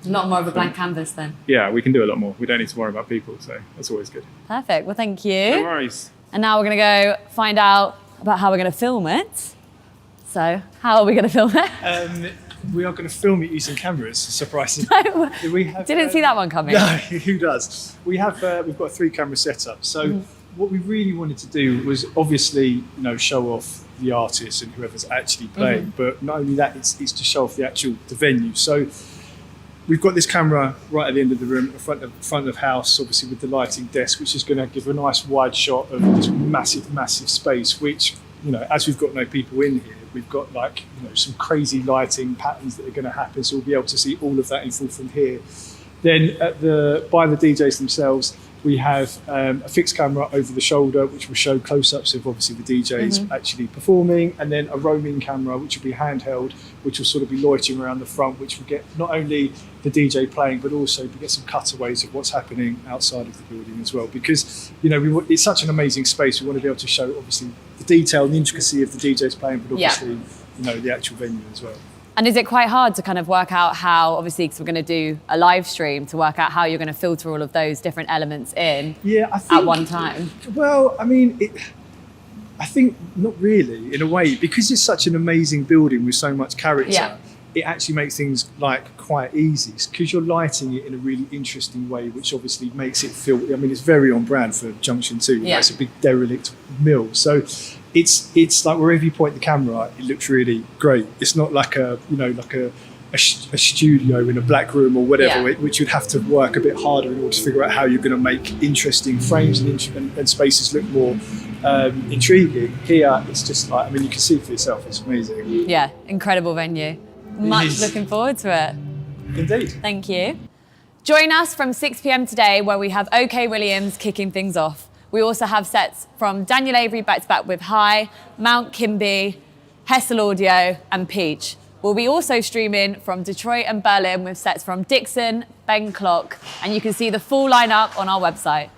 A lot more of a blank canvas then. Yeah, we can do a lot more. We don't need to worry about people, so that's always good. Perfect. Well, thank you. No worries. And now we're going to go find out about how we're going to film it. So, how are we going to film it? We are going to film it using cameras, surprisingly. Didn't see that one coming. No, who does? We've got a 3-camera setup. So what we really wanted to do was obviously, show off the artists and whoever's actually playing. But not only that, it's to show off the venue. So we've got this camera right at the end of the room, at the front of the house, obviously with the lighting desk, which is going to give a nice wide shot of this massive, massive space, which, as we've got no people in here, we've got some crazy lighting patterns that are going to happen. So we'll be able to see all of that in full from here. Then by the DJs themselves, we have a fixed camera over the shoulder, which will show close-ups of obviously the DJs actually performing, and then a roaming camera, which will be handheld, which will sort of be loitering around the front, which will get not only the DJ playing, but also we get some cutaways of what's happening outside of the building as well. Because it's such an amazing space. We want to be able to show obviously the detail and the intricacy of the DJs playing, but obviously the actual venue as well. And is it quite hard to kind of work out how, obviously, because we're going to do a live stream, to work out how you're going to filter all of those different elements in at one time? Well, I think not really, in a way, because it's such an amazing building with so much character. Yeah. It actually makes things quite easy because you're lighting it in a really interesting way, which obviously makes it feel. It's very on brand for Junction 2. It's a big derelict mill, so it's like wherever you point the camera, it looks really great. It's not like a studio in a black room or whatever, which you'd have to work a bit harder in order to figure out how you're going to make interesting frames and spaces look more intriguing. Here, it's just you can see for yourself. It's amazing. Yeah, incredible venue. Much looking forward to it. Indeed. Thank you. Join us from 6 p.m. today, where we have OK Williams kicking things off. We also have sets from Daniel Avery back-to-back with HAAi, Mount Kimbie, Hessel Audio and Peach. We'll be also streaming from Detroit and Berlin with sets from Dixon, Ben Clock, and you can see the full lineup on our website.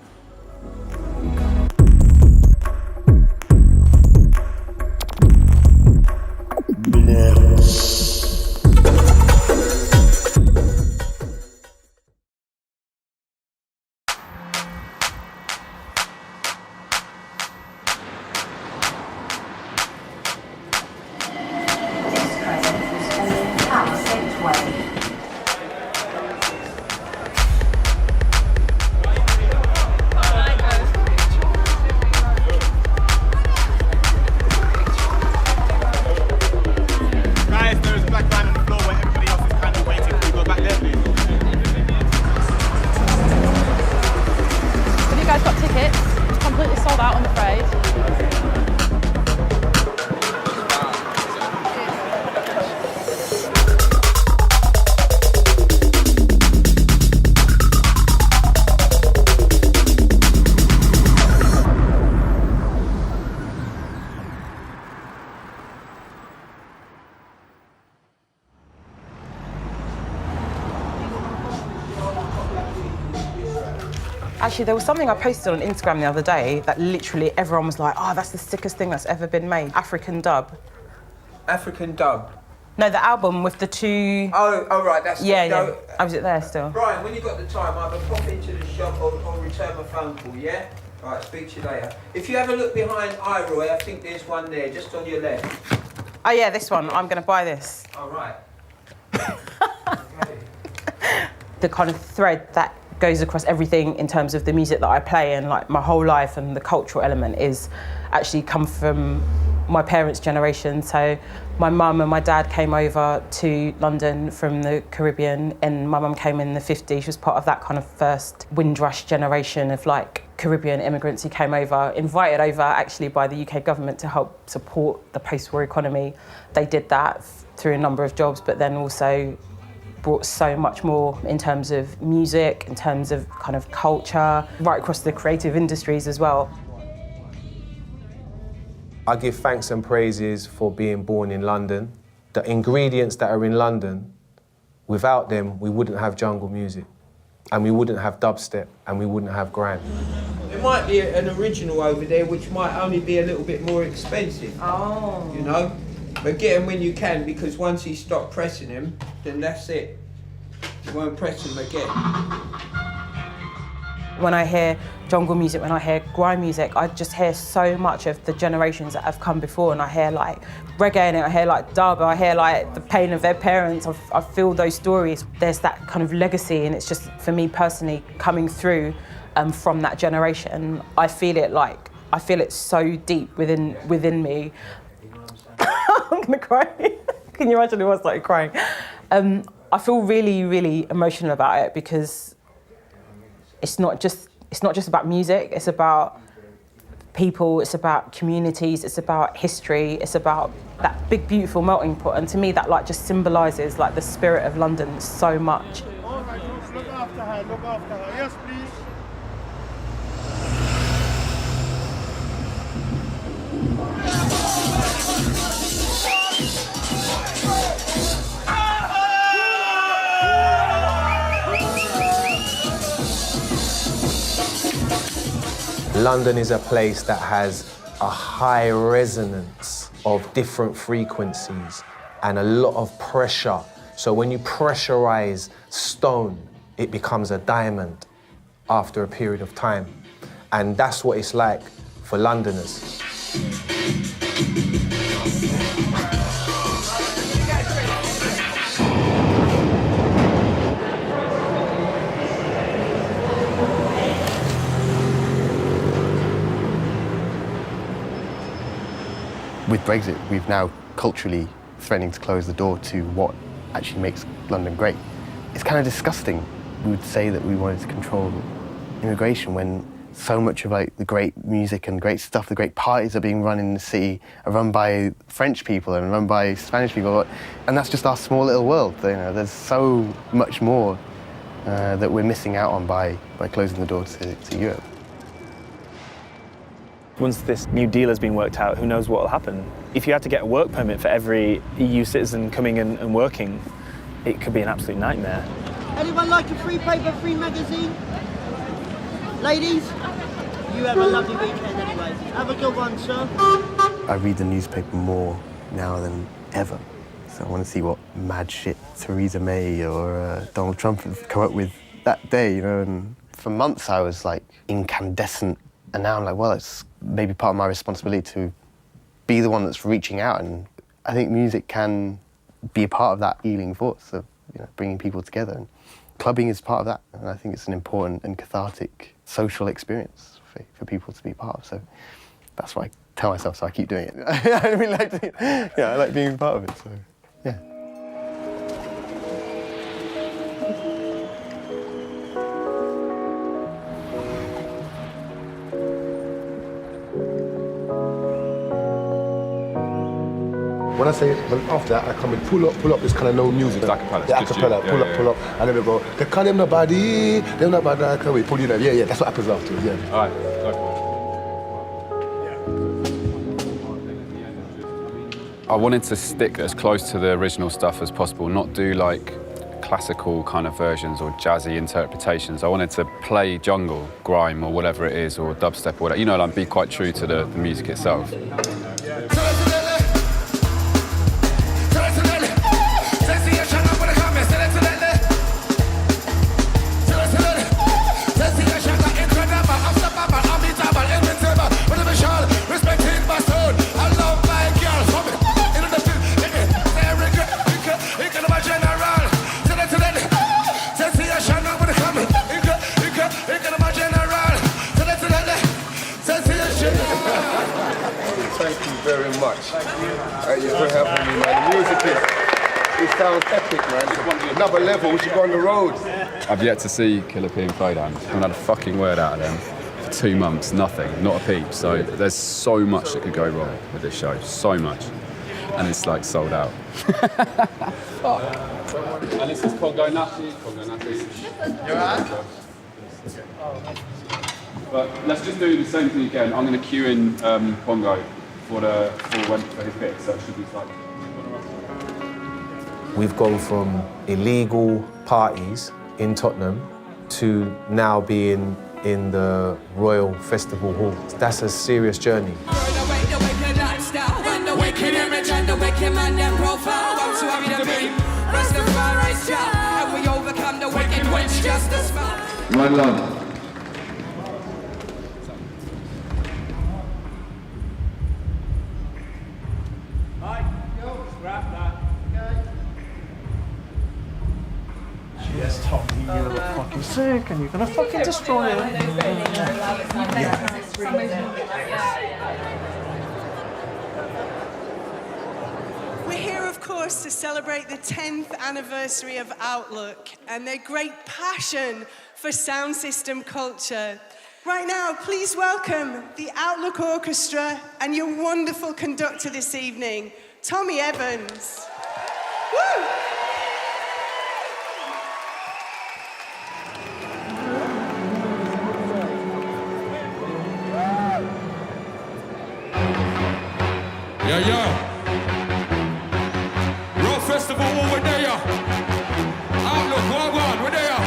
Actually, there was something I posted on Instagram the other day that literally everyone was like, oh, that's the sickest thing that's ever been made. African Dub. African Dub? No, the album with the two... Oh right, that's... Yeah. I was it there still. Brian, when you got the time, either pop into the shop or return my phone call, yeah? All right, speak to you later. If you have a look behind HAAi, I think there's one there, just on your left. Oh yeah, this one. I'm going to buy this. All right. The kind of thread that goes across everything in terms of the music that I play and my whole life, and the cultural element is actually come from my parents' generation. So my mum and my dad came over to London from the Caribbean, and my mum came in the 50s. She was part of that kind of first Windrush generation of Caribbean immigrants who came over, invited over actually by the UK government to help support the post-war economy. They did that through a number of jobs, but then also brought so much more in terms of music, in terms of kind of culture, right across the creative industries as well. I give thanks and praises for being born in London. The ingredients that are in London, without them, we wouldn't have jungle music, and we wouldn't have dubstep, and we wouldn't have grime. There might be an original over there which might only be a little bit more expensive. Oh. You know? But get them when you can, because once he stopped pressing them, then that's it. You won't press them again. When I hear jungle music, when I hear grime music, I just hear so much of the generations that have come before, and I hear like reggae in it, I hear like dub, I hear like the pain of their parents, I feel those stories. There's that kind of legacy, and it's just, for me personally, coming through from that generation. I feel it so deep within me. I'm gonna cry. Can you imagine if I started crying? I feel really, really emotional about it because it's not just about music, it's about people, it's about communities, it's about history, it's about that big, beautiful melting pot. And to me, that like just symbolises like the spirit of London so much. All right, look after her, look after her. Yes, please. London is a place that has a high resonance of different frequencies and a lot of pressure. So when you pressurize stone, it becomes a diamond after a period of time. And that's what it's like for Londoners. With Brexit, we've now culturally threatening to close the door to what actually makes London great. It's kind of disgusting. We would say that we wanted to control immigration when so much of like the great music and great stuff, the great parties are being run in the city, are run by French people and run by Spanish people, and that's just our small little world. You know, there's so much more that we're missing out on by closing the door to Europe. Once this new deal has been worked out, who knows what will happen. If you had to get a work permit for every EU citizen coming in and working, it could be an absolute nightmare. Anyone like a free paper, free magazine? Ladies, you have a lovely weekend anyway. Have a good one, sir. I read the newspaper more now than ever. So I want to see what mad shit Theresa May or Donald Trump have come up with that day, you know. And for months I was like incandescent, and now I'm like, well, it's maybe part of my responsibility to be the one that's reaching out, and I think music can be a part of that healing force of, you know, bringing people together. And clubbing is part of that, and I think it's an important and cathartic social experience for people to be part of. So that's what I tell myself, so I keep doing it. I really like I like being part of it, so yeah. When I say, after that, I come and pull up this kind of no music. It's acapella. Yeah, acapella, pull up, and then we go, they call them nobody, they're nobody, can we pull you down? Yeah, that's what happens afterwards, yeah. All right, go for it. I wanted to stick as close to the original stuff as possible, not do like classical kind of versions or jazzy interpretations. I wanted to play jungle, grime, or whatever it is, or dubstep, or whatever, you know, like be quite true to the music itself. Thank you very much. You're very helping me, man. The music it sounds epic, man. Another level, we should go on the road. I've yet to see Killer P and Flowdown. I haven't had a fucking word out of them for 2 months, nothing, not a peep. So there's so much that could go wrong with this show, so much. And it's like sold out. And this is Congo Natty. You're right? But let's just do the same thing again. I'm going to cue in Bongo for his bit, so it should be slightly. We've gone from illegal parties in Tottenham to now being in the Royal Festival Hall. That's a serious journey. The wicked man, them profile. Once you have the beat, Rastafari's job, and we overcome One love. Yes, Tom, you're gonna look fucking sick and you're gonna fucking destroy it. We're here, of course, to celebrate the 10th anniversary of Outlook and their great passion for sound system culture. Right now, please welcome the Outlook Orchestra and your wonderful conductor this evening, Tommy Evans. Woo! Yeah. Road Festival over there. Outlook, we're there.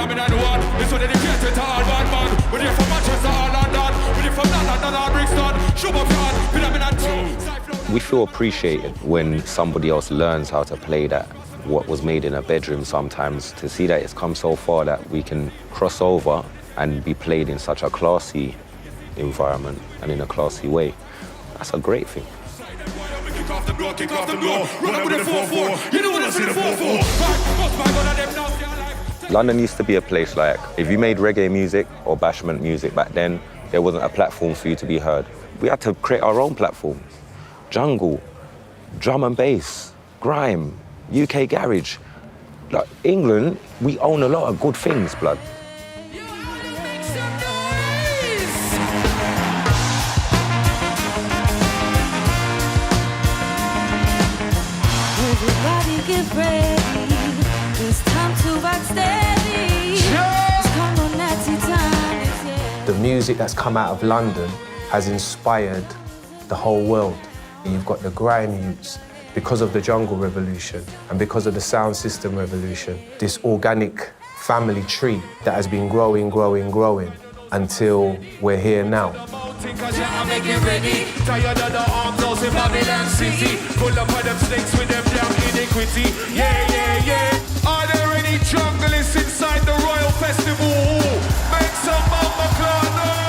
I'm the one. It's so dedicated to all bad man. We're here from Manchester, all London. We're here from London, all Brixton. We feel appreciated when somebody else learns how to play that, what was made in a bedroom sometimes, to see that it's come so far that we can cross over and be played in such a classy environment and in a classy way. That's a great thing. London used to be a place like, if you made reggae music or bashment music back then, there wasn't a platform for you to be heard. We had to create our own platforms. Jungle, drum and bass, grime, UK garage. Like England, we own a lot of good things, blood. Everybody get ready. It's time to rock steady. It's come on natty time. The music that's come out of London has inspired the whole world. You've got the grime youths, because of the jungle revolution and because of the sound system revolution, this organic family tree that has been growing until we're here now. Are there any junglists inside the Royal Festival? Make some Mama Claw noise!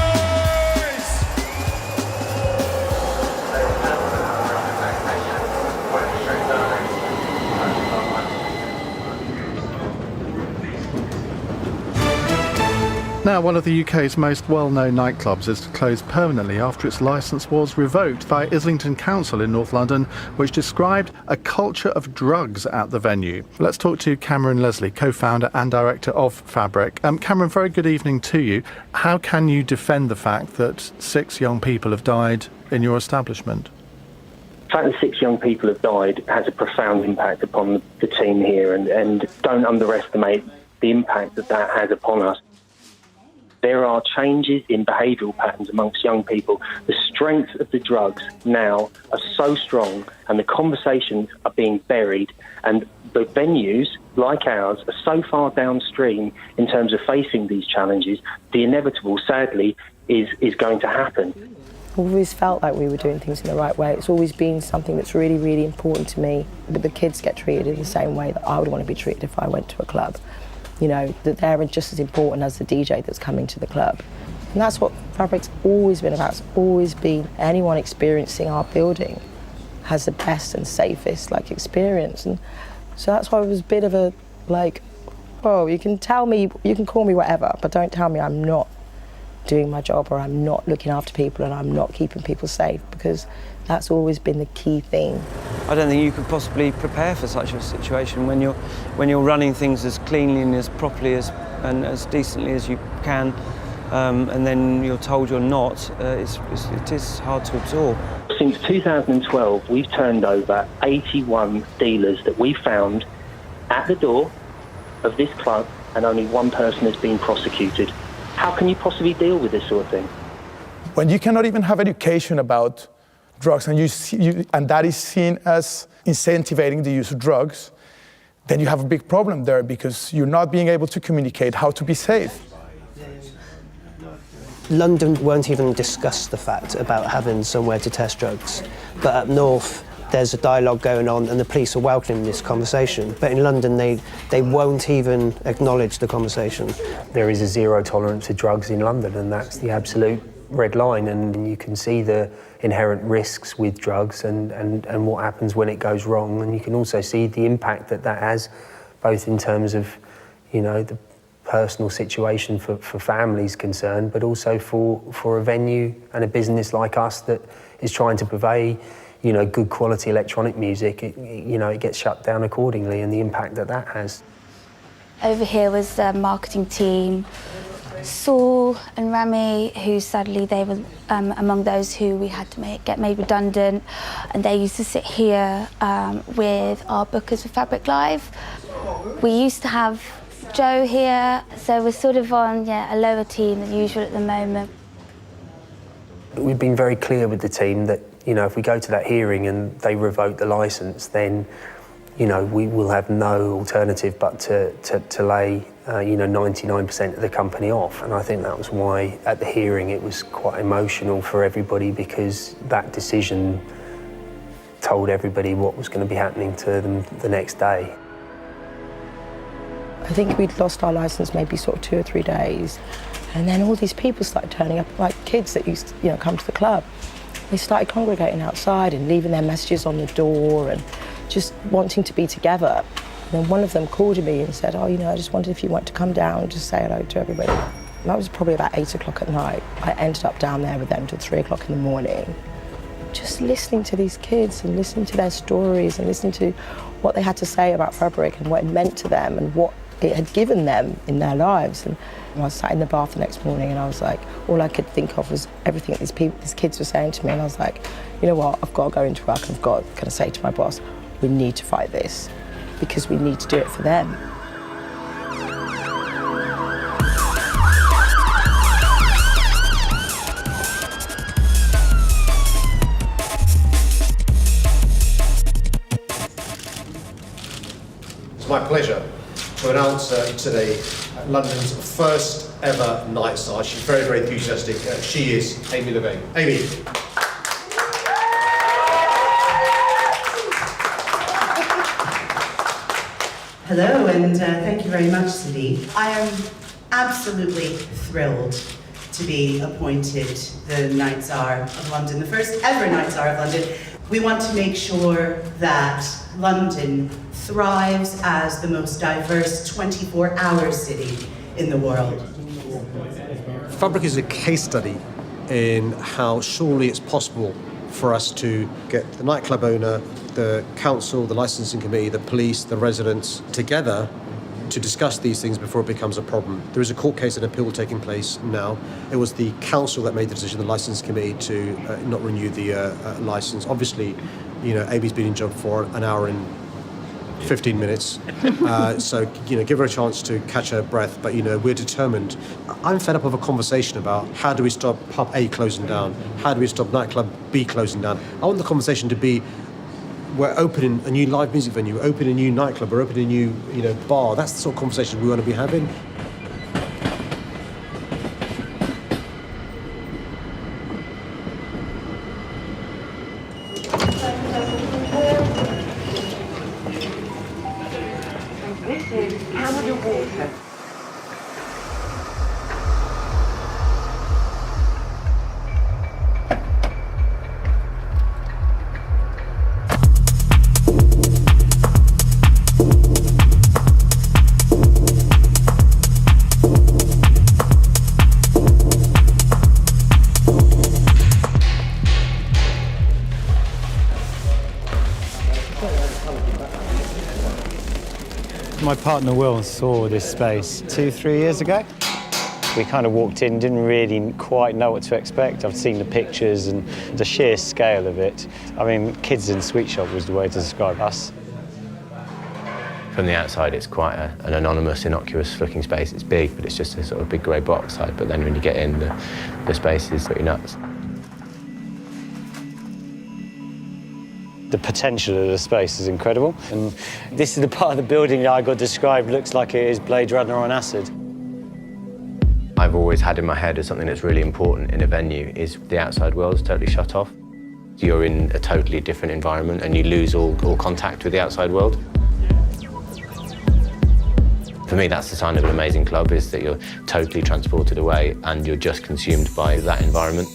Now, one of the UK's most well-known nightclubs is to close permanently after its licence was revoked by Islington Council in North London, which described a culture of drugs at the venue. Let's talk to Cameron Leslie, co-founder and director of Fabric. Cameron, very good evening to you. How can you defend the fact that 6 young people have died in your establishment? The fact that 6 young people have died has a profound impact upon the team here, and don't underestimate the impact that has upon us. There are changes in behavioural patterns amongst young people. The strength of the drugs now are so strong and the conversations are being buried, and the venues like ours are so far downstream in terms of facing these challenges. The inevitable, sadly, is going to happen. I've always felt like we were doing things in the right way. It's always been something that's really, really important to me, that the kids get treated in the same way that I would want to be treated if I went to a club. You know, that they're just as important as the DJ that's coming to the club. And that's what Fabric's always been about. It's always been anyone experiencing our building has the best and safest experience. And so that's why it was a bit of a whoa, you can tell me, you can call me whatever, but don't tell me I'm not doing my job or I'm not looking after people and I'm not keeping people safe, because that's always been the key thing. I don't think you could possibly prepare for such a situation when you're running things as cleanly and as properly and as decently as you can, and then you're told you're not. It is hard to absorb. Since 2012, we've turned over 81 dealers that we found at the door of this club, and only one person has been prosecuted. How can you possibly deal with this sort of thing? When you cannot even have education about drugs and that is seen as incentivizing the use of drugs, then you have a big problem there, because you're not being able to communicate how to be safe. London won't even discuss the fact about having somewhere to test drugs, but up north there's a dialogue going on and the police are welcoming this conversation. But in London, they won't even acknowledge the conversation. There is a zero tolerance to drugs in London, and that's the absolute red line, and you can see the inherent risks with drugs and what happens when it goes wrong, and you can also see the impact that has, both in terms of, you know, the personal situation for families concerned, but also for a venue and a business like us that is trying to purvey, you know, good quality electronic music. It gets shut down accordingly, and the impact that has. Over here was the marketing team, Saul and Rami, who sadly they were among those who we had to get made redundant, and they used to sit here with our bookers for Fabric Live. We used to have Joe here, so we're sort of on a lower team than usual at the moment. We've been very clear with the team that, you know, if we go to that hearing and they revoke the licence, then, you know, we will have no alternative but to lay 99% of the company off. And I think that was why at the hearing it was quite emotional for everybody, because that decision told everybody what was going to be happening to them the next day. I think we'd lost our licence maybe sort of 2 or 3 days, and then all these people started turning up, like kids that used to, you know, come to the club. They started congregating outside and leaving their messages on the door and just wanting to be together. And then one of them called me and said, "Oh, you know, I just wondered if you want to come down and just say hello to everybody." And that was probably about 8 o'clock at night. I ended up down there with them till 3 o'clock in the morning, just listening to these kids and listening to their stories and listening to what they had to say about Fabric and what it meant to them and what it had given them in their lives. And I was sat in the bath the next morning and I was like, all I could think of was everything that these kids were saying to me, and I was like, you know what, I've got to go into work and I've got to say to my boss, we need to fight this because we need to do it for them. It's my pleasure to announce today London's first ever night star. She's very, very enthusiastic. She is Amy Levain. Amy. Hello, and thank you very much, Sadiq. I am absolutely thrilled to be appointed the Night Czar of London, the first ever Night Czar of London. We want to make sure that London thrives as the most diverse 24-hour city in the world. Fabric is a case study in how surely it's possible for us to get the nightclub owner, the council, the licensing committee, the police, the residents together to discuss these things before it becomes a problem. There is a court case and appeal taking place now. It was the council that made the decision, the licensing committee, to not renew the license. Obviously, you know, Amy's been in job for an hour and 15 minutes. So, you know, give her a chance to catch her breath. But, you know, we're determined. I'm fed up of a conversation about how do we stop pub A closing down? How do we stop nightclub B closing down? I want the conversation to be, we're opening a new live music venue, we're opening a new nightclub, we're opening a new, you know, bar. That's the sort of conversation we want to be having. This is Canada Water. My partner Will saw this space 2-3 years ago. We kind of walked in, didn't really quite know what to expect. I've seen the pictures and the sheer scale of it. I mean, kids in sweet shop was the way to describe us. From the outside, it's quite an anonymous, innocuous looking space. It's big, but it's just a sort of big grey box type. But then when you get in, the space is pretty nuts. The potential of the space is incredible. And this is the part of the building that I got described looks like it is Blade Runner on acid. I've always had in my head as something that's really important in a venue is the outside world is totally shut off. You're in a totally different environment and you lose all contact with the outside world. For me, that's the sign of an amazing club, is that you're totally transported away and you're just consumed by that environment.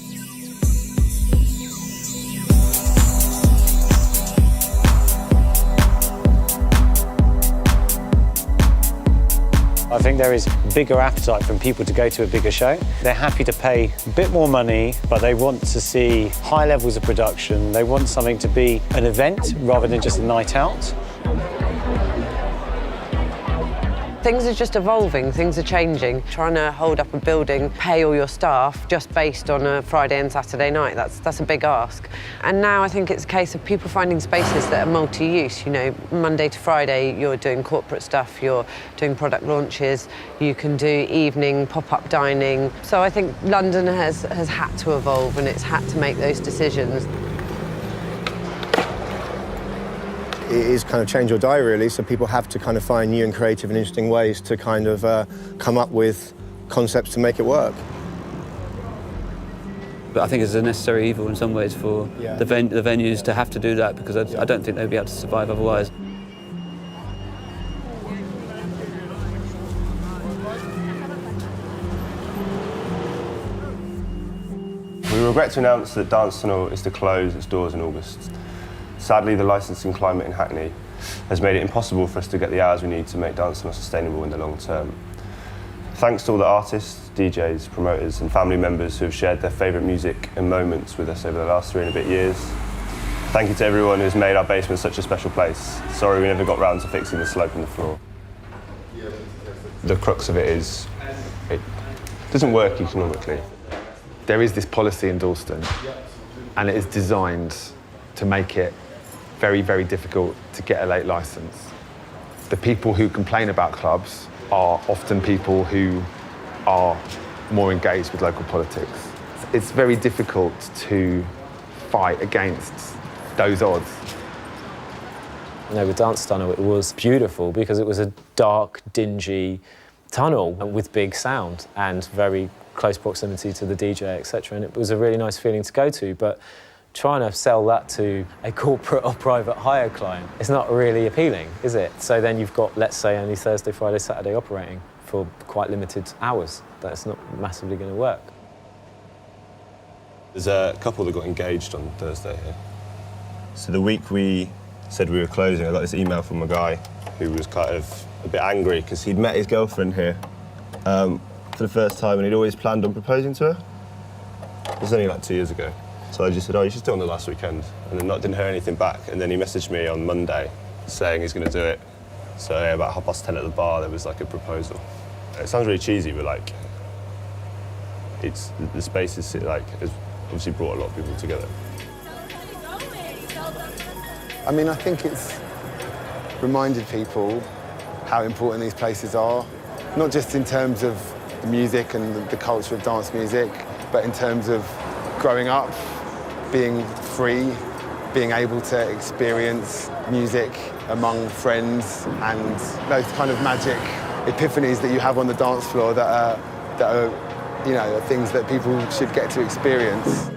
I think there is bigger appetite from people to go to a bigger show. They're happy to pay a bit more money, but they want to see high levels of production. They want something to be an event rather than just a night out. Things are just evolving, things are changing. Trying to hold up a building, pay all your staff just based on a Friday and Saturday night, that's a big ask. And now I think it's a case of people finding spaces that are multi-use. You know, Monday to Friday, you're doing corporate stuff, you're doing product launches, you can do evening pop-up dining. So I think London has had to evolve and it's had to make those decisions. It is kind of change or die, really, so people have to kind of find new and creative and interesting ways to kind of come up with concepts to make it work. But I think it's a necessary evil in some ways for the venues to have to do that, because I don't think they'd be able to survive otherwise. We regret to announce that Dance Tunnel is to close its doors in August. Sadly, the licensing climate in Hackney has made it impossible for us to get the hours we need to make Dance Tunnel sustainable in the long term. Thanks to all the artists, DJs, promoters and family members who have shared their favourite music and moments with us over the last 3 and a bit years. Thank you to everyone who's made our basement such a special place. Sorry we never got round to fixing the slope in the floor. The crux of it is, it doesn't work economically. There is this policy in Dalston, and it is designed to make it very, very difficult to get a late licence. The people who complain about clubs are often people who are more engaged with local politics. It's very difficult to fight against those odds. You know, with Dance Tunnel, it was beautiful because it was a dark, dingy tunnel with big sound and very close proximity to the DJ, etc. And it was a really nice feeling to go to, but trying to sell that to a corporate or private hire client, it's not really appealing, is it? So then you've got, let's say, only Thursday, Friday, Saturday operating for quite limited hours. That's not massively going to work. There's a couple that got engaged on Thursday here. So the week we said we were closing, I got this email from a guy who was kind of a bit angry because he'd met his girlfriend here for the first time and he'd always planned on proposing to her. It was only like 2 years ago. So I just said, oh, you should do it on the last weekend. And then didn't hear anything back. And then he messaged me on Monday saying he's going to do it. So yeah, about 10:30 at the bar, there was like a proposal. It sounds really cheesy, but like, the space is like, has obviously brought a lot of people together. I mean, I think it's reminded people how important these places are, not just in terms of the music and the culture of dance music, but in terms of growing up, being free, being able to experience music among friends and those kind of magic epiphanies that you have on the dance floor that are, you know, things that people should get to experience.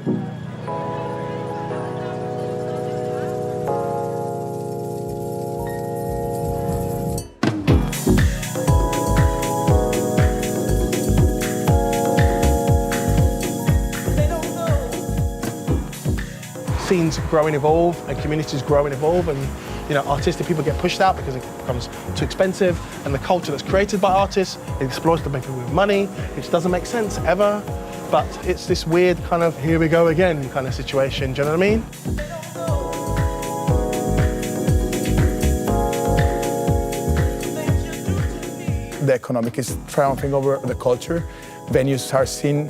Scenes grow and evolve, and communities grow and evolve, and you know, artistic people get pushed out because it becomes too expensive, and the culture that's created by artists exploits to make people with money, which doesn't make sense ever. But it's this weird kind of here we go again kind of situation. Do you know what I mean? The economic is triumphing over the culture. Venues are seen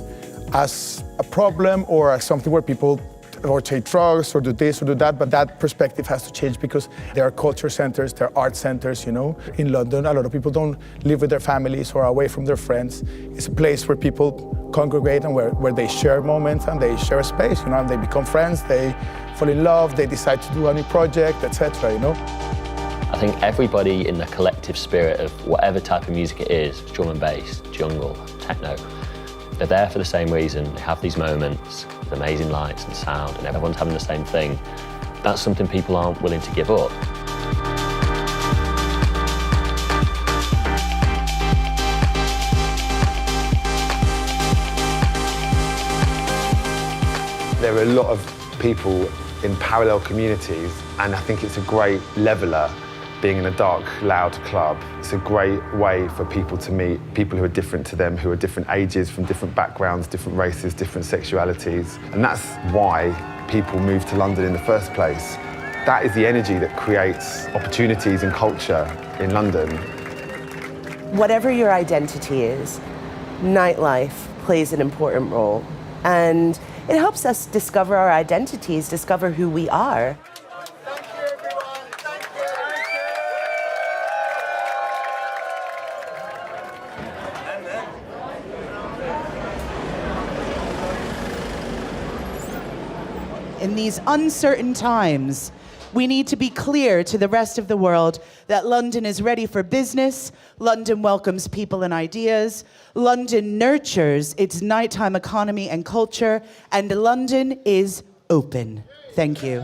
as a problem or as something where people or take drugs or do this or do that, but that perspective has to change because there are culture centers, there are art centers, you know. In London, a lot of people don't live with their families or away from their friends. It's a place where people congregate and where they share moments and they share a space, you know, and they become friends, they fall in love, they decide to do a new project, etc., you know. I think everybody in the collective spirit of whatever type of music it is, drum and bass, jungle, techno, they're there for the same reason. They have these moments, with amazing lights and sound, and everyone's having the same thing, that's something people aren't willing to give up. There are a lot of people in parallel communities, and I think it's a great leveller being in a dark, loud club. It's a great way for people to meet people who are different to them, who are different ages, from different backgrounds, different races, different sexualities. And that's why people move to London in the first place. That is the energy that creates opportunities and culture in London. Whatever your identity is, nightlife plays an important role. And it helps us discover our identities, discover who we are. In these uncertain times, we need to be clear to the rest of the world that London is ready for business, London welcomes people and ideas, London nurtures its nighttime economy and culture, and London is open. Thank you.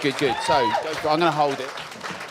Good. So, I'm going to hold it.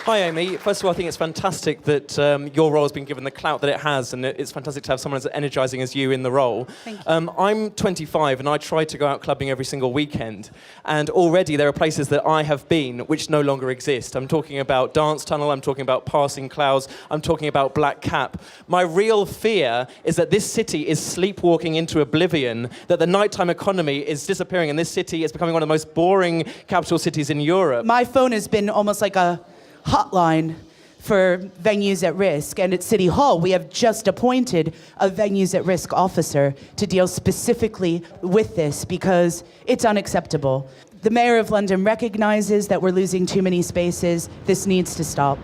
Hi, Amy. First of all, I think it's fantastic that your role has been given the clout that it has, and it's fantastic to have someone as energising as you in the role. Thank you. I'm 25, and I try to go out clubbing every single weekend, and already there are places that I have been which no longer exist. I'm talking about Dance Tunnel, I'm talking about Passing Clouds, I'm talking about Black Cap. My real fear is that this city is sleepwalking into oblivion, that the nighttime economy is disappearing, and this city is becoming one of the most boring capital cities in Europe. My phone has been almost like a hotline for venues at risk, and at City Hall we have just appointed a venues at risk officer to deal specifically with this because it's unacceptable. The Mayor of London recognizes that we're losing too many spaces. This needs to stop.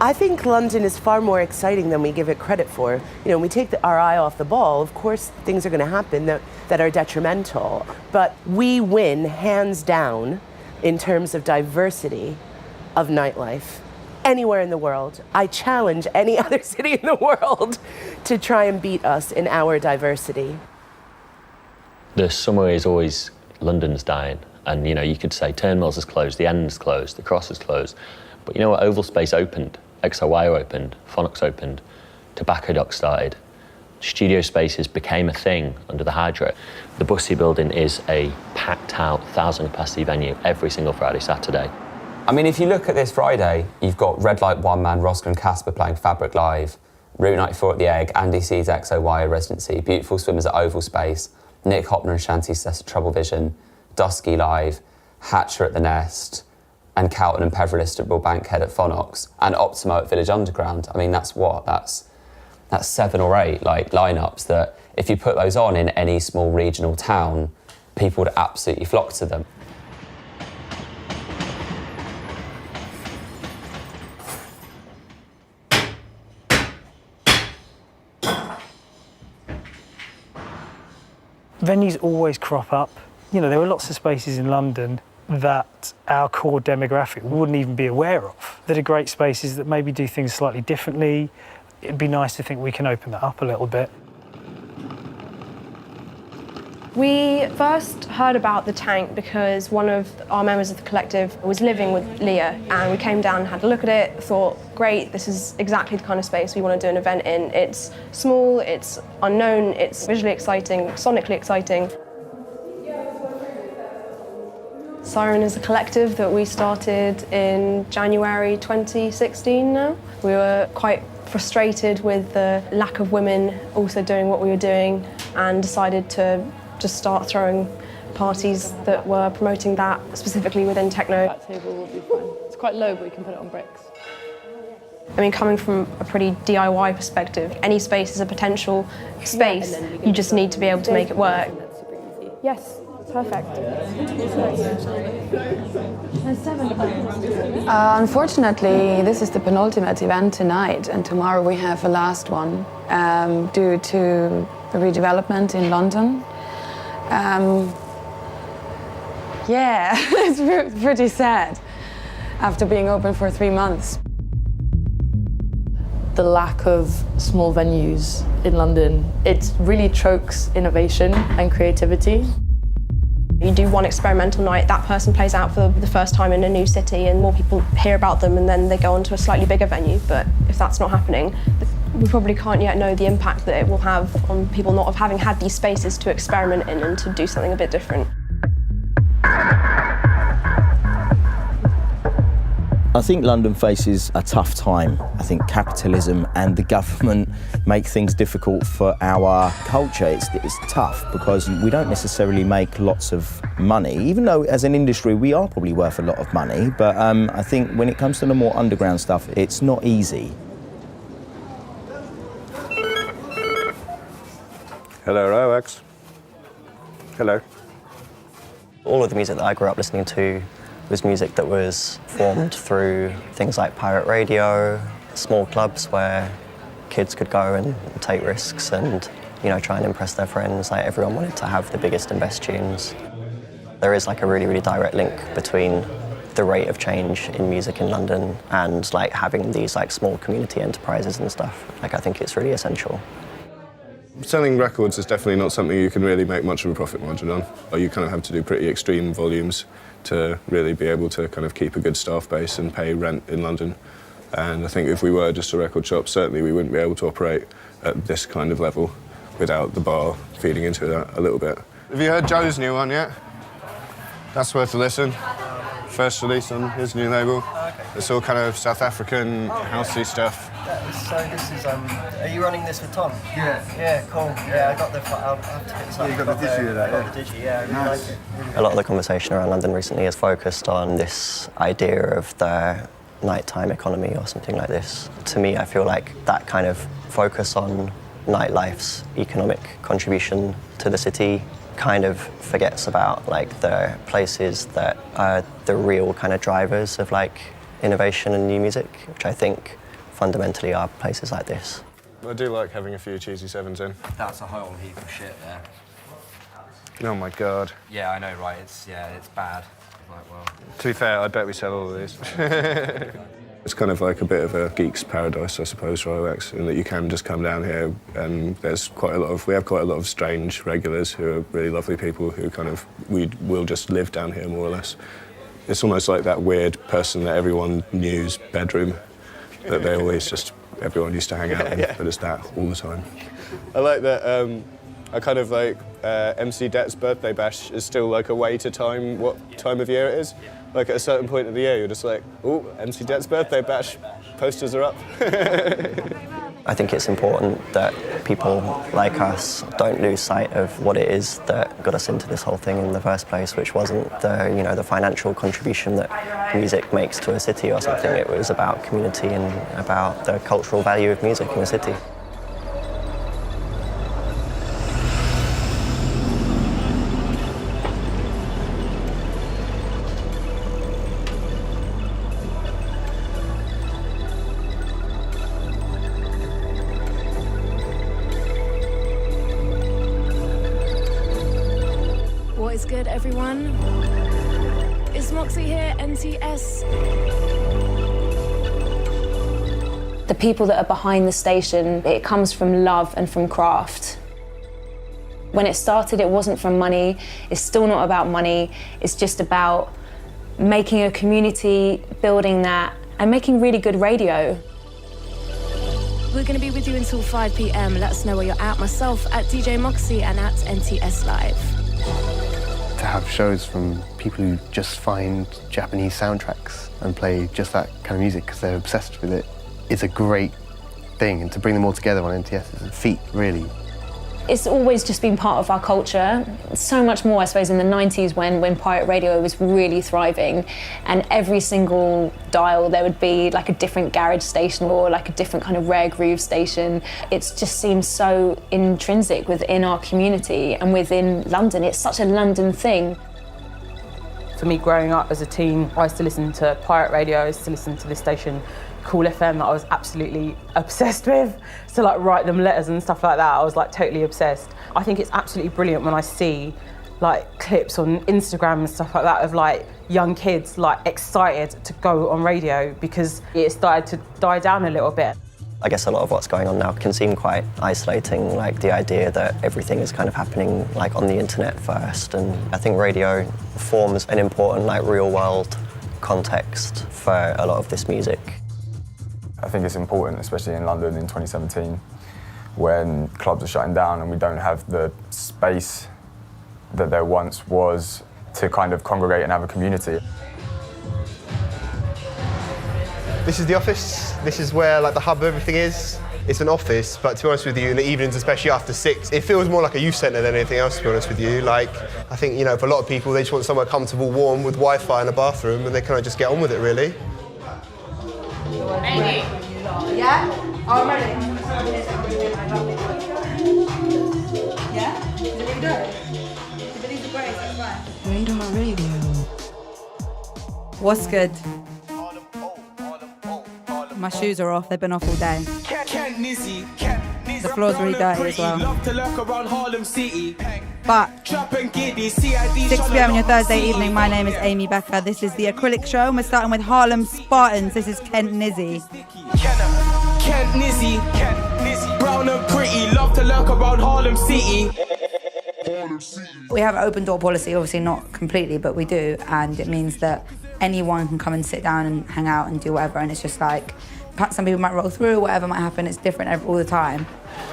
I think London is far more exciting than we give it credit for. You know, when we take our eye off the ball, of course things are going to happen that are detrimental, but we win hands down in terms of diversity of nightlife anywhere in the world. I challenge any other city in the world to try and beat us in our diversity. The summer is always London's dying, and you know, you could say Turnmills is closed, the End's closed, the Cross is closed, but you know what, Oval Space opened, HAAi opened, Phonox opened, Tobacco Dock started. Studio spaces became a thing under the Hydro. The Bussy building is a packed out 1,000 capacity venue every single Friday, Saturday. I mean, if you look at this Friday, you've got Red Light One Man, Roscoe and Casper playing Fabric Live, Route 94 at the Egg, Andy C's HAAi residency, Beautiful Swimmers at Oval Space, Nick Hopner and Shanti Sess at Trouble Vision, Dusky Live, Hatcher at the Nest, and Calton and Peverlist at Royal Bankhead at Phonox, and Optimo at Village Underground. I mean, that's 7 or 8 like lineups that if you put those on in any small regional town, people would absolutely flock to them. Venues always crop up. You know, there are lots of spaces in London that our core demographic wouldn't even be aware of, that are great spaces that maybe do things slightly differently. It'd be nice to think we can open that up a little bit. We first heard about the Tank because one of our members of the collective was living with Leah, and we came down and had a look at it, thought, great, this is exactly the kind of space we want to do an event in. It's small, it's unknown, it's visually exciting, sonically exciting. Siren is a collective that we started in January 2016 now. We were quite frustrated with the lack of women also doing what we were doing and decided to just start throwing parties that were promoting that, specifically within techno. That table will be fine. It's quite low, but we can put it on bricks. I mean, coming from a pretty DIY perspective, any space is a potential space. You just need to be able to make it work. Yes, perfect. Unfortunately, this is the penultimate event tonight, and tomorrow we have a last one due to the redevelopment in London. Yeah, it's pretty sad after being open for 3 months. the lack of small venues in London. It really chokes innovation and creativity. You do one experimental night, that person plays out for the first time in a new city and more people hear about them and then they go on to a slightly bigger venue. But if that's not happening, we probably can't yet know the impact that it will have on people not having had these spaces to experiment in and to do something a bit different. I think London faces a tough time. I think capitalism and the government make things difficult for our culture. It's tough because we don't necessarily make lots of money, even though as an industry we are probably worth a lot of money. But I think when it comes to the more underground stuff, it's not easy. Hello, Alex. Hello. All of the music that I grew up listening to was music that was formed through things like pirate radio, small clubs where kids could go and take risks and, you know, try and impress their friends. Like, everyone wanted to have the biggest and best tunes. There is like a really, really direct link between the rate of change in music in London and like having these like small community enterprises and stuff. Like, I think it's really essential. Selling records is definitely not something you can really make much of a profit margin on. You kind of have to do pretty extreme volumes to really be able to kind of keep a good staff base and pay rent in London. And I think if we were just a record shop, certainly we wouldn't be able to operate at this kind of level without the bar feeding into that a little bit. Have you heard Joe's new one yet? That's worth a listen. First release on his new label. It's all kind of South African, housey stuff. So this is, are you running this with Tom? Yeah. Yeah, cool. Yeah, I got the, I'll have to get this up. Yeah, you got the digi of that, yeah? Got the digi, yeah, I really like it. A lot of the conversation around London recently has focused on this idea of the nighttime economy or something like this. To me, I feel like that kind of focus on nightlife's economic contribution to the city kind of forgets about like the places that are the real kind of drivers of like innovation and new music, which I think fundamentally are places like this. I do like having a few cheesy sevens in. That's a whole heap of shit there. Oh my God. Yeah, I know, right? It's bad. Like, well. To be fair, I bet we sell all of these. It's kind of like a bit of a geek's paradise, I suppose, Rolex, in that you can just come down here and there's we have quite a lot of strange regulars who are really lovely people who kind of, will just live down here more or less. It's almost like that weird person that everyone knew's bedroom that they always just, everyone used to hang out in, but it's that all the time. I like that, I kind of like, MC Det's birthday bash is still like a way to time what time of year it is. Like at a certain point of the year, you're just like, oh, MC Det's birthday bash, posters are up. I think it's important that people like us don't lose sight of what it is that got us into this whole thing in the first place, which wasn't the, you know, the financial contribution that music makes to a city or something. It was about community and about the cultural value of music in a city. What is good, everyone? It's Moxie here, NTS. The people that are behind the station, it comes from love and from craft. When it started, it wasn't from money. It's still not about money. It's just about making a community, building that, and making really good radio. We're going to be with you until 5 p.m. Let us know where you're at. Myself at DJ Moxie and at NTS Live. To have shows from people who just find Japanese soundtracks and play just that kind of music because they're obsessed with it is a great thing, and to bring them all together on NTS is a feat, really. It's always just been part of our culture. So much more, I suppose, in the 90s when pirate radio was really thriving, and every single dial there would be like a different garage station or like a different kind of rare groove station. It just seems so intrinsic within our community and within London. It's such a London thing. For me, growing up as a teen, I used to listen to pirate radio, I used to listen to this station, Cool FM, that I was absolutely obsessed with. So like write them letters and stuff like that, I was like totally obsessed. I think it's absolutely brilliant when I see like clips on Instagram and stuff like that of like young kids like excited to go on radio because it started to die down a little bit. I guess a lot of what's going on now can seem quite isolating, like the idea that everything is kind of happening like on the internet first. And I think radio forms an important like real world context for a lot of this music. I think it's important, especially in London in 2017, when clubs are shutting down and we don't have the space that there once was to kind of congregate and have a community. This is the office. This is where like the hub of everything is. It's an office, but to be honest with you, in the evenings, especially after 6, it feels more like a youth centre than anything else, to be honest with you. Like, I think, you know, for a lot of people, they just want somewhere comfortable, warm, with Wi-Fi and a bathroom, and they kind of just get on with it, really. Amy. Yeah? Oh, I'm ready. Yeah? Is it really good? If it is great, that's fine. Radio. What's good? My shoes are off, they've been off all day. The floor's really dirty as well. But 6 p.m. on your Thursday evening, my name is Amy Becker. This is the Acrylic Show, and we're starting with Harlem Spartans. This is Kent Nizzy. Kent Nizzy, brown and pretty, love to lurk around Harlem City. We have an open door policy, obviously not completely, but we do, and it means that anyone can come and sit down and hang out and do whatever, and it's just like, some people might roll through, whatever might happen, it's different all the time.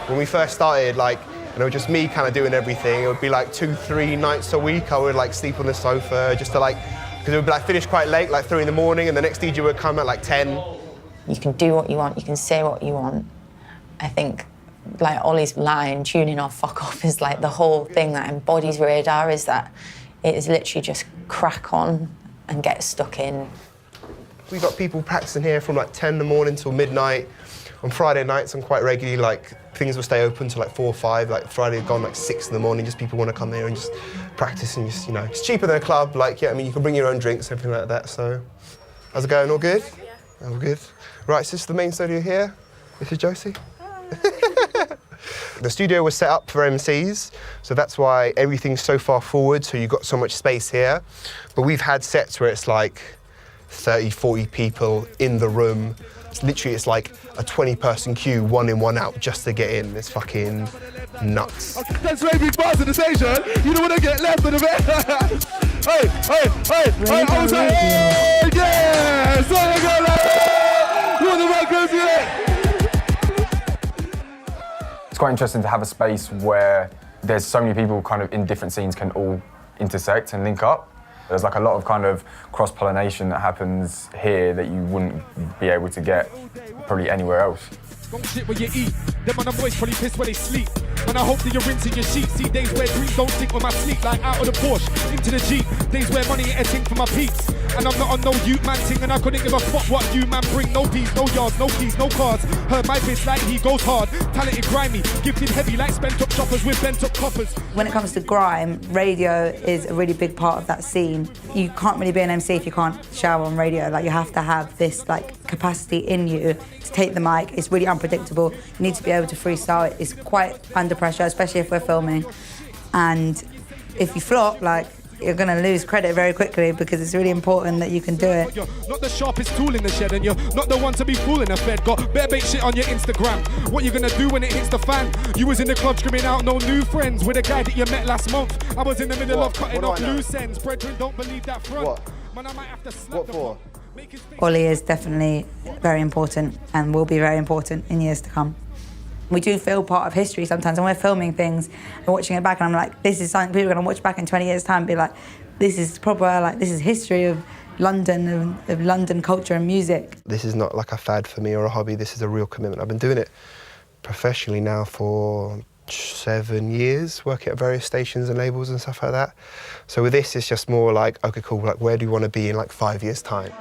When we first started, like, and it was just me kind of doing everything. It would be like 2-3 nights a week. I would like sleep on the sofa just to like, because it would be like finish quite late, like 3 in the morning, and the next DJ would come at like 10. You can do what you want, you can say what you want. I think like Ollie's line, tuning off, fuck off, is like the whole thing that embodies Radar, is that it is literally just crack on and get stuck in. We've got people practicing here from like 10 in the morning till midnight. On Friday nights, I'm quite regularly, like, things will stay open till like 4 or 5. Like, Friday gone like 6 in the morning, just people want to come here and just practice and just, you know. It's cheaper than a club, like, yeah, I mean, you can bring your own drinks, everything like that, so. How's it going, all good? Yeah. All good. Right, so this is the main studio here. This is Josie. The studio was set up for MCs, so that's why everything's so far forward, so you've got so much space here. But we've had sets where it's like 30, 40 people in the room. It's like a 20-person queue, 1 in, 1 out, just to get in. It's fucking nuts. That's Avery bars in the station. You don't want to get left in the bed. Hey, I was like, hey, yeah! So I go like, what the fuck goes here? It's quite interesting to have a space where there's so many people kind of in different scenes can all intersect and link up. There's like a lot of kind of cross-pollination that happens here that you wouldn't be able to get probably anywhere else. Don't shit where you eat. Them on the voice probably piss where they sleep. And I hope that you're rinsing your sheets. See days where dreams don't sink on my sleep, like out of the Porsche into the Jeep. Days where money ain't a thing for my peeps. And I'm not on no youth man ting, and I couldn't give a fuck what you man bring. No peas, no yards, no keys, no cards. Heard my bitch like he goes hard. Talented, grimy, gifted heavy like spent up shoppers with bent up coppers. When it comes to grime, radio is a really big part of that scene. You can't really be an MC if you can't shower on radio. Like, you have to have this like capacity in you to take the mic. It's really unpredictable. You need to be able to freestyle. It's quite under pressure, especially if we're filming. And if you flop, like, you're gonna lose credit very quickly because it's really important that you can do it. You're not the sharpest tool in the shed, and you're not the one to be fooling a fed. Got bare bait shit on your Instagram. What you gonna do when it hits the fan? You was in the club screaming out no new friends with a guy that you met last month. I was in the middle of cutting off loose ends. Brethren, don't believe that front. What? Man, I might have to slap the for? Ollie is definitely very important and will be very important in years to come. We do feel part of history sometimes, and we're filming things and watching it back, and I'm like, this is something people are going to watch back in 20 years' time and be like, this is proper, like, this is history of London, of London culture and music. This is not like a fad for me or a hobby, this is a real commitment. I've been doing it professionally now for 7 years, working at various stations and labels and stuff like that. So with this, it's just more like, okay, cool, like, where do you want to be in like 5 years' time?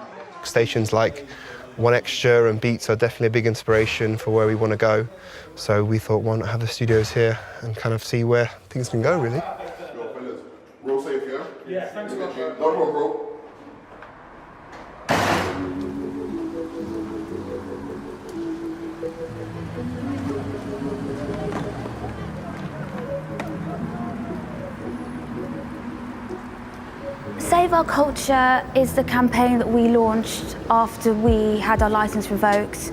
Stations like One Extra and Beats are definitely a big inspiration for where we want to go. So we thought, why not have the studios here and kind of see where things can go, really. Real safe, yeah? Yeah, thanks a lot. No problem, bro. Save Our Culture is the campaign that we launched after we had our licence revoked.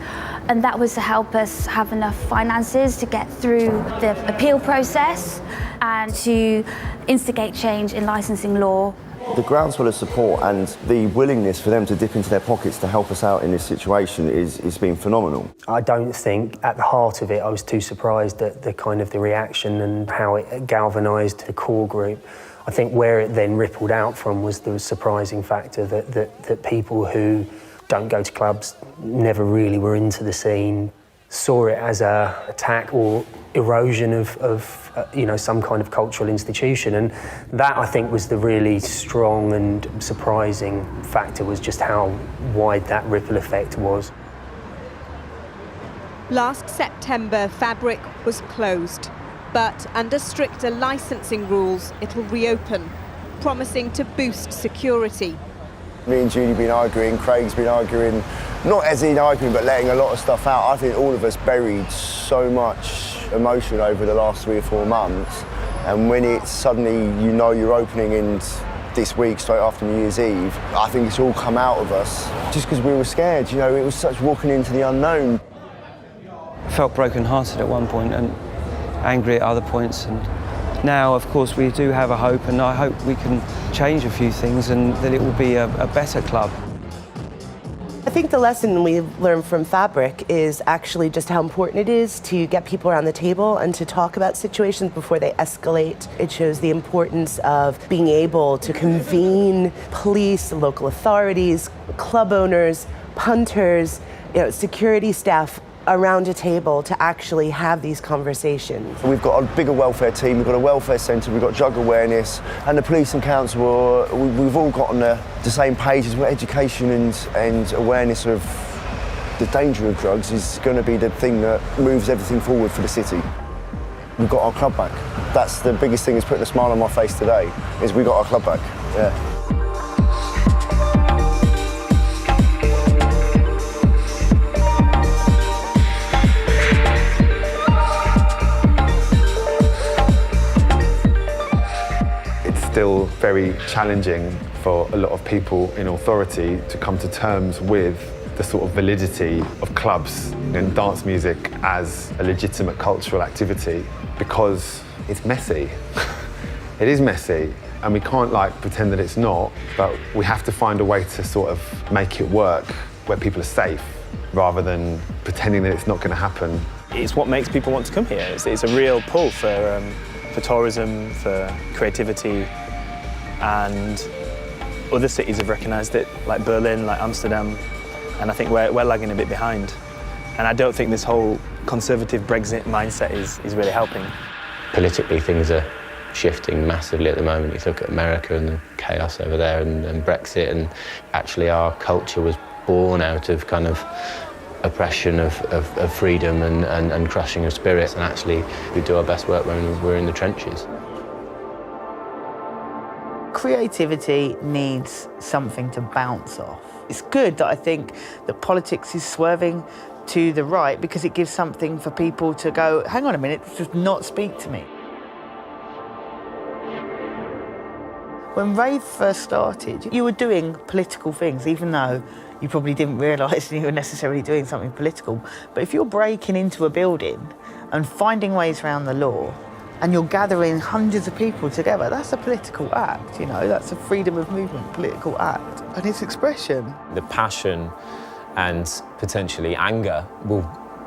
And that was to help us have enough finances to get through the appeal process and to instigate change in licensing law. The groundswell of support and the willingness for them to dip into their pockets to help us out in this situation is been phenomenal. I don't think at the heart of it I was too surprised at the kind of the reaction and how it galvanised the core group. I think where it then rippled out from was the surprising factor that people who don't go to clubs, never really were into the scene, saw it as an attack or erosion of some kind of cultural institution. And that, I think, was the really strong and surprising factor, was just how wide that ripple effect was. Last September, Fabric was closed, but under stricter licensing rules, it'll reopen, promising to boost security. Me and Julie have been arguing, Craig's been arguing, not as in arguing, but letting a lot of stuff out. I think all of us buried so much emotion over the last 3 or 4 months, and when it's suddenly, you're opening in this week, straight after New Year's Eve, I think it's all come out of us, just because we were scared, it was such walking into the unknown. I felt broken-hearted at one point and angry at other points, and now, of course, we do have a hope, and I hope we can change a few things and that it will be a better club. I think the lesson we've learned from Fabric is actually just how important it is to get people around the table and to talk about situations before they escalate. It shows the importance of being able to convene police, local authorities, club owners, punters, security staff around a table to actually have these conversations. We've got a bigger welfare team, we've got a welfare centre, we've got drug awareness, and the police and council, we've all got on the same page as well. Education and awareness of the danger of drugs is going to be the thing that moves everything forward for the city. We've got our club back. That's the biggest thing, is putting a smile on my face today, is we got our club back, yeah. Still very challenging for a lot of people in authority to come to terms with the sort of validity of clubs and dance music as a legitimate cultural activity, because it's messy. It is messy, and we can't pretend that it's not, but we have to find a way to sort of make it work where people are safe, rather than pretending that it's not going to happen. It's what makes people want to come here. It's a real pull for tourism, for creativity, and other cities have recognised it, like Berlin, like Amsterdam, and I think we're lagging a bit behind. And I don't think this whole conservative Brexit mindset is really helping. Politically, things are shifting massively at the moment. You look at America and the chaos over there and Brexit, and actually our culture was born out of kind of oppression of freedom and crushing of spirits, and actually we do our best work when we're in the trenches. Creativity needs something to bounce off. It's good that I think that politics is swerving to the right, because it gives something for people to go, hang on a minute, just not speak to me. When rave first started, you were doing political things, even though you probably didn't realise you were necessarily doing something political. But if you're breaking into a building and finding ways around the law, and you're gathering hundreds of people together, that's a political act, that's a freedom of movement political act, and it's expression. The passion and potentially anger will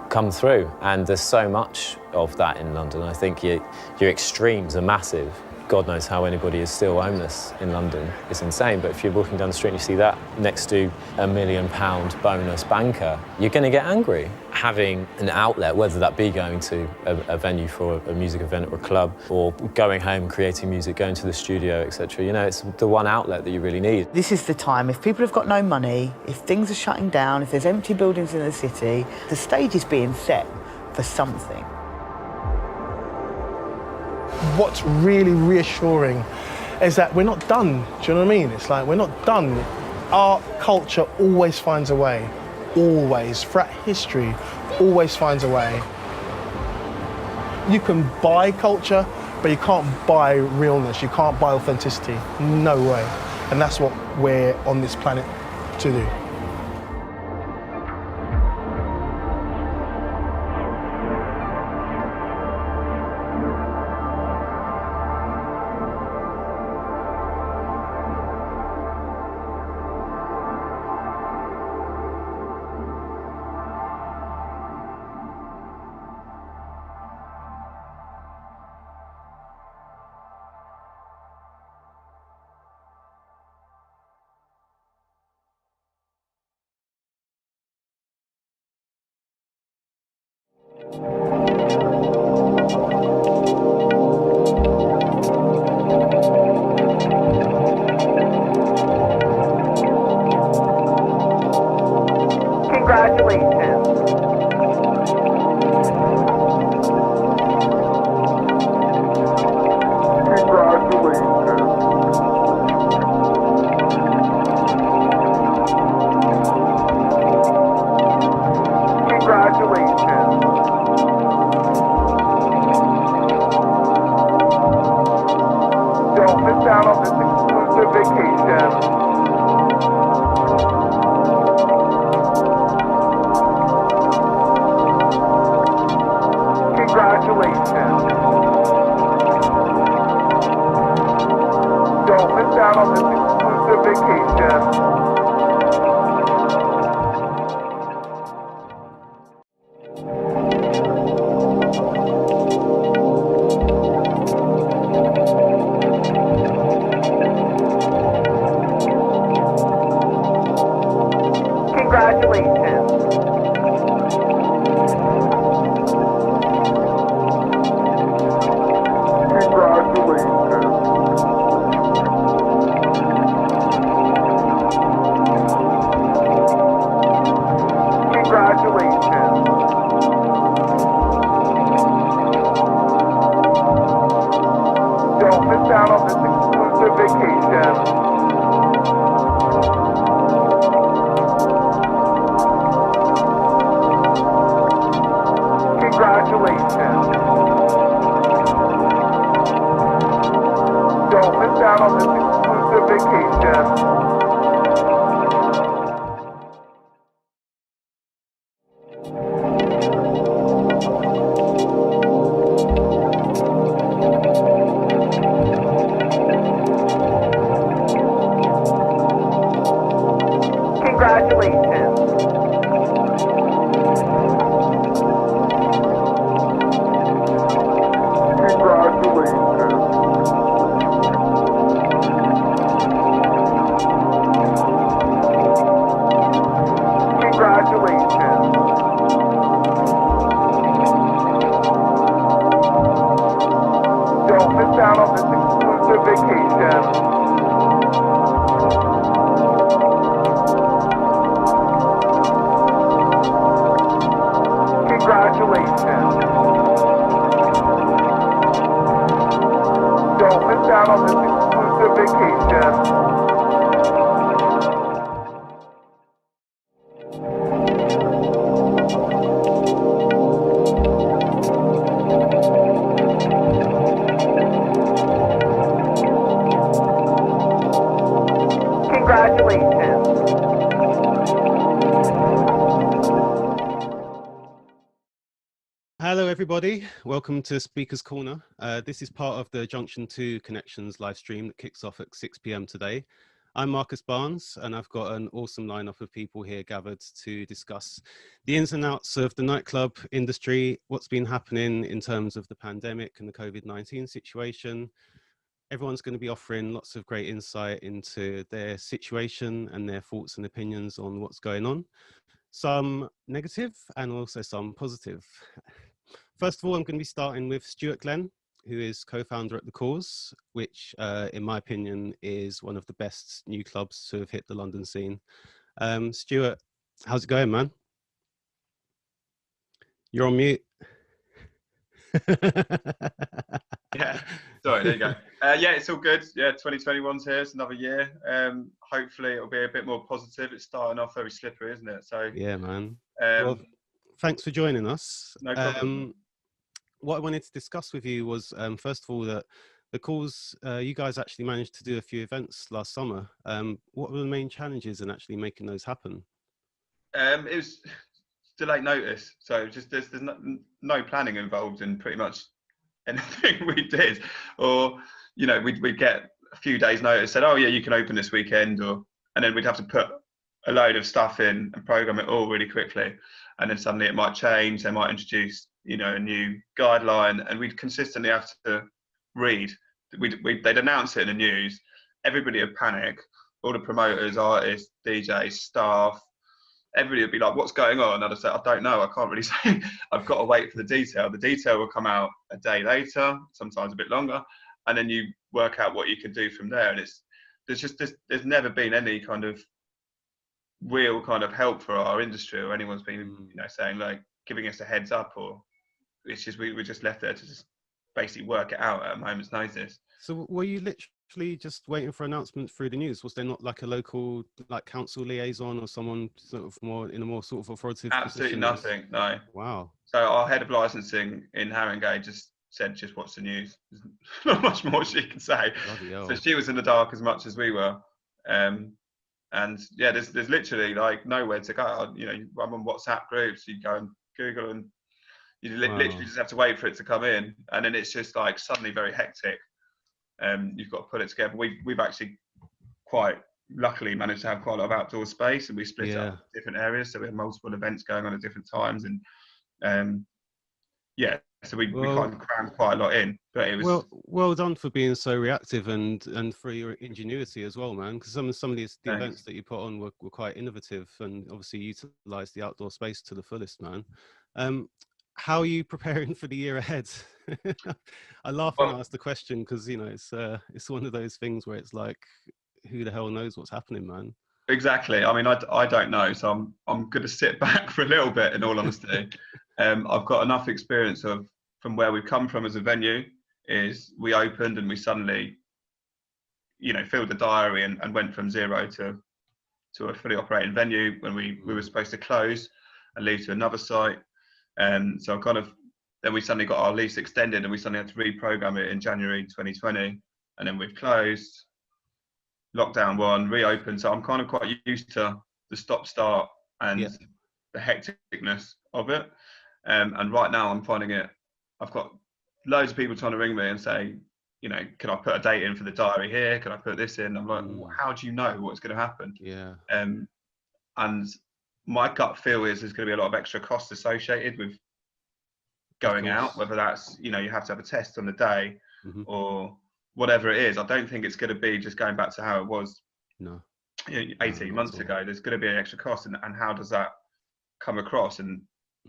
come through, and there's so much of that in London. I think your extremes are massive. God knows how anybody is still homeless in London. It's insane, but if you're walking down the street and you see that next to £1 million bonus banker, you're going to get angry. Having an outlet, whether that be going to a venue for a music event or a club, or going home, creating music, going to the studio, etc., it's the one outlet that you really need. This is the time, if people have got no money, if things are shutting down, if there's empty buildings in the city, the stage is being set for something. What's really reassuring is that we're not done. Do you know what I mean? It's like we're not done. Our culture always finds a way. Always. Throughout history, always finds a way. You can buy culture, but you can't buy realness. You can't buy authenticity. No way. And that's what we're on this planet to do. Hello everybody, welcome to Speaker's Corner. This is part of the Junction 2 Connections live stream that kicks off at 6 p.m. today. I'm Marcus Barnes and I've got an awesome lineup of people here gathered to discuss the ins and outs of the nightclub industry, what's been happening in terms of the pandemic and the COVID-19 situation. Everyone's going to be offering lots of great insight into their situation and their thoughts and opinions on what's going on. Some negative and also some positive. First of all, I'm going to be starting with Stuart Glenn, who is co-founder at The Cause, which in my opinion is one of the best new clubs to have hit the London scene. Stuart, how's it going, man? You're on mute. Yeah, sorry, there you go. Yeah, it's all good. Yeah, 2021's here, it's another year. Hopefully it'll be a bit more positive. It's starting off very slippery, isn't it? So yeah, man. Well, thanks for joining us. No problem. What I wanted to discuss with you was, first of all, that The Cause, you guys actually managed to do a few events last summer. What were the main challenges in actually making those happen? It was delayed notice, so just there's no planning involved in pretty much anything we did. Or, you know, we'd get a few days notice, said, oh yeah, you can open this weekend, and then we'd have to put a load of stuff in and program it all really quickly. And then suddenly it might change, they might introduce, you know, a new guideline, and we'd consistently have to read. They'd announce it in the news, everybody would panic, all the promoters, artists, DJs, staff, everybody would be like, what's going on? And I'd say, I don't know, I can't really say. I've got to wait for the detail. The detail will come out a day later, sometimes a bit longer, and then you work out what you can do from there. And there's never been any kind of real kind of help for our industry, or anyone's been saying, like, giving us a heads up, or it's just we're just left there to just basically work it out at a moment's notice. So were you literally just waiting for announcements through the news? Was there not like a local like council liaison or someone sort of more in a more sort of authoritative Absolutely position? nothing, no. Wow. So our head of licensing in HAAi just said, just watch the news. There's not much more she can say. Bloody hell. So she was in the dark as much as we were. And yeah, there's literally like nowhere to go. You know, I'm on WhatsApp groups, you go and Google, and you literally just have to wait for it to come in. And then it's just like suddenly very hectic. You've got to put it together. We've actually quite luckily managed to have quite a lot of outdoor space, and we split up different areas. So we have multiple events going on at different times. And so we kind of crammed quite a lot in. But it was well done for being so reactive and for your ingenuity as well, man. Because some of these events that you put on were quite innovative, and obviously utilised the outdoor space to the fullest, man. How are you preparing for the year ahead? I laugh when I ask the question because it's one of those things where it's like, who the hell knows what's happening, man? Exactly. I mean, I don't know, so I'm going to sit back for a little bit. In all honesty, I've got enough experience from where we've come from as a venue. Is we opened and we suddenly, filled the diary and went from zero to a fully operating venue when we were supposed to close and leave to another site. So then we suddenly got our lease extended, and we suddenly had to reprogram it in January 2020, and then we've closed, lockdown 1, reopened. So I'm kind of quite used to the stop-start and the hecticness of it. And right now I'm finding it, I've got loads of people trying to ring me and say, can I put a date in for the diary here? Can I put this in? I'm like, how do you know what's going to happen? Yeah. And my gut feel is there's going to be a lot of extra costs associated with going out, whether that's, you have to have a test on the day or whatever it is. I don't think it's going to be just going back to how it was 18 months ago. There's going to be an extra cost, and how does that come across? And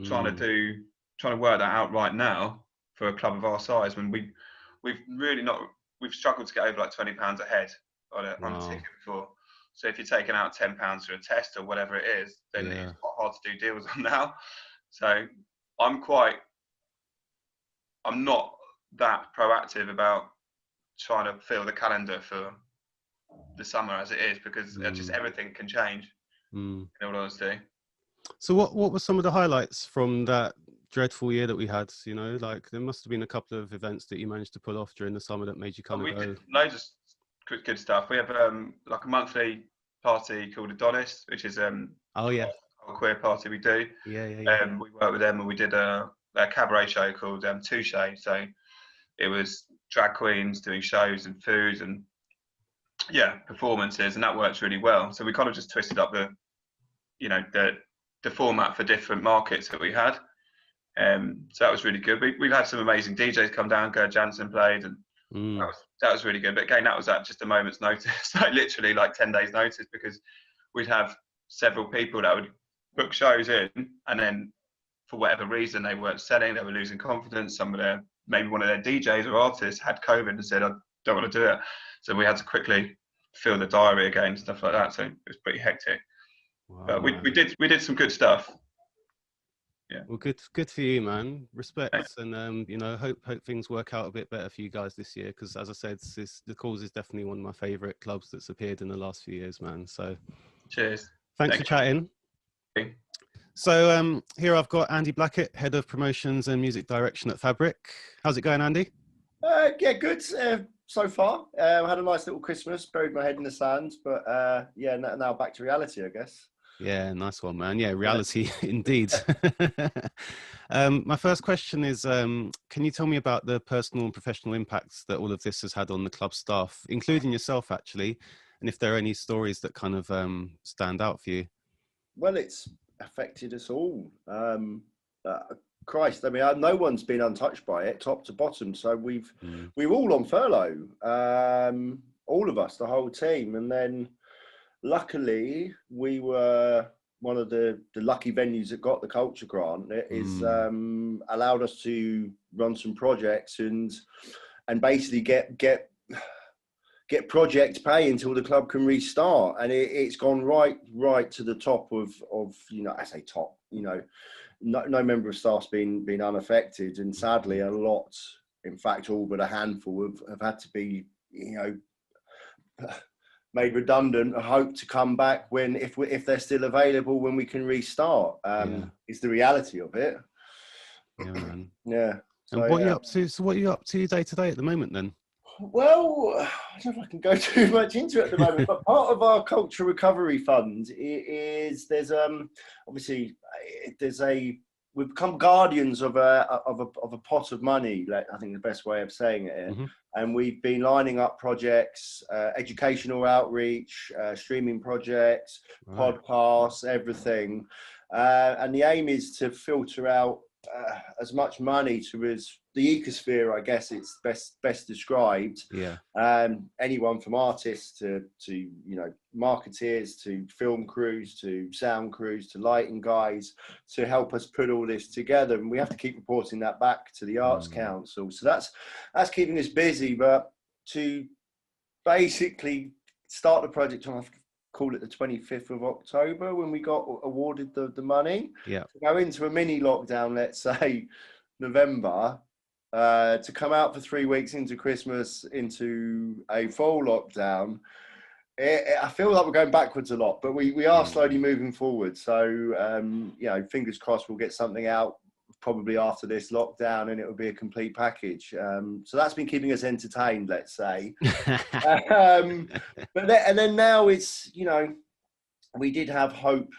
trying to work that out right now for a club of our size, when we've struggled to get over like £20 a head on a ticket before. So if you're taking out £10 for a test or whatever it is, then it's quite hard to do deals on now. So I'm not that proactive about trying to fill the calendar for the summer as it is, because just everything can change, in all honesty. So what were some of the highlights from that dreadful year that we had? Like there must have been a couple of events that you managed to pull off during the summer that made you kind of go... Did loads of good stuff. We have like a monthly party called Adonis, which is a queer party we do. We work with them, and we did a cabaret show called Touche. So it was drag queens doing shows and food and performances, and that works really well. So we kind of just twisted up the format for different markets that we had. So that was really good. We've had some amazing DJs come down. Gerd Jansen played, and that was really good. But again, that was at just a moment's notice, like literally like 10 days notice, because we'd have several people that would book shows in, and then for whatever reason they weren't selling, they were losing confidence. Maybe one of their DJs or artists had COVID and said, I don't want to do it. So we had to quickly fill the diary again, stuff like that. So it was pretty hectic. Wow, but we did some good stuff. Yeah. Well, good for you, man. Respect. Thanks. And hope things work out a bit better for you guys this year, because as I said, the Cause is definitely one of my favorite clubs that's appeared in the last few years, man. So cheers. Thanks for chatting. Okay. So here I've got Andy Blackett, Head of Promotions and Music Direction at Fabric. How's it going, Andy? Yeah, good so far. I had a nice little Christmas, buried my head in the sand, but now back to reality, I guess. Yeah, nice one, man. Yeah, reality indeed. My first question is, can you tell me about the personal and professional impacts that all of this has had on the club staff, including yourself, actually, and if there are any stories that kind of stand out for you? Well, it's affected us all. Christ, I mean, no one's been untouched by it, top to bottom. So we were all on furlough, all of us, the whole team, and then luckily we were one of the lucky venues that got the culture grant. It is allowed us to run some projects and basically get project pay until the club can restart. And it's gone right to the top of I say top, no member of staff's been unaffected, and sadly a lot, in fact all but a handful have had to be made redundant. I hope to come back if they're still available when we can restart. Is the reality of it. Yeah, man. Yeah. And what are you up to? So what are you up to day to day at the moment then? Well, I don't know if I can go too much into it at the moment, but part of our culture recovery fund is we've become guardians of a pot of money. I think the best way of saying it. And we've been lining up projects, educational outreach, streaming projects, podcasts, everything. And the aim is to filter out as much money to the ecosphere, I guess it's best described. Yeah. Anyone from artists to marketeers, to film crews, to sound crews, to lighting guys, to help us put all this together. And we have to keep reporting that back to the Arts Council. So that's keeping us busy. But to basically start the project on, call it the 25th of October, when we got awarded the money. Yeah. To go into a mini lockdown, let's say November, to come out for 3 weeks into Christmas, into a full lockdown, I feel like we're going backwards a lot, but we are slowly moving forward. So, fingers crossed we'll get something out probably after this lockdown, and it will be a complete package. So that's been keeping us entertained, let's say. But then now it's, we did have hope,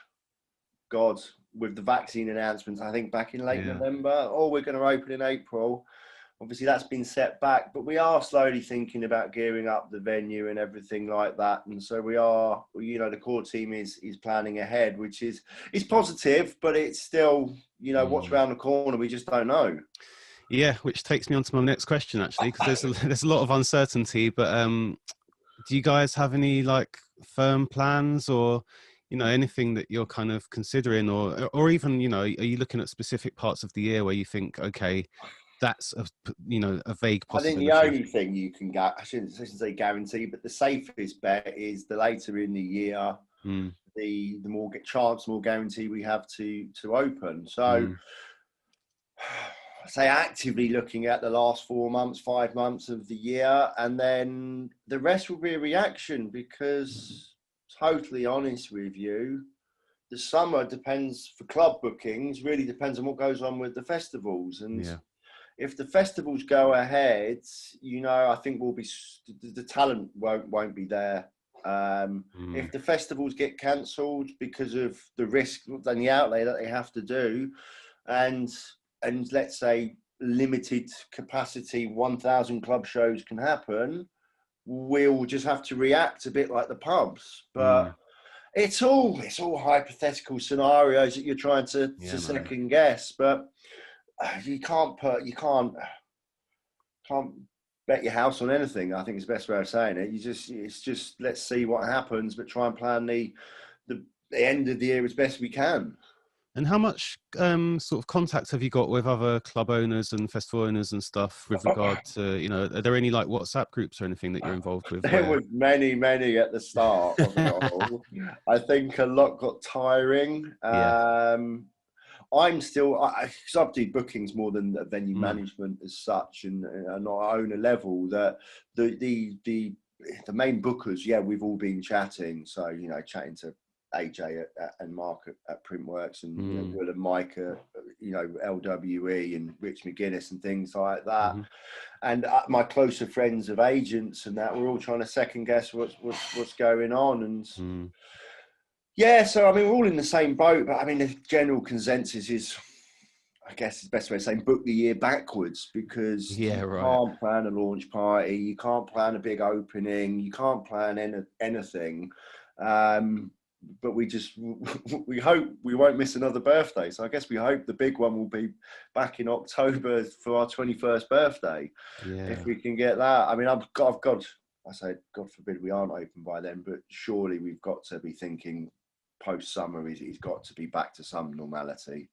God, with the vaccine announcements, I think back in late November, we're going to open in April. Obviously that's been set back, but we are slowly thinking about gearing up the venue and everything like that. And so we are, the core team is planning ahead, which is positive, but it's still, what's around the corner, we just don't know. Yeah, which takes me on to my next question, actually, because there's a lot of uncertainty. But do you guys have any firm plans or anything that you're kind of considering, or even are you looking at specific parts of the year where you think, okay, that's a vague possibility? I think the only thing you can get, I shouldn't say guarantee, but the safest bet is the later in the year, the more guarantee we have to open. So. Say actively looking at the last 4 months, 5 months of the year, and then the rest will be a reaction, because totally honest with you, the summer depends for club bookings, really depends on what goes on with the festivals. And if the festivals go ahead, I think we'll be, the talent won't be there. If the festivals get cancelled because of the risk and the outlay that they have to do, and let's say limited capacity 1,000 club shows can happen, we'll just have to react a bit like the pubs. But it's all hypothetical scenarios that you're trying to second guess. But you can't bet your house on anything, I think is the best way of saying it. It's just let's see what happens, but try and plan the end of the year as best we can. And how much sort of contact have you got with other club owners and festival owners and stuff with regard to, are there any WhatsApp groups or anything that you're involved with? There were many at the start of it all. I think a lot got tiring. I'm still, because I do bookings more than venue management as such, and not owner level, that the main bookers, we've all been chatting. So, chatting to AJ and Mark at Printworks, and Will and Mike at LWE, and Rich McGuinness and things like that. And my closer friends of agents and that, we're all trying to second guess what's going on. And so I mean, we're all in the same boat, but I mean, the general consensus is, I guess the best way of saying, book the year backwards, because you can't plan a launch party, you can't plan a big opening, you can't plan anything. But we hope we won't miss another birthday. So I guess we hope the big one will be back in October for our 21st birthday. If we can get that. I mean, I say, God forbid we aren't open by then, but surely we've got to be thinking post summer, he's got to be back to some normality.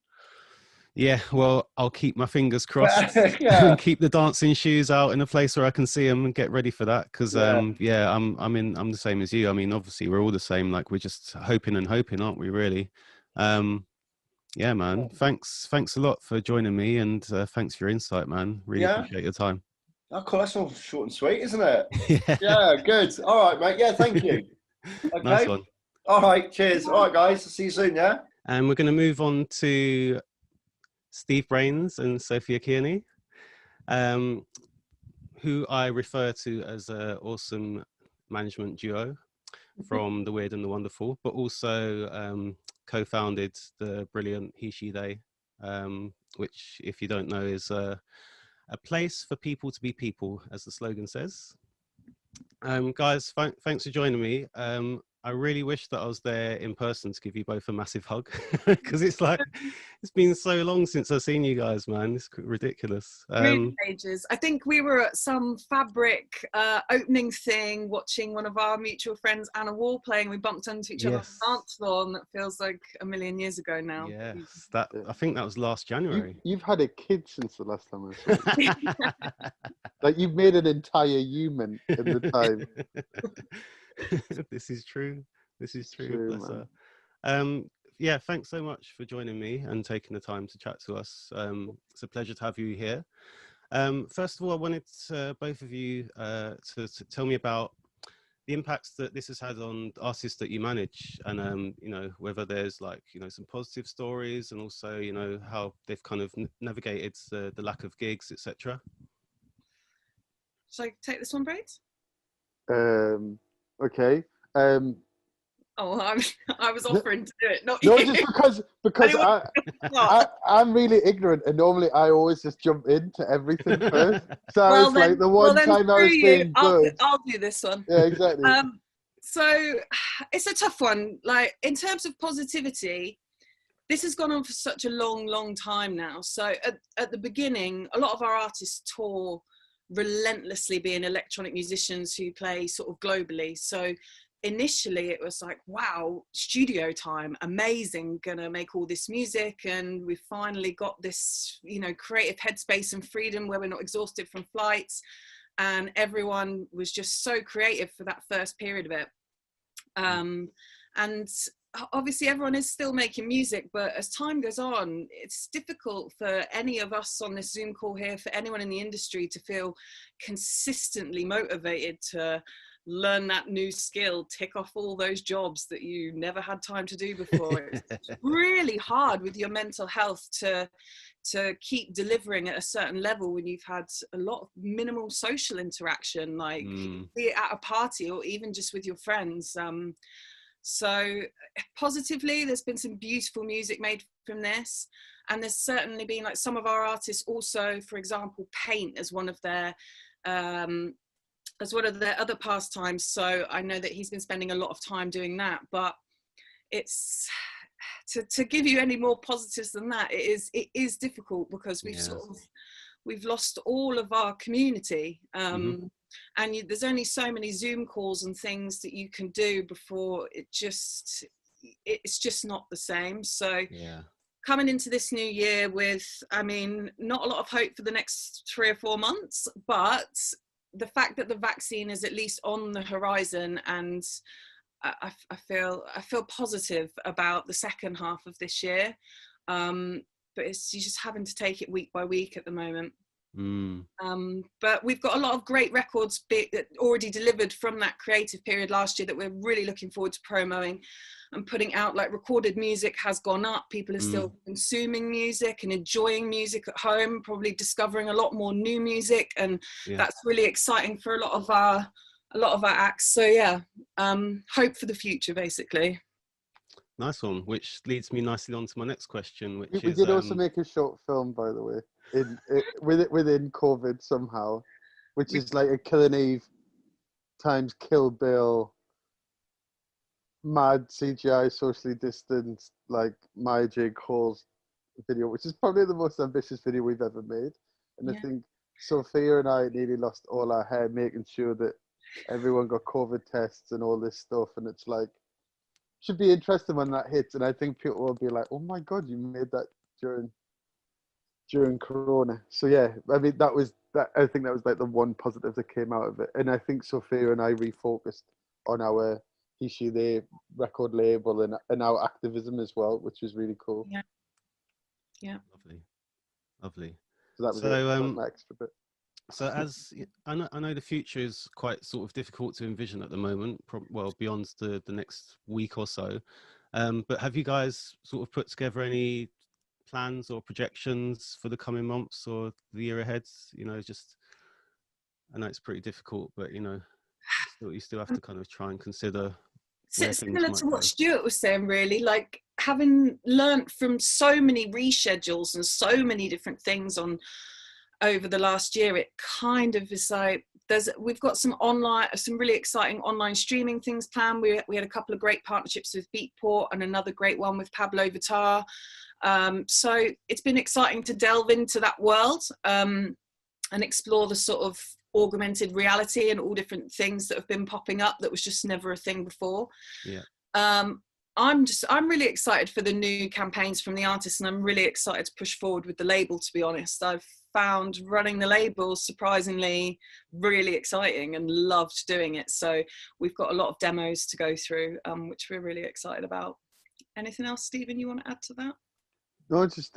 Yeah, well, I'll keep my fingers crossed Yeah. and keep the dancing shoes out in a place where I can see them and get ready for that. Because I'm the same as you. I mean, obviously we're all the same. Like, we're just hoping and hoping, aren't we? Really. Yeah, man. Thanks a lot for joining me, and thanks for your insight, man. Really appreciate your time. Oh, cool. That's all short and sweet, isn't it? Yeah, good. All right, mate. Yeah, thank you. Okay. Nice one. All right, cheers. All right, guys. I'll see you soon, yeah? And we're going to move on to Steve Brains and Sophia Kearney, who I refer to as an awesome management duo from The Weird and the Wonderful, but also co-founded the brilliant HAAi, which, if you don't know, is a place for people to be people, as the slogan says. Guys, thanks for joining me. I really wish that I was there in person to give you both a massive hug, because it's been so long since I've seen you guys, man. It's ridiculous. Really ages. I think we were at some Fabric opening thing, watching one of our mutual friends, Anna Wall, playing. We bumped into each other on the dance floor, and that feels like a million years ago now. Yes, I think that was last January. You've had a kid since the last time I saw you. Like, you've made an entire human in the time. This is true. Bless her. Yeah, thanks so much for joining me and taking the time to chat to us. It's a pleasure to have you here. First of all, I wanted both of you to tell me about the impacts that this has had on artists that you manage, and you know, whether there's some positive stories, and also how they've kind of navigated the lack of gigs, etc. Shall I take this one, Braids? Okay. Oh, I was offering to do it, not no, you. just because I'm really ignorant, and normally I always just jump into everything first. So it's like the one time I was being good. I'll do this one. Yeah, exactly. So it's a tough one. Like, in terms of positivity, this has gone on for such a long time now. So at the beginning, a lot of our artists tour relentlessly, being electronic musicians who play sort of globally. So initially it was like, wow, studio time, amazing, gonna make all this music, and we've finally got this, creative headspace and freedom where we're not exhausted from flights, and everyone was just so creative for that first period of it. And obviously everyone is still making music, but as time goes on, it's difficult for any of us on this Zoom call here, for anyone in the industry, to feel consistently motivated to learn that new skill, tick off all those jobs that you never had time to do before. It's really hard with your mental health to keep delivering at a certain level when you've had a lot of minimal social interaction, like be it at a party or even just with your friends. So positively, there's been some beautiful music made from this, and there's certainly been, like, some of our artists also, for example, paint as one of their other pastimes. So I know that he's been spending a lot of time doing that, but it's to give you any more positives than that, it is difficult, because we've lost all of our community. And there's only so many Zoom calls and things that you can do before it's just not the same. So coming into this new year with, not a lot of hope for the next 3 or 4 months, but the fact that the vaccine is at least on the horizon, and I feel positive about the second half of this year. But you're just having to take it week by week at the moment. But we've got a lot of great records already delivered from that creative period last year that we're really looking forward to promoting and putting out. Like, recorded music has gone up. People are still consuming music and enjoying music at home, probably discovering a lot more new music, and that's really exciting for a lot of our acts. So hope for the future, basically. Nice one, which leads me nicely on to my next question, which we did also make a short film, by the way, within COVID somehow, which is like a Killing Eve times Kill Bill, mad CGI, socially distanced, like Maya J. Cole's video, which is probably the most ambitious video we've ever made. And I think Sophia and I nearly lost all our hair making sure that everyone got COVID tests and all this stuff. And it's like, should be interesting when that hits, and I think people will be like, "Oh my God, you made that during Corona." So yeah, I mean that was that. I think that was like the one positive that came out of it, and I think Sophia and I refocused on our HAAi record label and our activism as well, which was really cool. Yeah. Yeah. Lovely. So that was my extra bit. So as I know the future is quite sort of difficult to envision at the moment, well, beyond the next week or so. But have you guys sort of put together any plans or projections for the coming months or the year ahead? You know, just, I know it's pretty difficult, but you know, you still have to kind of try and consider where things Similar might to go. what Stuart was saying, really, like having learnt from so many reschedules and so many different things on over the last year, it kind of is like we've got some really exciting online streaming things planned. We had a couple of great partnerships with Beatport and another great one with Pablo Vittar. So it's been exciting to delve into that world and explore the sort of augmented reality and all different things that have been popping up that was just never a thing before. Yeah. I'm really excited for the new campaigns from the artists, and I'm really excited to push forward with the label, to be honest. I've found running the label surprisingly really exciting and loved doing it. So we've got a lot of demos to go through, which we're really excited about. Anything else, Stephen, you want to add to that? No, just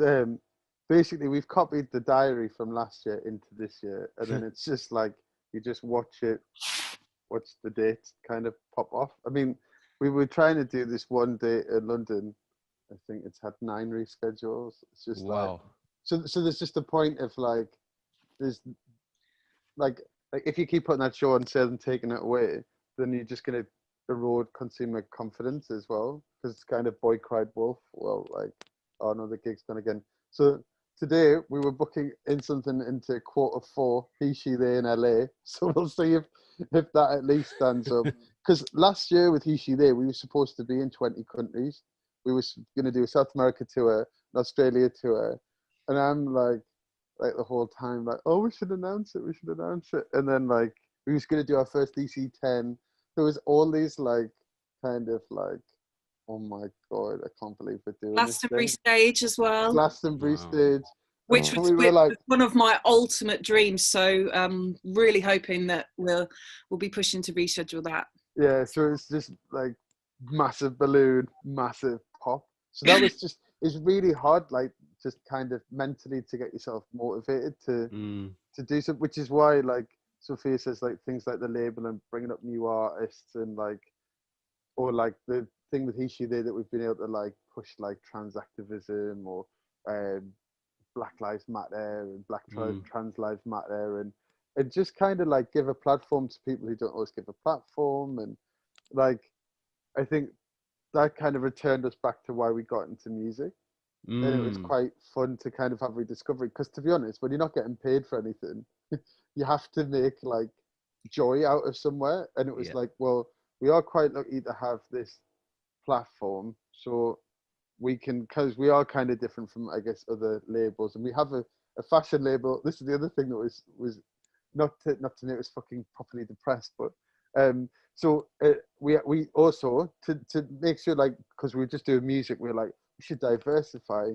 basically we've copied the diary from last year into this year, and then it's just like you just watch the dates kind of pop off. I mean, we were trying to do this one day in London. I think it's had 9 reschedules. It's just wow. Like, so there's just a point of like, there's like if you keep putting that show on sale and taking it away, then you're just gonna erode consumer confidence as well, because it's kind of boy cried wolf. Well, like, oh no, the gig's gone again. So today we were booking in something into Q4 HAAi in LA. So we'll see if that at least stands up. Because last year with HAAi, we were supposed to be in 20 countries. We were going to do a South America tour, an Australia tour. And I'm like the whole time, like, oh, we should announce it. And then like, we was going to do our first DC10. There was all these like, kind of like, oh my God, I can't believe we're doing Glastonbury this stage as well. Glastonbury stage. Which was like one of my ultimate dreams. So really hoping that we'll be pushing to reschedule that. Yeah, so it's just like massive balloon, massive pop. So that was just, it's really hard, like just kind of mentally to get yourself motivated to do something, which is why like Sophia says like things like the label and bringing up new artists and like, or like the thing with HAAi that we've been able to like push like trans activism or Black Lives Matter and Trans Lives Matter and just kind of like give a platform to people who don't always give a platform. And like, I think that kind of returned us back to why we got into music. And it was quite fun to kind of have rediscovery, because to be honest, when you're not getting paid for anything, you have to make like joy out of somewhere. And it was like, well, we are quite lucky to have this platform, so we can, because we are kind of different from, I guess, other labels, and we have a fashion label. This is the other thing that was not to make us fucking properly depressed, but so we also to make sure, like, because we're just doing music, we're like, we should diversify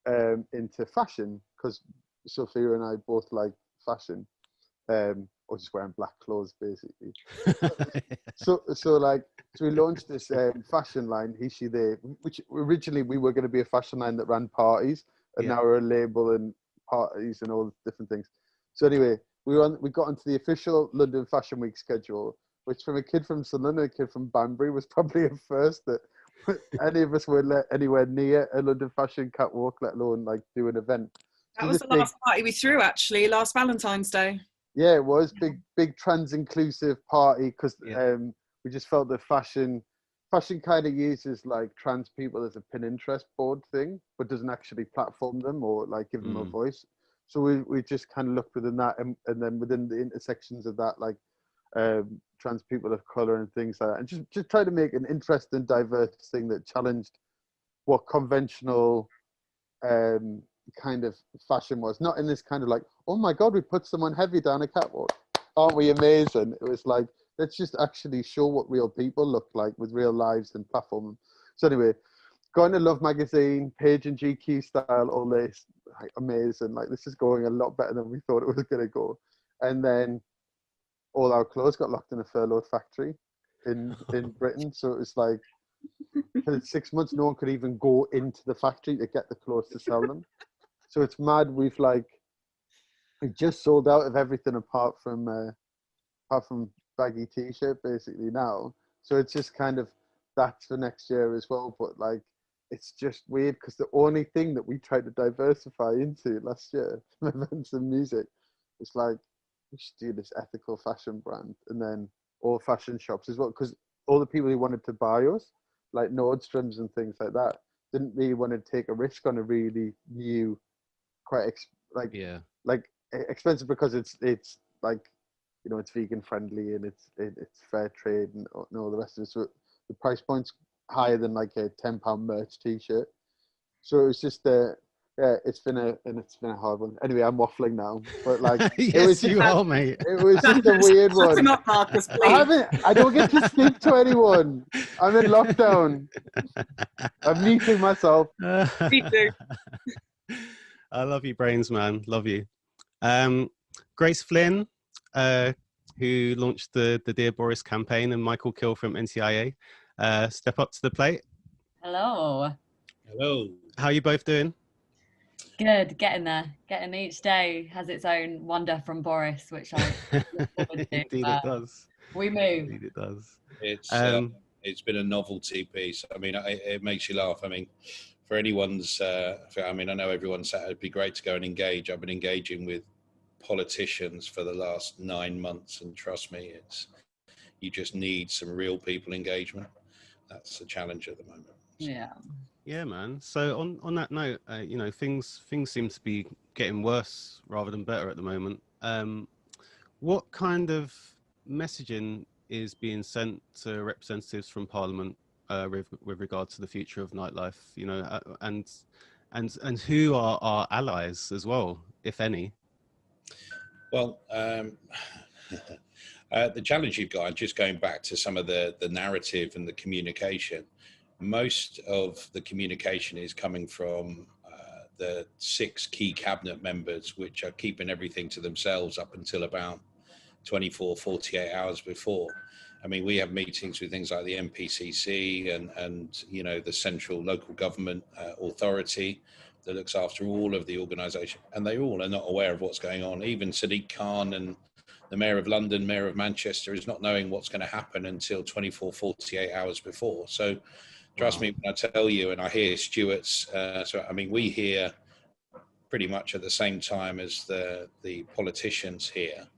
into fashion, because Sophia and I both like fashion, or just wearing black clothes basically. so we launched this fashion line, HAAi, which originally we were going to be a fashion line that ran parties, and now we're a label and parties and all different things. So anyway, we got onto the official London Fashion Week schedule, which from a kid from Sunderland and a kid from Banbury was probably a first that any of us were anywhere near a London fashion catwalk, let alone like do an event. That was the last party we threw, actually, last Valentine's Day. Yeah, it was big trans inclusive party, because we just felt that fashion kind of uses like trans people as a Pinterest board thing, but doesn't actually platform them or like give them a voice. So we just kind of looked within that, and then within the intersections of that, like trans people of color and things like that, and just try to make an interesting, diverse thing that challenged what conventional kind of fashion was. Not in this kind of like, oh my God, we put someone heavy down a catwalk, aren't we amazing? It was like, let's just actually show what real people look like with real lives and platform. So anyway, going to Love Magazine, Page and GQ style, all this, like, amazing. Like, this is going a lot better than we thought it was going to go. And then all our clothes got locked in a furloughed factory in Britain. So it was like, for 6 months, no one could even go into the factory to get the clothes to sell them. So it's mad. We just sold out of everything apart from baggy t-shirt basically now. So it's just kind of, that's for next year as well. But like, it's just weird because the only thing that we tried to diversify into last year from events and music was like, we should do this ethical fashion brand, and then all fashion shops as well, because all the people who wanted to buy us, like Nordstrom's and things like that, didn't really want to take a risk on a really new, quite expensive, because it's like, you know, it's vegan friendly and it's fair trade and all the rest of it. So the price point's higher than like a £10 merch t-shirt. So it was just it's been a hard one. Anyway, I'm waffling now, but like, yes, you are, mate. It was just a weird one. Not Marcus, please. I don't get to speak to anyone. I'm in lockdown. I'm muting myself. Me too. I love you, brains, man. Love you. Grace Flynn, who launched the Dear Boris campaign, and Michael Kill from NCIA. Step up to the plate. Hello. Hello. How are you both doing? Good, getting there. Getting each day has its own wonder from Boris, which I look forward to. Indeed it does. We move. Indeed it does. It's been a novelty piece. I mean, it makes you laugh. I mean, for anyone's, I know everyone's said it'd be great to go and engage. I've been engaging with politicians for the last 9 months, and trust me, you just need some real people engagement. That's the challenge at the moment. Yeah, man. So on that note, you know, things seem to be getting worse rather than better at the moment. What kind of messaging is being sent to representatives from Parliament with regard to the future of nightlife? You know, and who are our allies as well, if any? Well, the challenge you've got, just going back to some of the narrative and the communication, most of the communication is coming from the 6 key cabinet members, which are keeping everything to themselves up until about 24, 48 hours before. I mean, we have meetings with things like the MPCC and you know, the central local government authority that looks after all of the organisation, and they all are not aware of what's going on. Even Sadiq Khan and the Mayor of London, Mayor of Manchester, is not knowing what's going to happen until 24, 48 hours before. So trust me when I tell you, and I hear Stuart's, we hear pretty much at the same time as the politicians here,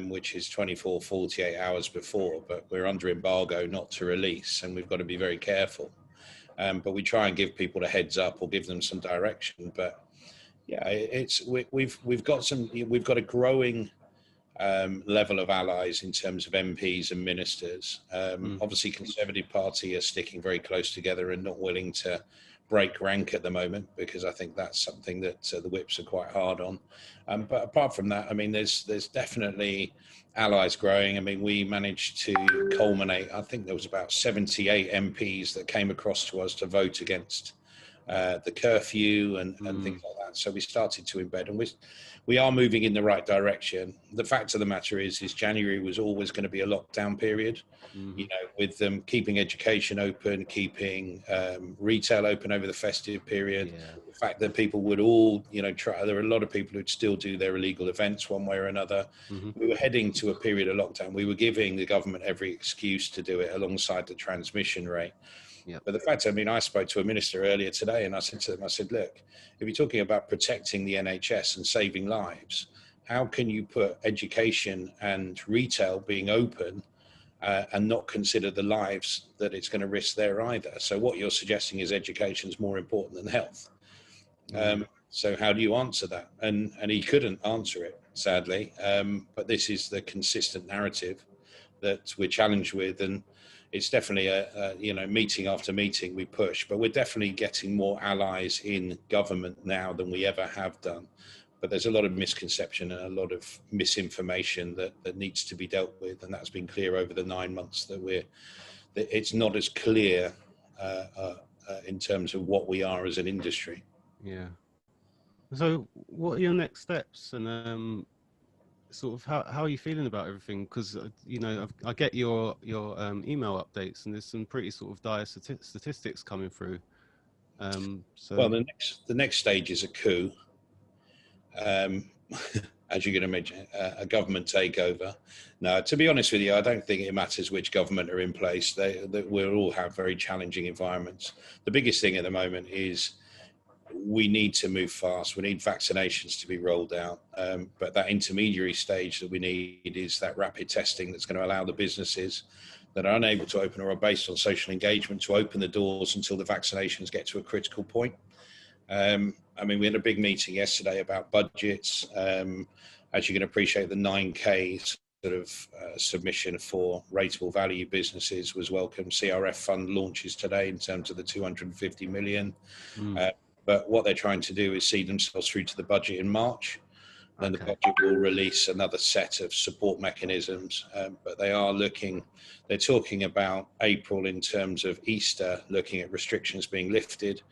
which is 24, 48 hours before, but we're under embargo not to release, and we've got to be very careful. But we try and give people a heads up or give them some direction. But yeah, we've got a growing level of allies in terms of MPs and ministers. Obviously, Conservative Party are sticking very close together and not willing to break rank at the moment, because I think that's something that the whips are quite hard on. But apart from that, I mean, there's definitely allies growing. I mean, we managed to culminate, I think there was about 78 MPs that came across to us to vote against the curfew and things like that. So we started to embed, and we are moving in the right direction. The fact of the matter is January was always going to be a lockdown period, you know, with them keeping education open, keeping retail open over the festive period. The fact that people would all, you know, there are a lot of people who'd still do their illegal events one way or another. We were heading to a period of lockdown. We were giving the government every excuse to do it alongside the transmission rate. But the fact, I mean, I spoke to a minister earlier today, and I said to them, I said, look, if you're talking about protecting the NHS and saving lives, how can you put education and retail being open and not consider the lives that it's going to risk there either? So what you're suggesting is education is more important than health. So how do you answer that? And he couldn't answer it, sadly. But this is the consistent narrative that we're challenged with, and it's definitely meeting after meeting we push, but we're definitely getting more allies in government now than we ever have done. but there's a lot of misconception and a lot of misinformation that needs to be dealt with, and that's been clear over the 9 months that it's not as clear in terms of what we are as an industry. Yeah. So what are your next steps, and sort of how are you feeling about everything? Because you know, I get your email updates, and there's some pretty sort of dire statistics coming through. So well, the next stage is a coup. As you can imagine, a government takeover. Now, to be honest with you, I don't think it matters which government are in place. We'll all have very challenging environments. The biggest thing at the moment is we need to move fast. We need vaccinations to be rolled out. But that intermediary stage that we need is that rapid testing that's going to allow the businesses that are unable to open or are based on social engagement to open the doors until the vaccinations get to a critical point. I mean, we had a big meeting yesterday about budgets. As you can appreciate, the 9K sort of submission for rateable value businesses was welcome. CRF fund launches today in terms of the 250 million. But what they're trying to do is see themselves through to the budget in March. Then the budget will release another set of support mechanisms. But they're talking about April in terms of Easter, looking at restrictions being lifted.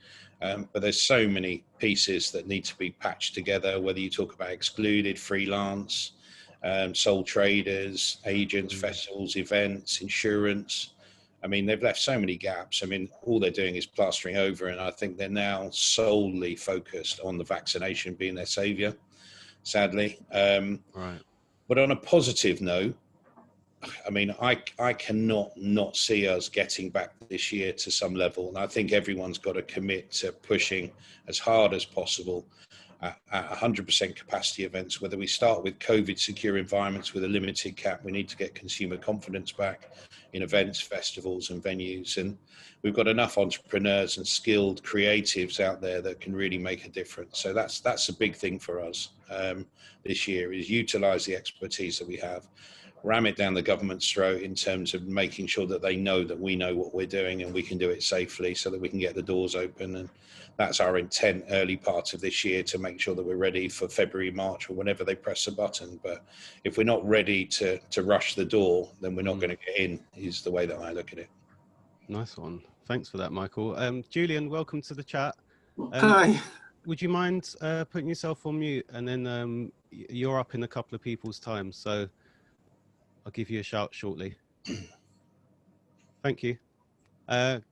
But there's so many pieces that need to be patched together, whether you talk about excluded, freelance, sole traders, agents, festivals, events, insurance. I mean, they've left so many gaps. I mean, all they're doing is plastering over, and I think they're now solely focused on the vaccination being their savior, sadly. Right. But on a positive note, I mean, I cannot not see us getting back this year to some level. And I think everyone's got to commit to pushing as hard as possible at 100% capacity events, whether we start with COVID secure environments with a limited cap. We need to get consumer confidence back in events, festivals and venues. And we've got enough entrepreneurs and skilled creatives out there that can really make a difference. So that's a big thing for us this year, is utilize the expertise that we have, ram it down the government's throat in terms of making sure that they know that we know what we're doing and we can do it safely so that we can get the doors open. And that's our intent early part of this year, to make sure that we're ready for February, March, or whenever they press a button. But if we're not ready to rush the door, then we're not going to get in, is the way that I look at it. Nice one. Thanks for that, Michael. Julian, welcome to the chat. Hi. Would you mind putting yourself on mute, and then you're up in a couple of people's time, so I'll give you a shout shortly. Thank you.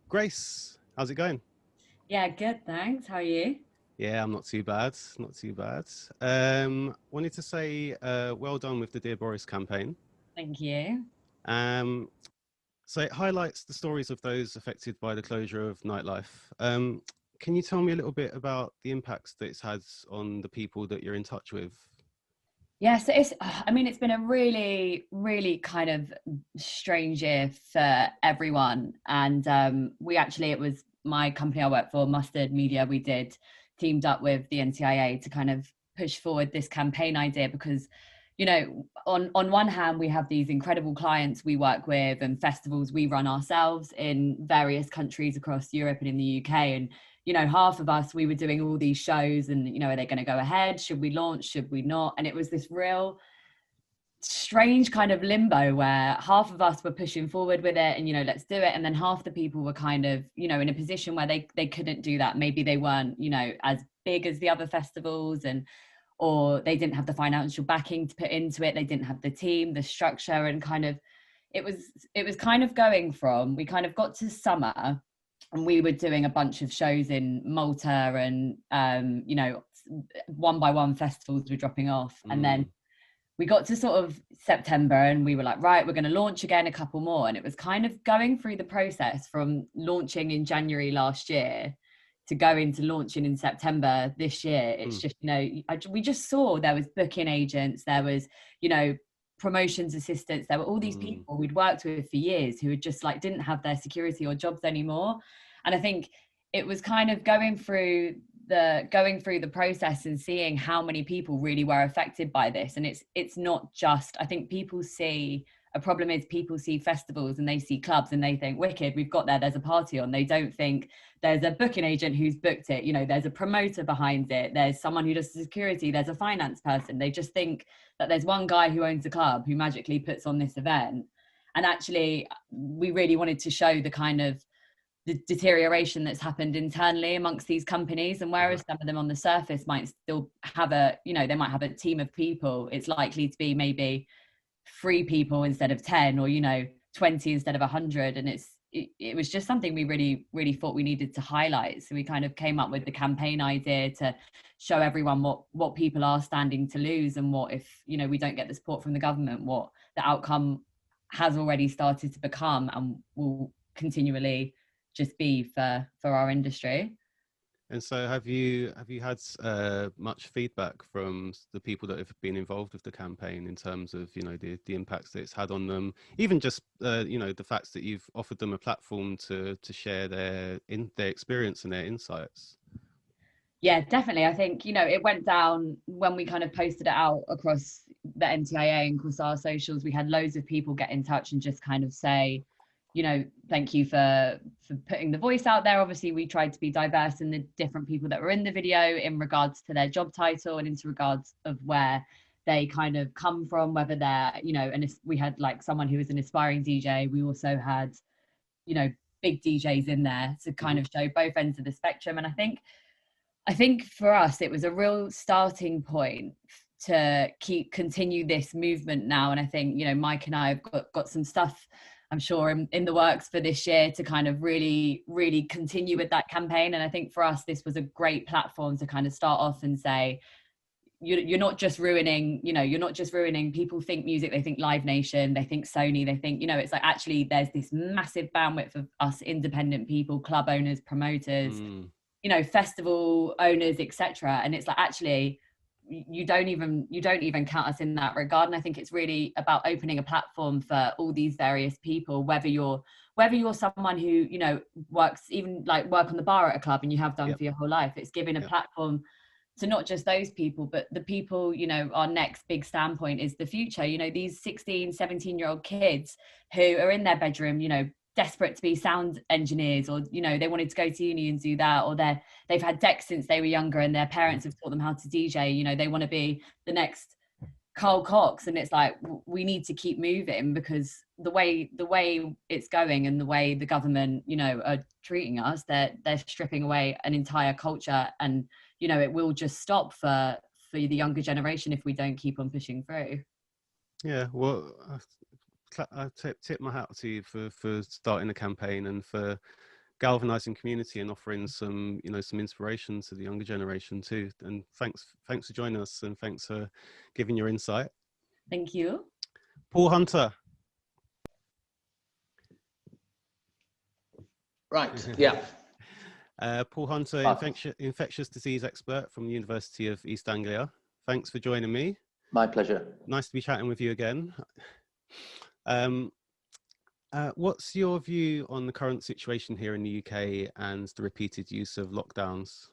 Grace, how's it going? Yeah, good, thanks. How are you? Yeah, I'm not too bad, not too bad. Wanted to say well done with the Dear Boris campaign. Thank you. So it highlights the stories of those affected by the closure of nightlife. Can you tell me a little bit about the impacts that it's had on the people that you're in touch with? Yeah, so it's been a really, really kind of strange year for everyone. And it was my company I work for, Mustard Media, we teamed up with the NCIA to kind of push forward this campaign idea, because, you know, on one hand, we have these incredible clients we work with and festivals we run ourselves in various countries across Europe and in the UK. And, you know, half of us, we were doing all these shows and, you know, are they going to go ahead? Should we launch? Should we not? And it was this real strange kind of limbo where half of us were pushing forward with it and, you know, let's do it. And then half the people were kind of, you know, in a position where they couldn't do that. Maybe they weren't, you know, as big as the other festivals, or they didn't have the financial backing to put into it. They didn't have the team, the structure, and kind of, it was kind of going from, we kind of got to summer and we were doing a bunch of shows in Malta and, you know, one by one festivals were dropping off. And then we got to sort of September and we were like, right, we're going to launch again, a couple more. And it was kind of going through the process from launching in January last year to go into launching in September this year. It's just, you know, we just saw there was booking agents, there was, you know, promotions assistants, there were all these people we'd worked with for years who had just like didn't have their security or jobs anymore. And I think it was kind of going through the process and seeing how many people really were affected by this. And it's not just, I think people see a problem is people see festivals and they see clubs and they think, wicked, we've got there's a party on. They don't think there's a booking agent who's booked it, you know, there's a promoter behind it, there's someone who does security, there's a finance person. They just think that there's one guy who owns a club who magically puts on this event. And actually, we really wanted to show the kind of the deterioration that's happened internally amongst these companies. And whereas some of them on the surface might still have a, you know, they might have a team of people, it's likely to be maybe 3 people instead of 10, or, you know, 20 instead of 100. And it was just something we really thought we needed to highlight. So we kind of came up with the campaign idea to show everyone what people are standing to lose, and what if, you know, we don't get the support from the government, what the outcome has already started to become and will continually just be for our industry. And so have you had much feedback from the people that have been involved with the campaign in terms of, you know, the impacts that it's had on them, even just you know, the facts that you've offered them a platform to share their experience and their insights? Yeah, definitely. I think, you know, it went down when we kind of posted it out across the NTIA and across our socials. We had loads of people get in touch and just kind of say, you know, thank you for putting the voice out there. Obviously, we tried to be diverse in the different people that were in the video in regards to their job title and into regards of where they kind of come from, whether they're, you know, and we had like someone who was an aspiring DJ. We also had, you know, big DJs in there to kind of show both ends of the spectrum. And I think for us, it was a real starting point to continue this movement now. And I think, you know, Mike and I have got some stuff, I'm sure, in the works for this year to kind of really continue with that campaign. And I think for us, this was a great platform to kind of start off and say, you're not just ruining, you know, you're not just ruining, people think music, they think Live Nation, they think Sony, they think, you know, it's like, actually there's this massive bandwidth of us independent people, club owners, promoters, you know, festival owners, etc. And it's like, actually, you don't even count us in that regard. And I think it's really about opening a platform for all these various people, whether you're someone who, you know, work on the bar at a club and you have done for your whole life. It's giving a platform to not just those people, but the people, you know, our next big standpoint is the future. You know, these 16, 17-year-old kids who are in their bedroom, you know, desperate to be sound engineers, or, you know, they wanted to go to uni and do that, or they've had decks since they were younger and their parents have taught them how to DJ. You know, they want to be the next Carl Cox. And it's like, we need to keep moving, because the way it's going and the way the government, you know, are treating us, they're stripping away an entire culture. And, you know, it will just stop for the younger generation if we don't keep on pushing through. Yeah, well, I tip my hat to you for starting the campaign and for galvanizing community and offering some, you know, some inspiration to the younger generation too. And thanks for joining us, and thanks for giving your insight. Thank you. Paul Hunter. Right, yeah. Paul Hunter, infectious disease expert from the University of East Anglia. Thanks for joining me. My pleasure. Nice to be chatting with you again. What's your view on the current situation here in the UK and the repeated use of lockdowns?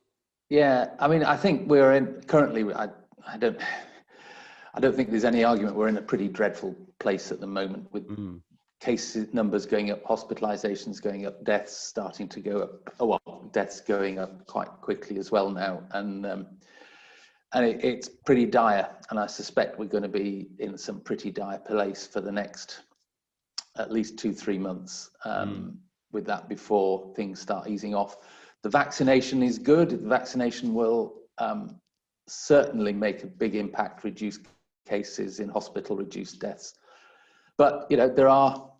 Yeah, I mean, I think we're currently, I don't think there's any argument, we're in a pretty dreadful place at the moment, with case numbers going up, hospitalizations going up, deaths starting to go up, deaths going up quite quickly as well now. And it's pretty dire, and I suspect we're going to be in some pretty dire place for the next at least 2-3 months with that, before things start easing off. The vaccination is good. The vaccination will certainly make a big impact, reduce cases in hospital, reduce deaths. But, you know,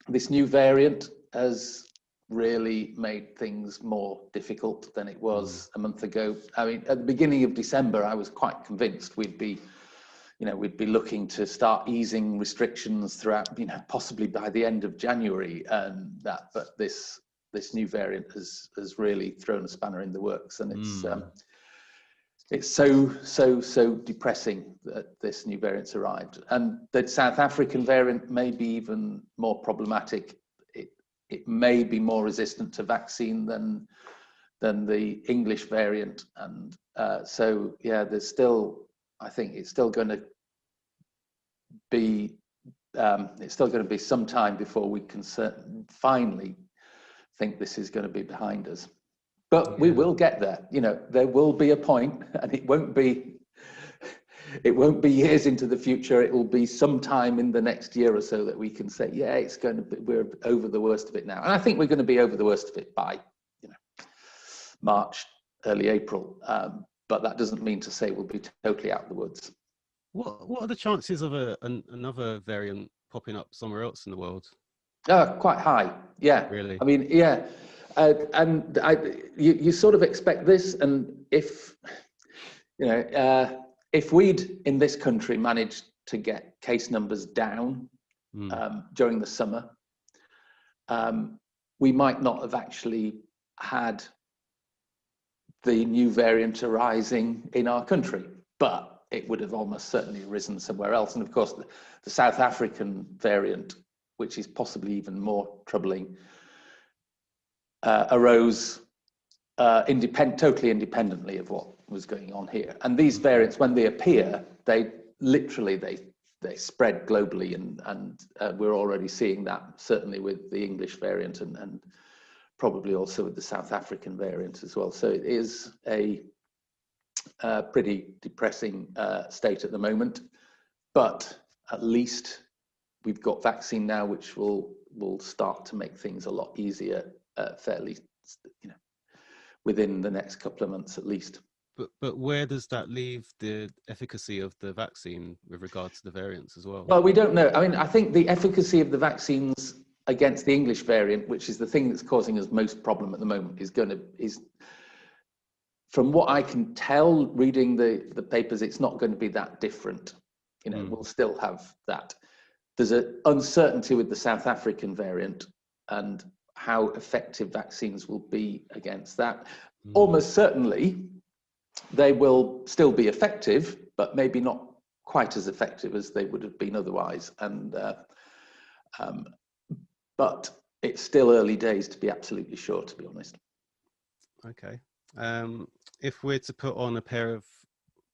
this new variant has really made things more difficult than it was a month ago. I mean, at the beginning of December, I was quite convinced we'd be looking to start easing restrictions throughout, you know, possibly by the end of January, but this new variant has really thrown a spanner in the works, and it's so depressing that this new variant's arrived. And the South African variant may be even more problematic. It may be more resistant to vaccine than the English variant, and so yeah, I think it's still going to be it's still going to be some time before we can finally think this is going to be behind us. But we will get there. You know, there will be a point, and it won't be years into the future. It will be sometime in the next year or so that we can say, yeah, it's going to be, we're over the worst of it now. And I think we're going to be over the worst of it by, you know, March, early April. But that doesn't mean to say we'll be totally out of the woods. What are the chances of another variant popping up somewhere else in the world? Quite high. Yeah. Really? I mean, yeah. And you sort of expect this, and if you know, if we'd in this country managed to get case numbers down during the summer, we might not have actually had the new variant arising in our country, but it would have almost certainly risen somewhere else. And of course, the South African variant, which is possibly even more troubling, arose totally independently of what was going on here. And these variants, when they appear, they literally they spread globally, and we're already seeing that certainly with the English variant and probably also with the South African variant as well. So it is a pretty depressing state at the moment, but at least we've got vaccine now, which will start to make things a lot easier, fairly, you know, within the next couple of months at least. But where does that leave the efficacy of the vaccine with regard to the variants as well? Well, we don't know. I mean, I think the efficacy of the vaccines against the English variant, which is the thing that's causing us most problem at the moment, is from what I can tell, reading the papers, it's not going to be that different. You know, we'll still have that. There's an uncertainty with the South African variant and how effective vaccines will be against that. Almost certainly, they will still be effective, but maybe not quite as effective as they would have been otherwise. And but it's still early days to be absolutely sure, to be honest. Okay. If we're to put on a pair of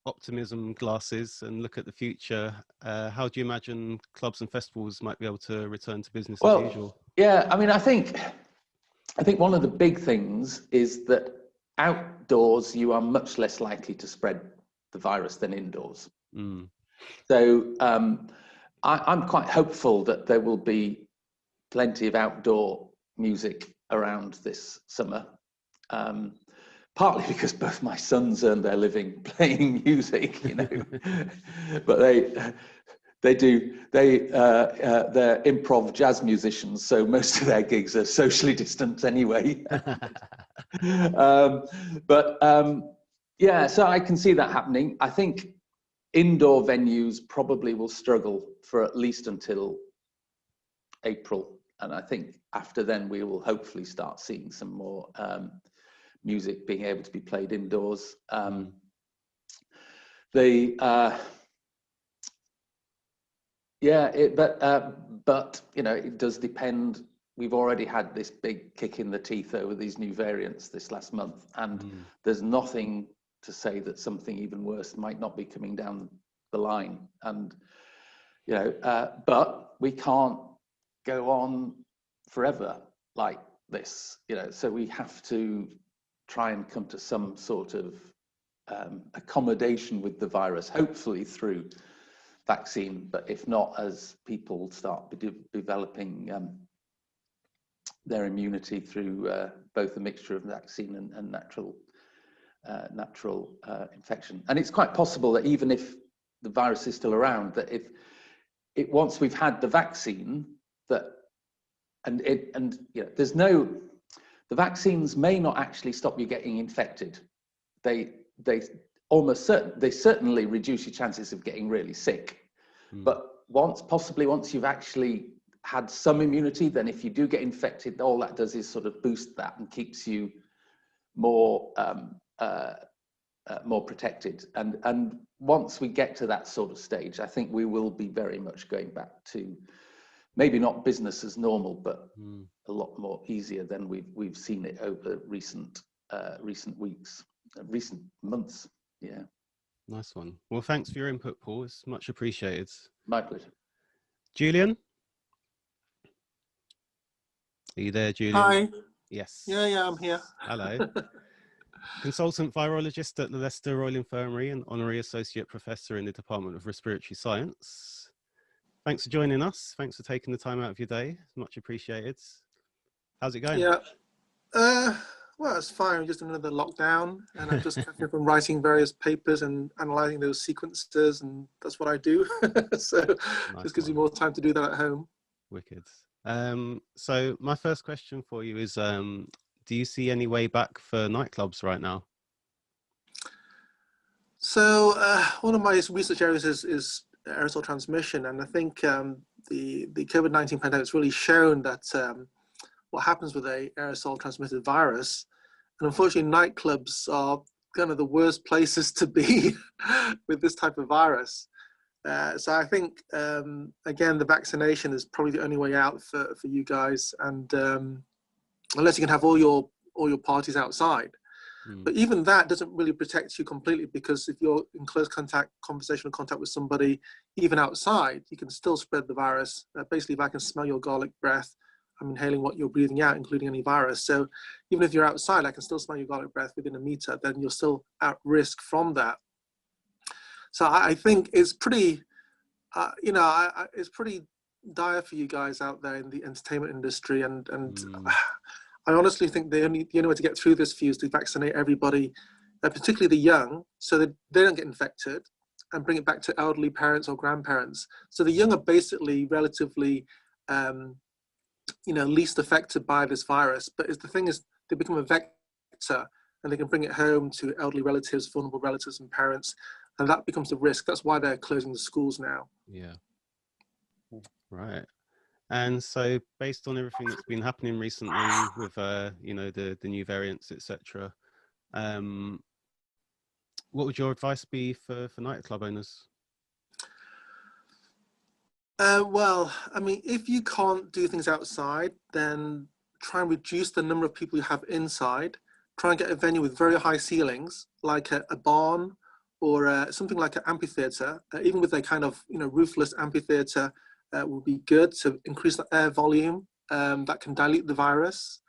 optimism glasses and look at the future, how do you imagine clubs and festivals might be able to return to business as usual? Yeah, I mean, I think one of the big things is that outdoors you are much less likely to spread the virus than indoors. So I'm quite hopeful that there will be plenty of outdoor music around this summer. Partly because both my sons earn their living playing music, you know, but they're improv jazz musicians, so most of their gigs are socially distanced anyway. Yeah, so I can see that happening. I think indoor venues probably will struggle for at least until April, and I think after then we will hopefully start seeing some more music being able to be played indoors. But you know, it does depend. We've already had this big kick in the teeth over these new variants this last month, and there's nothing to say that something even worse might not be coming down the line. And you know, but we can't go on forever like this, you know, so we have to try and come to some sort of accommodation with the virus, hopefully through vaccine, but if not, as people start developing their immunity through both a mixture of vaccine and natural infection. And it's quite possible that even if the virus is still around, that if once we've had the vaccine, the vaccines may not actually stop you getting infected. They certainly reduce your chances of getting really sick. But once you've actually had some immunity, then if you do get infected, all that does is sort of boost that and keeps you more protected. And once we get to that sort of stage, I think we will be very much going back to maybe not business as normal, but a lot more easier than we've seen it over recent weeks, recent months. Yeah. Nice one. Well, thanks for your input, Paul. It's much appreciated. My pleasure. Julian? Are you there, Julian? Hi. Yes. Yeah, I'm here. Hello. Consultant virologist at the Leicester Royal Infirmary and honorary associate professor in the Department of Respiratory Science. Thanks for joining us. Thanks for taking the time out of your day. Much appreciated. How's it going? Yeah. Well, it's fine. Just another lockdown, and I'm just catching up on writing various papers and analysing those sequences, and that's what I do. So Nice just gives one. me more time to do that at home. Wicked. So my first question for you is, do you see any way back for nightclubs right now? So one of my research areas is aerosol transmission, and I think the COVID-19 pandemic has really shown that what happens with a aerosol transmitted virus, and unfortunately nightclubs are kind of the worst places to be with this type of virus. So I think again the vaccination is probably the only way out for you guys, and unless you can have all your parties outside. But even that doesn't really protect you completely, because if you're in close contact, conversational contact with somebody, even outside, you can still spread the virus. Basically, if I can smell your garlic breath, I'm inhaling what you're breathing out, including any virus. So even if you're outside, I can still smell your garlic breath within a meter, then you're still at risk from that. So I think it's pretty, it's pretty dire for you guys out there in the entertainment industry, and I honestly think the only way to get through this for you is to vaccinate everybody, particularly the young, so that they don't get infected, and bring it back to elderly parents or grandparents. So the young are basically relatively, least affected by this virus. But the thing is, they become a vector, and they can bring it home to elderly relatives, vulnerable relatives, and parents, and that becomes the risk. That's why they're closing the schools now. Yeah. Right. And so, based on everything that's been happening recently with, the new variants, etc., what would your advice be for nightclub owners? Well, I mean, if you can't do things outside, then try and reduce the number of people you have inside. Try and get a venue with very high ceilings, like a barn or something like an amphitheater. Even with a kind of roofless amphitheater, would be good to increase the air volume that can dilute the virus.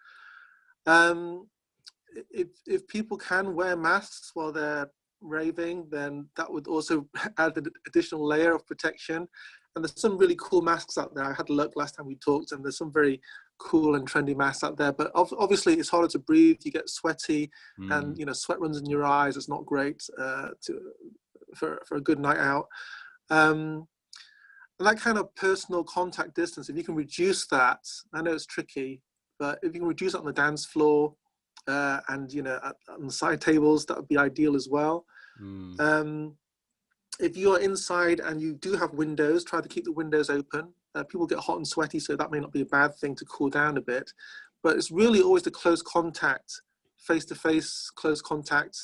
If people can wear masks while they're raving, then that would also add an additional layer of protection. And there's some really cool masks out there. I had a look last time we talked, and there's some very cool and trendy masks out there. But obviously, it's harder to breathe. You get sweaty, and sweat runs in your eyes. It's not great for a good night out. And that kind of personal contact distance, if you can reduce that, I know it's tricky, but if you can reduce it on the dance floor and on the side tables, that would be ideal as well. If you're inside and you do have windows, try to keep the windows open. People get hot and sweaty, so that may not be a bad thing to cool down a bit. But it's really always the close contact, face-to-face close contact,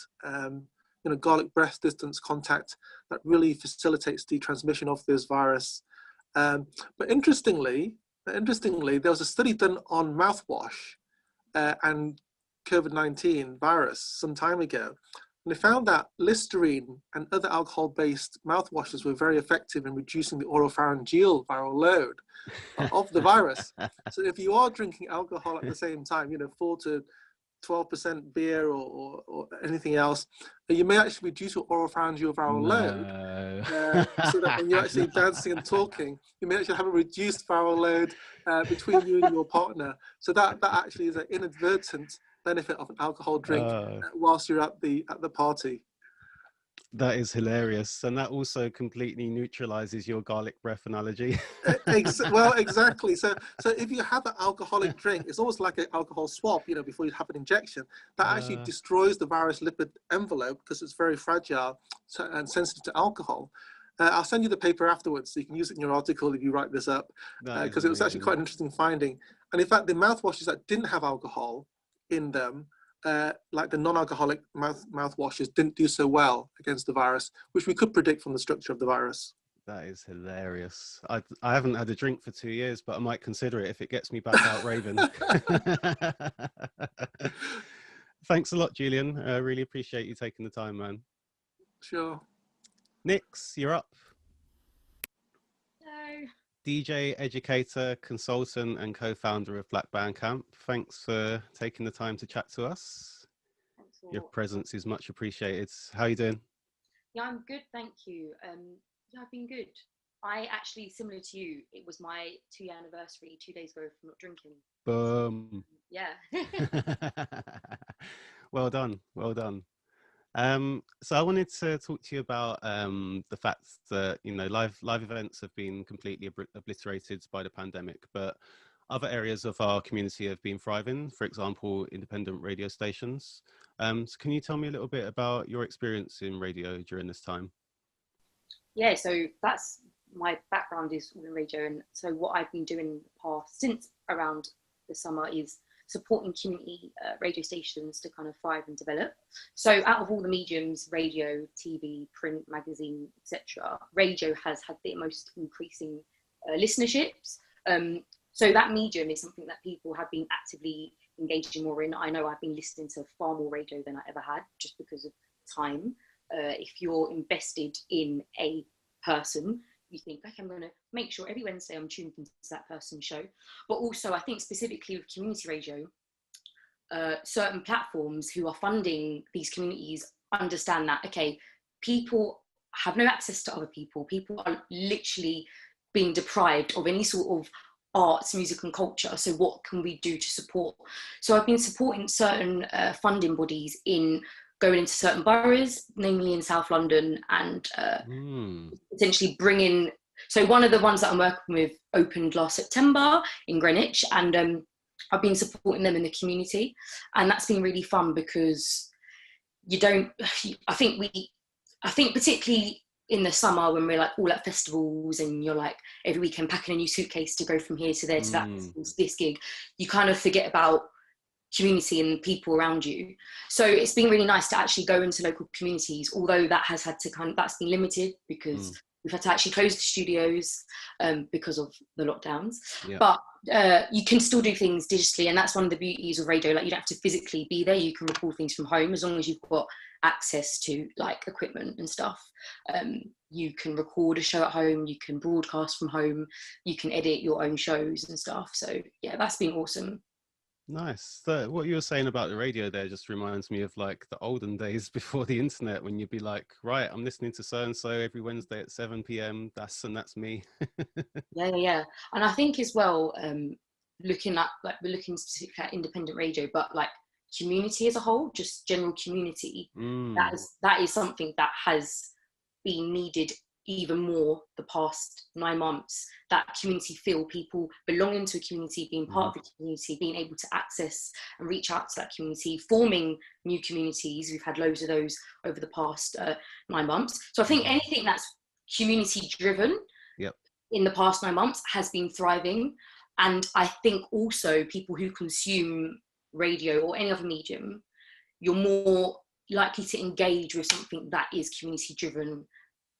garlic breath distance contact that really facilitates the transmission of this virus. But interestingly, there was a study done on mouthwash and COVID-19 virus some time ago. And they found that Listerine and other alcohol-based mouthwashes were very effective in reducing the oropharyngeal viral load of the virus. So if you are drinking alcohol at the same time, 4 to 12% beer or anything else, you may actually reduce your oropharyngeal viral load. So that when you're actually dancing and talking, you may actually have a reduced viral load between you and your partner. So that actually is an inadvertent benefit of an alcohol drink whilst you're at the party. That is hilarious, and that also completely neutralizes your garlic breath analogy. Well, exactly. So if you have an alcoholic drink, it's almost like an alcohol swab, before you have an injection. That actually destroys the virus lipid envelope because it's very fragile and sensitive to alcohol. I'll send you the paper afterwards so you can use it in your article if you write this up, because it was actually quite an interesting finding. And in fact, the mouthwashes that didn't have alcohol in them, like the non-alcoholic mouthwashes, didn't do so well against the virus, which we could predict from the structure of the virus. That is hilarious. I haven't had a drink for 2 years, but I might consider it if it gets me back out raving. Thanks a lot, Julian. I really appreciate you taking the time, man. Sure. Nix, you're up. Hello. DJ, educator, consultant, and co-founder of Black Bandcamp. Thanks for taking the time to chat to us. Your presence is much appreciated. How are you doing? Yeah, I'm good, thank you. Yeah, I've been good. I actually, similar to you, it was my 2-year anniversary 2 days ago from not drinking. Boom. Yeah. Well done, well done. So I wanted to talk to you about the fact that, you know, live events have been completely obliterated by the pandemic, but other areas of our community have been thriving, for example, independent radio stations. So can you tell me a little bit about your experience in radio during this time? Yeah, so that's my background is in radio, and so what I've been doing in the past since around the summer is supporting community radio stations to kind of thrive and develop. So out of all the mediums, radio, TV, print, magazine, etc., radio has had the most increasing listenerships. So that medium is something that people have been actively engaging more in. I know I've been listening to far more radio than I ever had, just because of time. If you're invested in a person, you think, okay, I'm going to make sure every Wednesday I'm tuned into that person's show. But also, I think specifically with community radio, certain platforms who are funding these communities understand that, okay, people have no access to other people. People are literally being deprived of any sort of arts, music and culture. So what can we do to support? So I've been supporting certain funding bodies in going into certain boroughs, namely in South London, and essentially bringing, so one of the ones that I'm working with opened last September in Greenwich, and I've been supporting them in the community, and that's been really fun because I think particularly in the summer when we're like all at festivals and you're like every weekend packing a new suitcase to go from here to there to that this gig, you kind of forget about community and people around you. So it's been really nice to actually go into local communities, although that has had to that's been limited because we've had to actually close the studios because of the lockdowns. Yeah. But you can still do things digitally, and that's one of the beauties of radio. Like, you don't have to physically be there. You can record things from home as long as you've got access to like equipment and stuff. You can record a show at home, you can broadcast from home, you can edit your own shows and stuff. So yeah, that's been awesome. Nice. So what you were saying about the radio there just reminds me of like the olden days before the internet, when you'd be like, right, I'm listening to so and so every Wednesday at 7 p.m. That's me. Yeah. And I think as well, looking specifically at independent radio, but like community as a whole, just general community, that is something that has been needed even more the past 9 months. That community feel, people belonging to a community, being part of the community, being able to access and reach out to that community, forming new communities. We've had loads of those over the past 9 months. So I think anything that's community driven in the past 9 months has been thriving. And I think also people who consume radio or any other medium, you're more likely to engage with something that is community driven.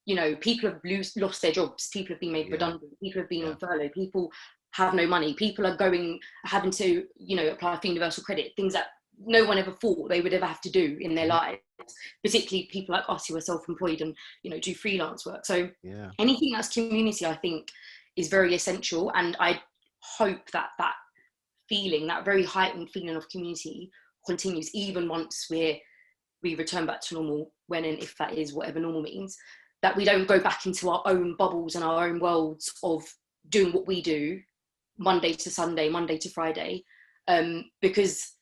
You know, people have lost their jobs, people have been made redundant, people have been on furlough, people have no money, people are having to, you know, apply for universal credit, things that no one ever thought they would ever have to do in their lives, particularly people like us who are self-employed and, you know, do freelance work. So anything that's community, I think, is very essential. And I hope that feeling, that very heightened feeling of community continues even once we return back to normal, when and if that is, whatever normal means. That we don't go back into our own bubbles and our own worlds of doing what we do Monday to Sunday, Monday to Friday, because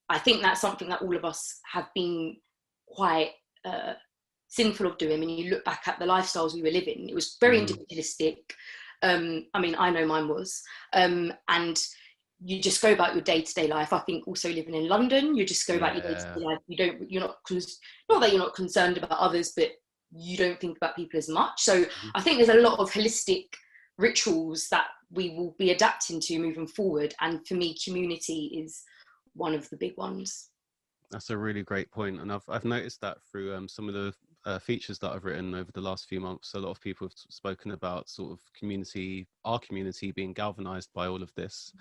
I think that's something that all of us have been quite sinful of doing. I mean, you look back at the lifestyles we were living, it was very individualistic. I mean, I know mine was, and you just go about your day-to-day life. I think also living in London, you just go about your day-to-day life. You're not that you're not concerned about others, but you don't think about people as much. So I think there's a lot of holistic rituals that we will be adapting to moving forward. And for me, community is one of the big ones. That's a really great point. And I've noticed that through some of the features that I've written over the last few months. A lot of people have spoken about sort of our community being galvanized by all of this.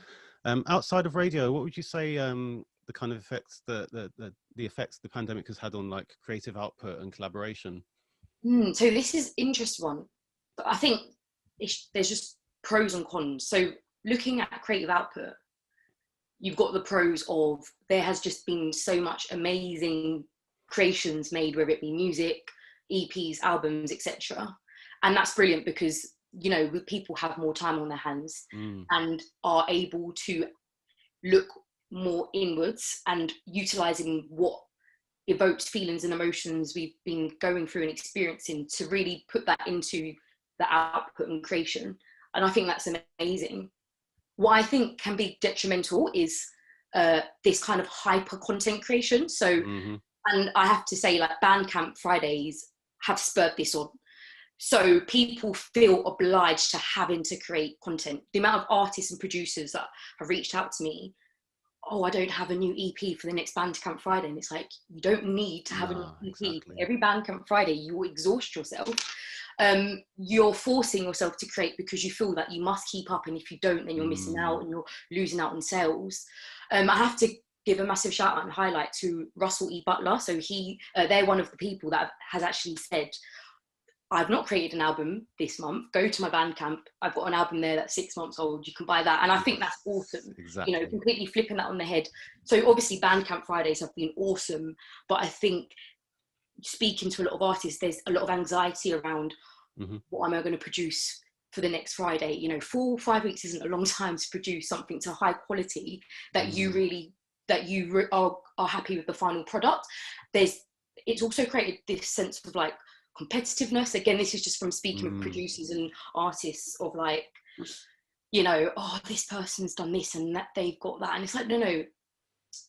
Outside of radio, what would you say the kind of effects the effects the pandemic has had on like creative output and collaboration? So this is an interesting one, but I think there's just pros and cons. So looking at creative output, you've got the pros of there has just been so much amazing creations made, whether it be music, EPs, albums, etc. And that's brilliant because, you know, people have more time on their hands and are able to look more inwards and utilizing what evokes feelings and emotions we've been going through and experiencing to really put that into the output and creation. And I think that's amazing. What I think can be detrimental is this kind of hyper content creation. So, and I have to say, like, Bandcamp Fridays have spurred this on. So people feel obliged to having to create content. The amount of artists and producers that have reached out to me, oh, I don't have a new EP for the next Bandcamp Friday. And it's like, you don't need to have a new EP. Exactly. Every Bandcamp Friday, you will exhaust yourself. You're forcing yourself to create because you feel that you must keep up. And if you don't, then you're missing out and you're losing out on sales. I have to give a massive shout out and highlight to Russell E. Butler. So they're one of the people that has actually said, I've not created an album this month. Go to my Bandcamp. I've got an album there that's 6 months old. You can buy that. And I think that's awesome. Exactly. You know, completely flipping that on the head. So obviously Bandcamp Fridays have been awesome. But I think speaking to a lot of artists, there's a lot of anxiety around what am I going to produce for the next Friday? You know, 4 or 5 weeks isn't a long time to produce something to high quality that you are happy with the final product. It's also created this sense of like competitiveness. Again, this is just from speaking with producers and artists of like, you know, oh, this person's done this and that they've got that. And it's like, no,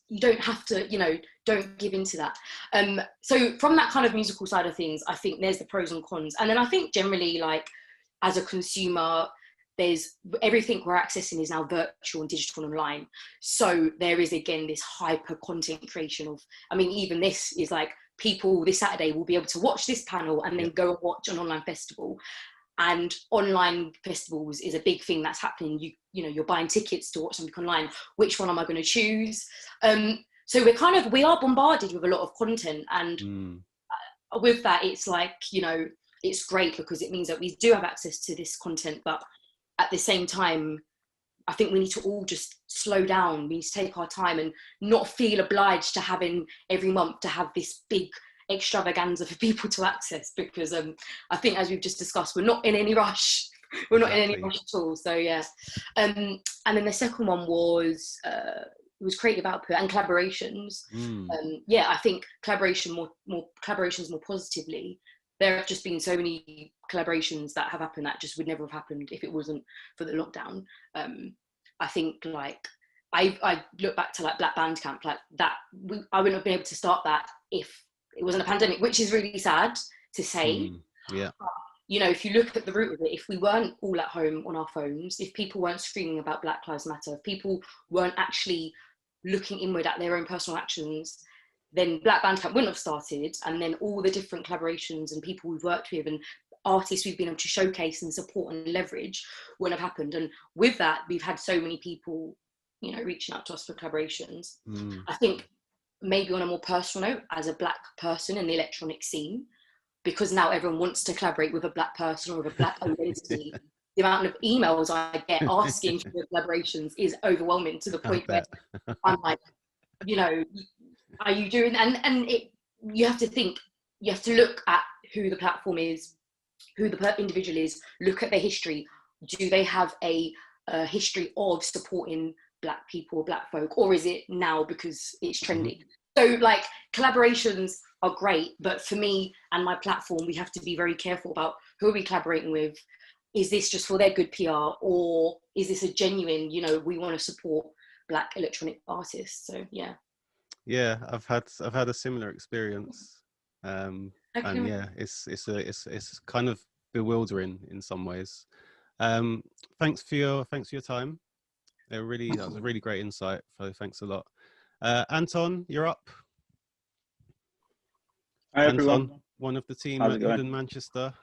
you don't have to, you know, don't give into that. So from that kind of musical side of things, I think there's the pros and cons. And then I think generally, like, as a consumer, there's everything we're accessing is now virtual and digital and online. So there is, again, this hyper content creation of, I mean, even this is like, people this Saturday will be able to watch this panel and then go and watch an online festival. And online festivals is a big thing that's happening. You know, you're buying tickets to watch something online. Which one am I going to choose? So we are bombarded with a lot of content, and with that, it's like, you know, it's great because it means that we do have access to this content, but at the same time, I think we need to all just slow down. We need to take our time and not feel obliged to having every month to have this big extravaganza for people to access, because I think, as we've just discussed, we're not in any rush. We're not in any rush at all. So yeah. And then the second one was creative output and collaborations. Yeah, I think collaborations more positively. There have just been so many collaborations that have happened that just would never have happened if it wasn't for the lockdown. I think, like, I look back to like Black Bandcamp, like that, I wouldn't have been able to start that if it wasn't a pandemic, which is really sad to say. Yeah. You know, if you look at the root of it, if we weren't all at home on our phones, if people weren't screaming about Black Lives Matter, if people weren't actually looking inward at their own personal actions, then Black Bandcamp wouldn't have started. And then all the different collaborations and people we've worked with and artists we've been able to showcase and support and leverage wouldn't have happened. And with that, we've had so many people, you know, reaching out to us for collaborations. I think maybe on a more personal note, as a Black person in the electronic scene, because now everyone wants to collaborate with a Black person or with a Black identity, the amount of emails I get asking for collaborations is overwhelming, to the point where I'm like, you know, are you doing, and you have to think, you have to look at who the platform is, who the individual is, look at their history. Do they have a history of supporting Black people or Black folk, or is it now because it's trending? So like, collaborations are great, but for me and my platform, we have to be very careful about who are we collaborating with. Is this just for their good PR, or is this a genuine, you know, we want to support Black electronic artists? So yeah. Yeah, I've had a similar experience, and yeah, it's kind of bewildering in some ways. Thanks for your time. That was a really great insight. So thanks a lot. Anton, you're up. Hi everyone. Anton, one of the team at Eden Manchester.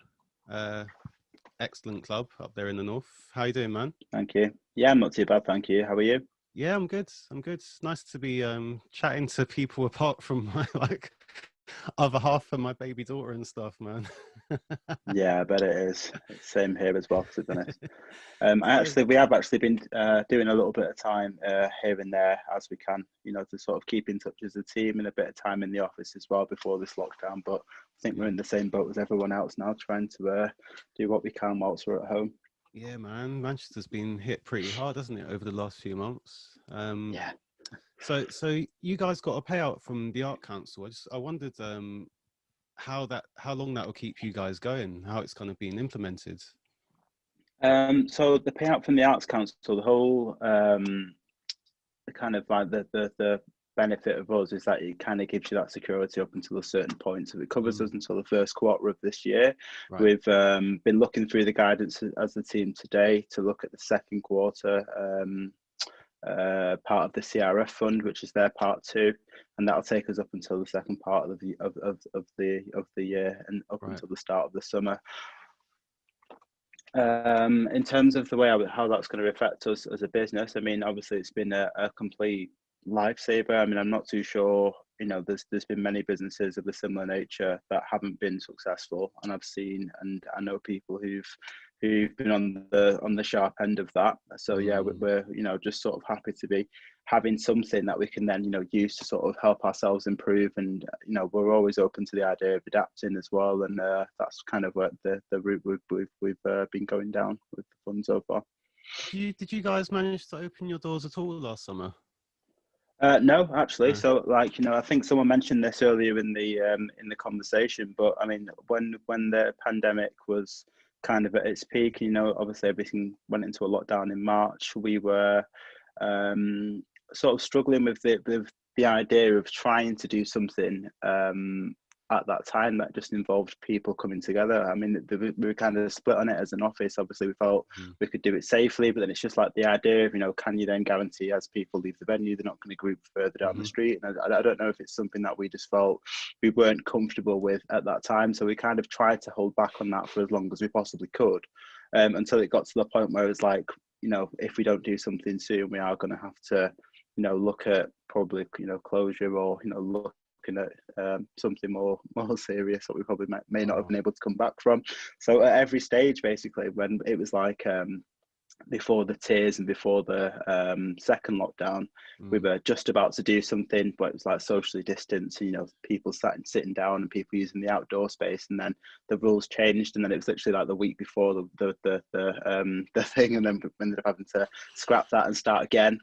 Excellent club up there in the north. How you doing, man? Thank you. Yeah, I'm not too bad, thank you. How are you? Yeah, I'm good. It's nice to be chatting to people apart from my other half for my baby daughter and stuff, man. Yeah, I bet it is. Same here as well, to be honest. We have actually been doing a little bit of time here and there as we can, to sort of keep in touch as a team, and a bit of time in the office as well before this lockdown. But I think we're in the same boat as everyone else now, trying to do what we can whilst we're at home. Yeah, man. Manchester's been hit pretty hard, hasn't it, over the last few months? Yeah. So you guys got a payout from the Art Council. I wondered how long that will keep you guys going, how it's kind of being implemented. So the payout from the Arts Council, the whole the kind of like the benefit of us is that it kind of gives you that security up until a certain point. So it covers us until the first quarter of this year. Right. We've been looking through the guidance as the team today to look at the second quarter part of the CRF fund, which is their part 2, and that'll take us up until the second part of the year and up until the start of the summer. In terms of the way how that's going to affect us as a business, I mean, obviously it's been a complete lifesaver. I mean, I'm not too sure, there's been many businesses of a similar nature that haven't been successful, and I've seen and I know people who've been on the sharp end of that. So yeah, we're just sort of happy to be having something that we can then use to sort of help ourselves improve, and we're always open to the idea of adapting as well, and that's kind of what the route we've been going down with the fund so far. Did you guys manage to open your doors at all last summer? No, actually. So, I think someone mentioned this earlier in the conversation, but I mean, when the pandemic was kind of at its peak, obviously everything went into a lockdown in March. We were sort of struggling with the idea of trying to do something at that time that just involved people coming together. I mean, we were kind of split on it as an office. Obviously, we felt we could do it safely, but then it's just like the idea of, can you then guarantee as people leave the venue, they're not going to group further down the street? And I don't know if it's something that we just felt we weren't comfortable with at that time. So we kind of tried to hold back on that for as long as we possibly could, until it got to the point where it's like, if we don't do something soon, we are going to have to, look at probably, closure, or, looking at something more serious that we probably may not have been able to come back from. So at every stage, basically, when it was like before the tiers and before the second lockdown, we were just about to do something, but it was like socially distanced, people sitting down and people using the outdoor space, and then the rules changed, and then it was literally like the week before the thing, and then we ended up having to scrap that and start again.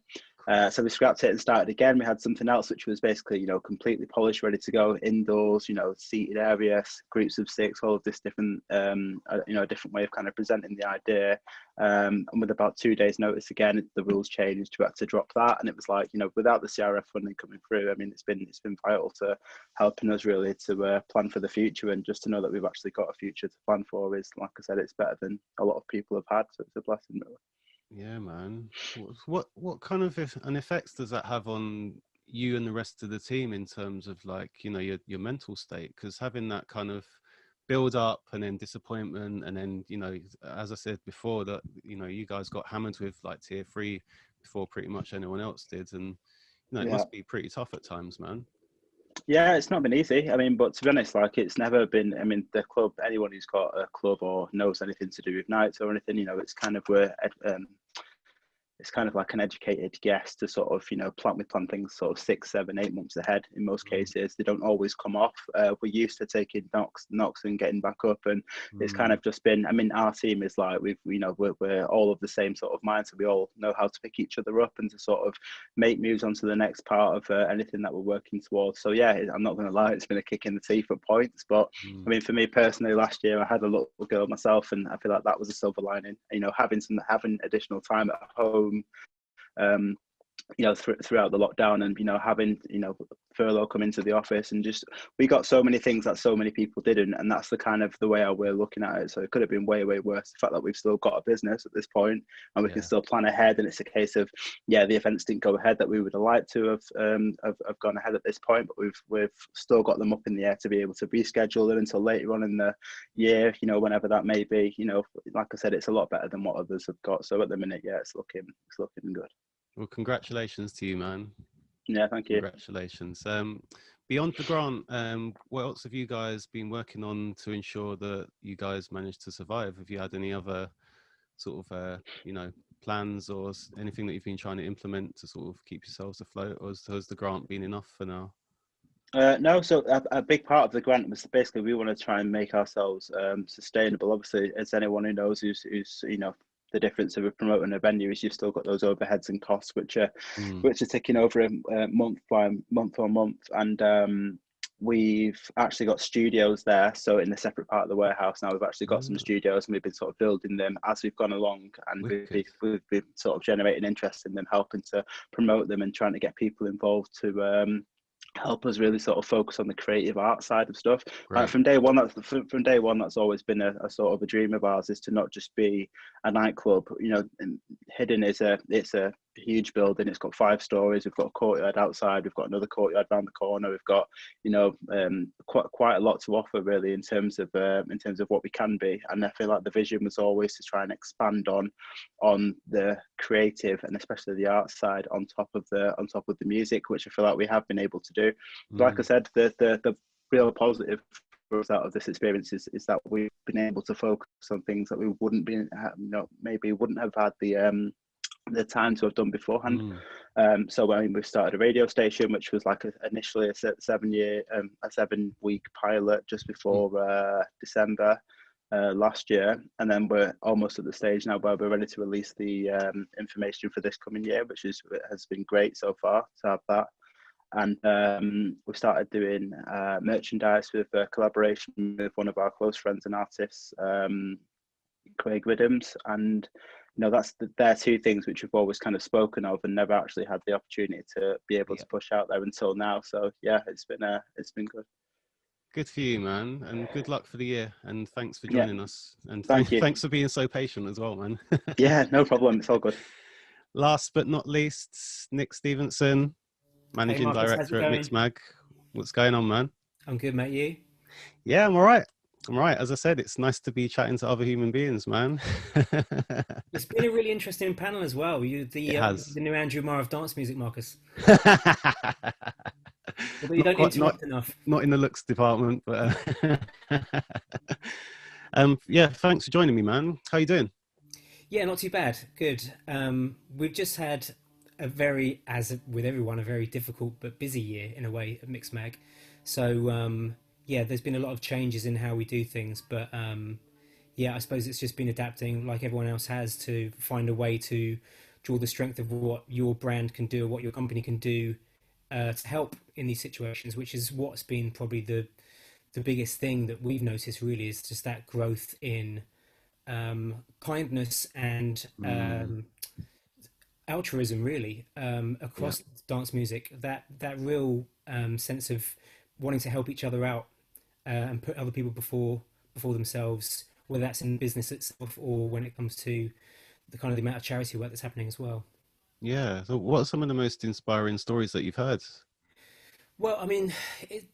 So we scrapped it and started again. We had something else which was basically, completely polished, ready to go, indoors, seated areas, groups of 6, all of this different, a different way of kind of presenting the idea. And with about 2 days notice again, the rules changed. We had to drop that, and it was like, without the CRF funding coming through, I mean, it's been vital to helping us really to plan for the future, and just to know that we've actually got a future to plan for is, like I said, it's better than a lot of people have had. So it's a blessing, really. Yeah, man. What kind of an effects does that have on you and the rest of the team in terms of like, your mental state? Because having that kind of build up and then disappointment, and then, as I said before, that, you guys got hammered with like tier 3 before pretty much anyone else did. And, it must be pretty tough at times, man. Yeah, it's not been easy. I mean, but to be honest, like, it's never been, I mean, the club, anyone who's got a club or knows anything to do with nights or anything, it's kind of where it's kind of like an educated guess to sort of, plan things sort of 6, 7, 8 months ahead. In most cases, they don't always come off. We're used to taking knocks and getting back up, and it's kind of just been, I mean, our team is like, we're all of the same sort of mind, so we all know how to pick each other up and to sort of make moves onto the next part of anything that we're working towards. So yeah, I'm not going to lie, it's been a kick in the teeth at points, but I mean, for me personally, last year I had a little girl myself, and I feel like that was a silver lining, having additional time at home, throughout the lockdown, and having furlough come into the office, and just we got so many things that so many people didn't, and that's the kind of the way we're looking at it. So it could have been way worse, the fact that we've still got a business at this point, and we can still plan ahead, and it's a case of the events didn't go ahead that we would have liked to have gone ahead at this point, but we've still got them up in the air to be able to reschedule them until later on in the year, whenever that may be. Like I said, it's a lot better than what others have got, so at the minute, it's looking good. Well, congratulations to you, man. Yeah, thank you. Congratulations. beyond the grant, what else have you guys been working on to ensure that you guys managed to survive? Have you had any other sort of, you know, plans or anything that you've been trying to implement to sort of keep yourselves afloat, or has the grant been enough for now? No, so a big part of the grant was basically we want to try and make ourselves sustainable. Obviously, as anyone who knows who's you know, the difference of promoting a venue is you've still got those overheads and costs which are ticking over month on month, and we've actually got studios there. So in the separate part of the warehouse now, we've actually got some studios, and we've been sort of building them as we've gone along, and we've been sort of generating interest in them, helping to promote them and trying to get people involved to help us really sort of focus on the creative art side of stuff. Like from day one, that's always been a sort of a dream of ours, is to not just be a nightclub. You know, Hidden it's a huge building. It's got 5 stories. We've got a courtyard outside. We've got another courtyard around the corner. We've got, you know, quite a lot to offer really in terms of what we can be. And I feel like the vision was always to try and expand on the creative and especially the art side on top of the music, which I feel like we have been able to do. Like I said, the real positive for us out of this experience is that we've been able to focus on things that we wouldn't be, you know, maybe wouldn't have had the time to have done beforehand. So I mean, we've started a radio station, which was like initially a 7-week pilot just before December last year, and then we're almost at the stage now where we're ready to release the information for this coming year, which has been great so far to have that. And we started doing merchandise with a collaboration with one of our close friends and artists, Craig Riddams, and you know, they're 2 things which we've always kind of spoken of and never actually had the opportunity to be able to push out there until now. So yeah, it's been good. Good for you, man, and good luck for the year, and thanks for joining us, and Thank you. Thanks for being so patient as well, man. Yeah, no problem, it's all good. Last but not least, Nick Stevenson, Managing Marcus, Director at Mixmag. What's going on, man? I'm good, mate. You? Yeah, I'm all right. As I said, it's nice to be chatting to other human beings, man. It's been a really interesting panel as well. The new Andrew Marr of dance music, Marcus. Although you don't interrupt enough. Not in the looks department, but yeah, thanks for joining me, man. How you doing? Yeah, not too bad. Good. We've just had as with everyone, a very difficult but busy year in a way at Mixmag. So yeah, there's been a lot of changes in how we do things, but yeah, I suppose it's just been adapting like everyone else has to find a way to draw the strength of what your brand can do, or what your company can do to help in these situations, which is what's been probably the biggest thing that we've noticed really, is just that growth in kindness and altruism really across dance music, that real sense of wanting to help each other out and put other people before themselves, whether that's in business itself or when it comes to the amount of charity work that's happening as well. Yeah. So what are some of the most inspiring stories that you've heard? Well, I mean,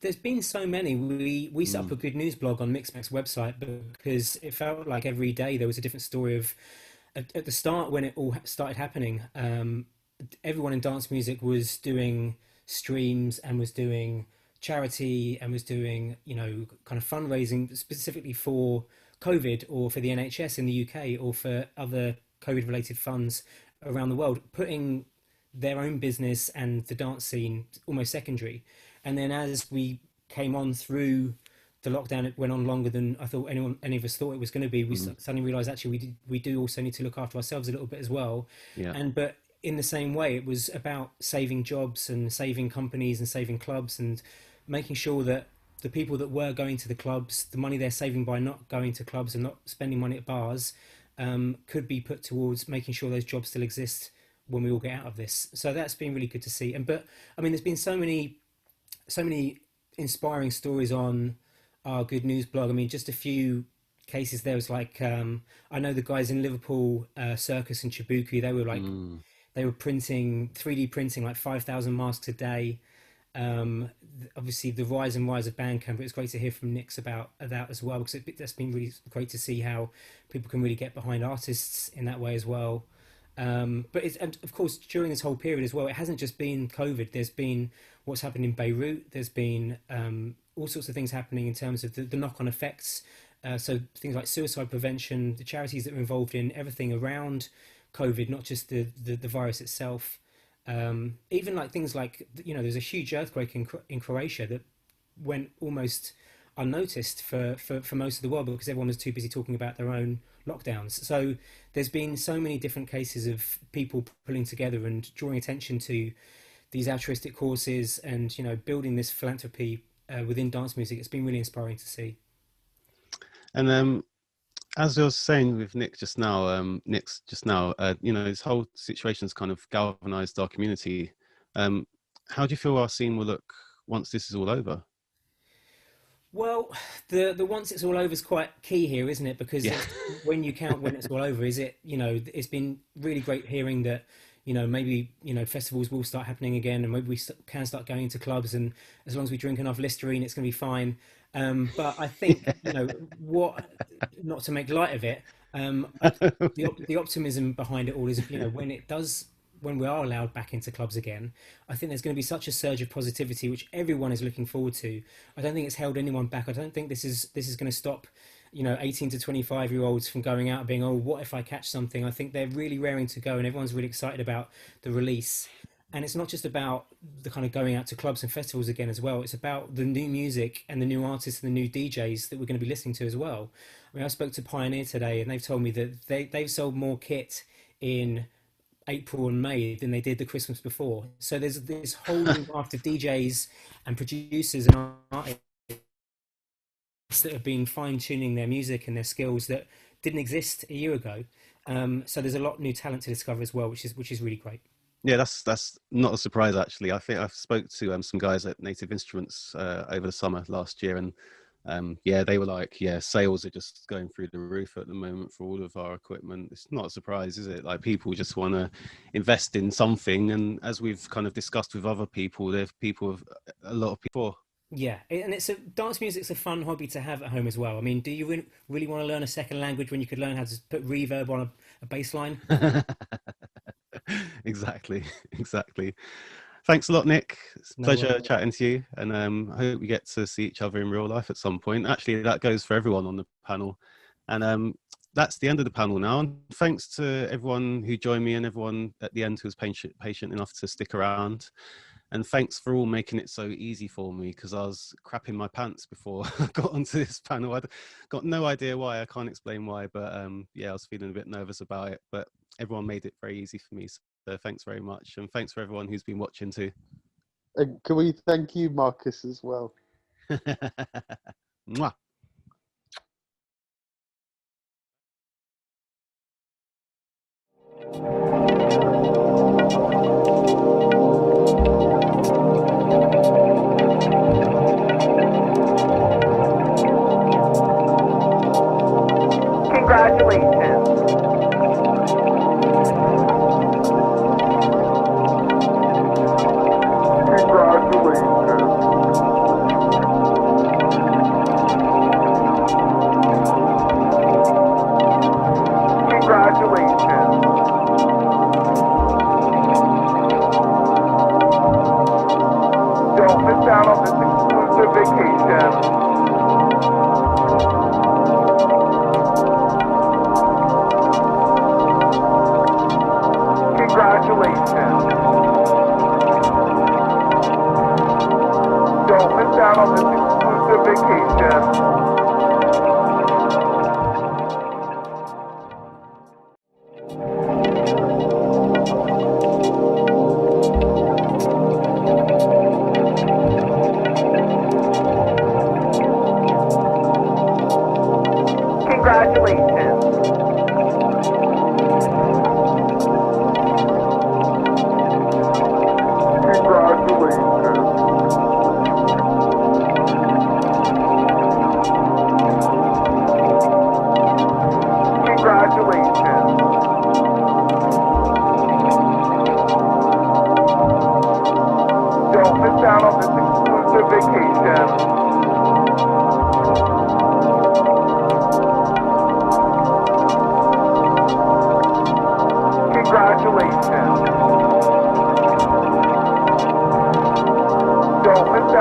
there's been so many. We set up a good news blog on Mixmag's website because it felt like every day there was a different story of, at the start when it all started happening, everyone in dance music was doing streams and was doing charity and was doing, you know, kind of fundraising specifically for COVID or for the NHS in the UK or for other COVID related funds around the world, putting their own business and the dance scene almost secondary. And then as we came on through the lockdown, it went on longer than I thought any of us thought it was going to be. We suddenly realized actually we do also need to look after ourselves a little bit as well. But in the same way, it was about saving jobs and saving companies and saving clubs and making sure that the people that were going to the clubs, the money they're saving by not going to clubs and not spending money at bars, could be put towards making sure those jobs still exist when we all get out of this. So that's been really good to see. But I mean, there's been so many inspiring stories on our Good News blog. I mean, just a few cases. There was like, I know the guys in Liverpool Circus and Chibuku, they were like, they were 3D printing like 5,000 masks a day. Obviously the rise of Bandcamp, it's great to hear from Nick's about that as well, because that's been really great to see how people can really get behind artists in that way as well. But and of course, during this whole period as well, it hasn't just been COVID. There's been what's happened in Beirut. There's been all sorts of things happening in terms of the knock-on effects. So things like suicide prevention, the charities that are involved in everything around COVID, not just the virus itself. Even like things like, there's a huge earthquake in Croatia that went almost unnoticed for most of the world because everyone was too busy talking about their own lockdowns. So there's been so many different cases of people pulling together and drawing attention to these altruistic causes and, building this philanthropy within dance music. It's been really inspiring to see. And as I was saying with Nick just now, this whole situation's kind of galvanized our community. How do you feel our scene will look once this is all over? Well, the once it's all over is quite key here, isn't it? Because when you count when it's all over, it's been really great hearing that, maybe, festivals will start happening again and maybe we can start going to clubs, and as long as we drink enough Listerine, it's going to be fine. But I think, not to make light of it, the optimism behind it all is, when we are allowed back into clubs again, I think there's going to be such a surge of positivity, which everyone is looking forward to. I don't think it's held anyone back. I don't think this is going to stop, 18 to 25-year-olds from going out and being, oh, what if I catch something? I think they're really raring to go and everyone's really excited about the release. And it's not just about the kind of going out to clubs and festivals again as well. It's about the new music and the new artists and the new DJs that we're going to be listening to as well. I mean, I spoke to Pioneer today and they've told me that they've sold more kit in April and May than they did the Christmas before. So there's this whole new raft of DJs and producers and artists that have been fine-tuning their music and their skills that didn't exist a year ago. So there's a lot of new talent to discover as well, which is really great. Yeah, that's not a surprise actually. I think I've spoke to some guys at Native Instruments over the summer last year, and they were like, sales are just going through the roof at the moment for all of our equipment. It's not a surprise, is it? Like, people just want to invest in something, and as we've kind of discussed with other people, a lot of people. Yeah, and dance music's a fun hobby to have at home as well. I mean, do you really want to learn a second language when you could learn how to put reverb on a bass line? Exactly. Thanks a lot, Nick. It's a pleasure chatting to you, and I hope we get to see each other in real life at some point. Actually, that goes for everyone on the panel. And that's the end of the panel now. And thanks to everyone who joined me and everyone at the end who was patient enough to stick around. And thanks for all making it so easy for me, because I was crapping my pants before I got onto this panel. I got no idea why. I can't explain why, but I was feeling a bit nervous about it. But everyone made it very easy for me. So thanks very much. And thanks for everyone who's been watching too. And can we thank you, Marcus, as well? Mwah.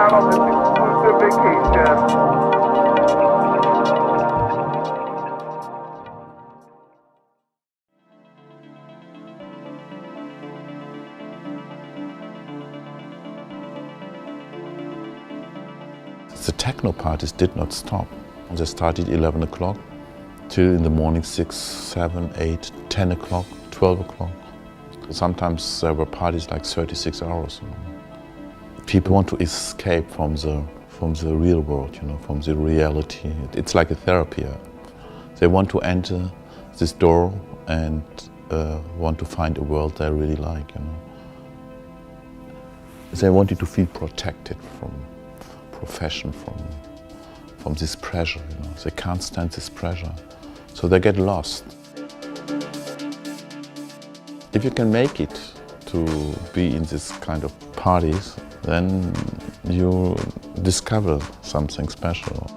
out on this exclusive vacation. The techno parties did not stop. They started 11 o'clock till in the morning 6, 7, 8, 10 o'clock, 12 o'clock. Sometimes there were parties like 36 hours. People want to escape from the real world, from the reality. It's like a therapy. They want to enter this door and want to find a world they really like. They wanted to feel protected from profession, from this pressure. They can't stand this pressure, so they get lost. If you can make it to be in this kind of parties, then you discover something special.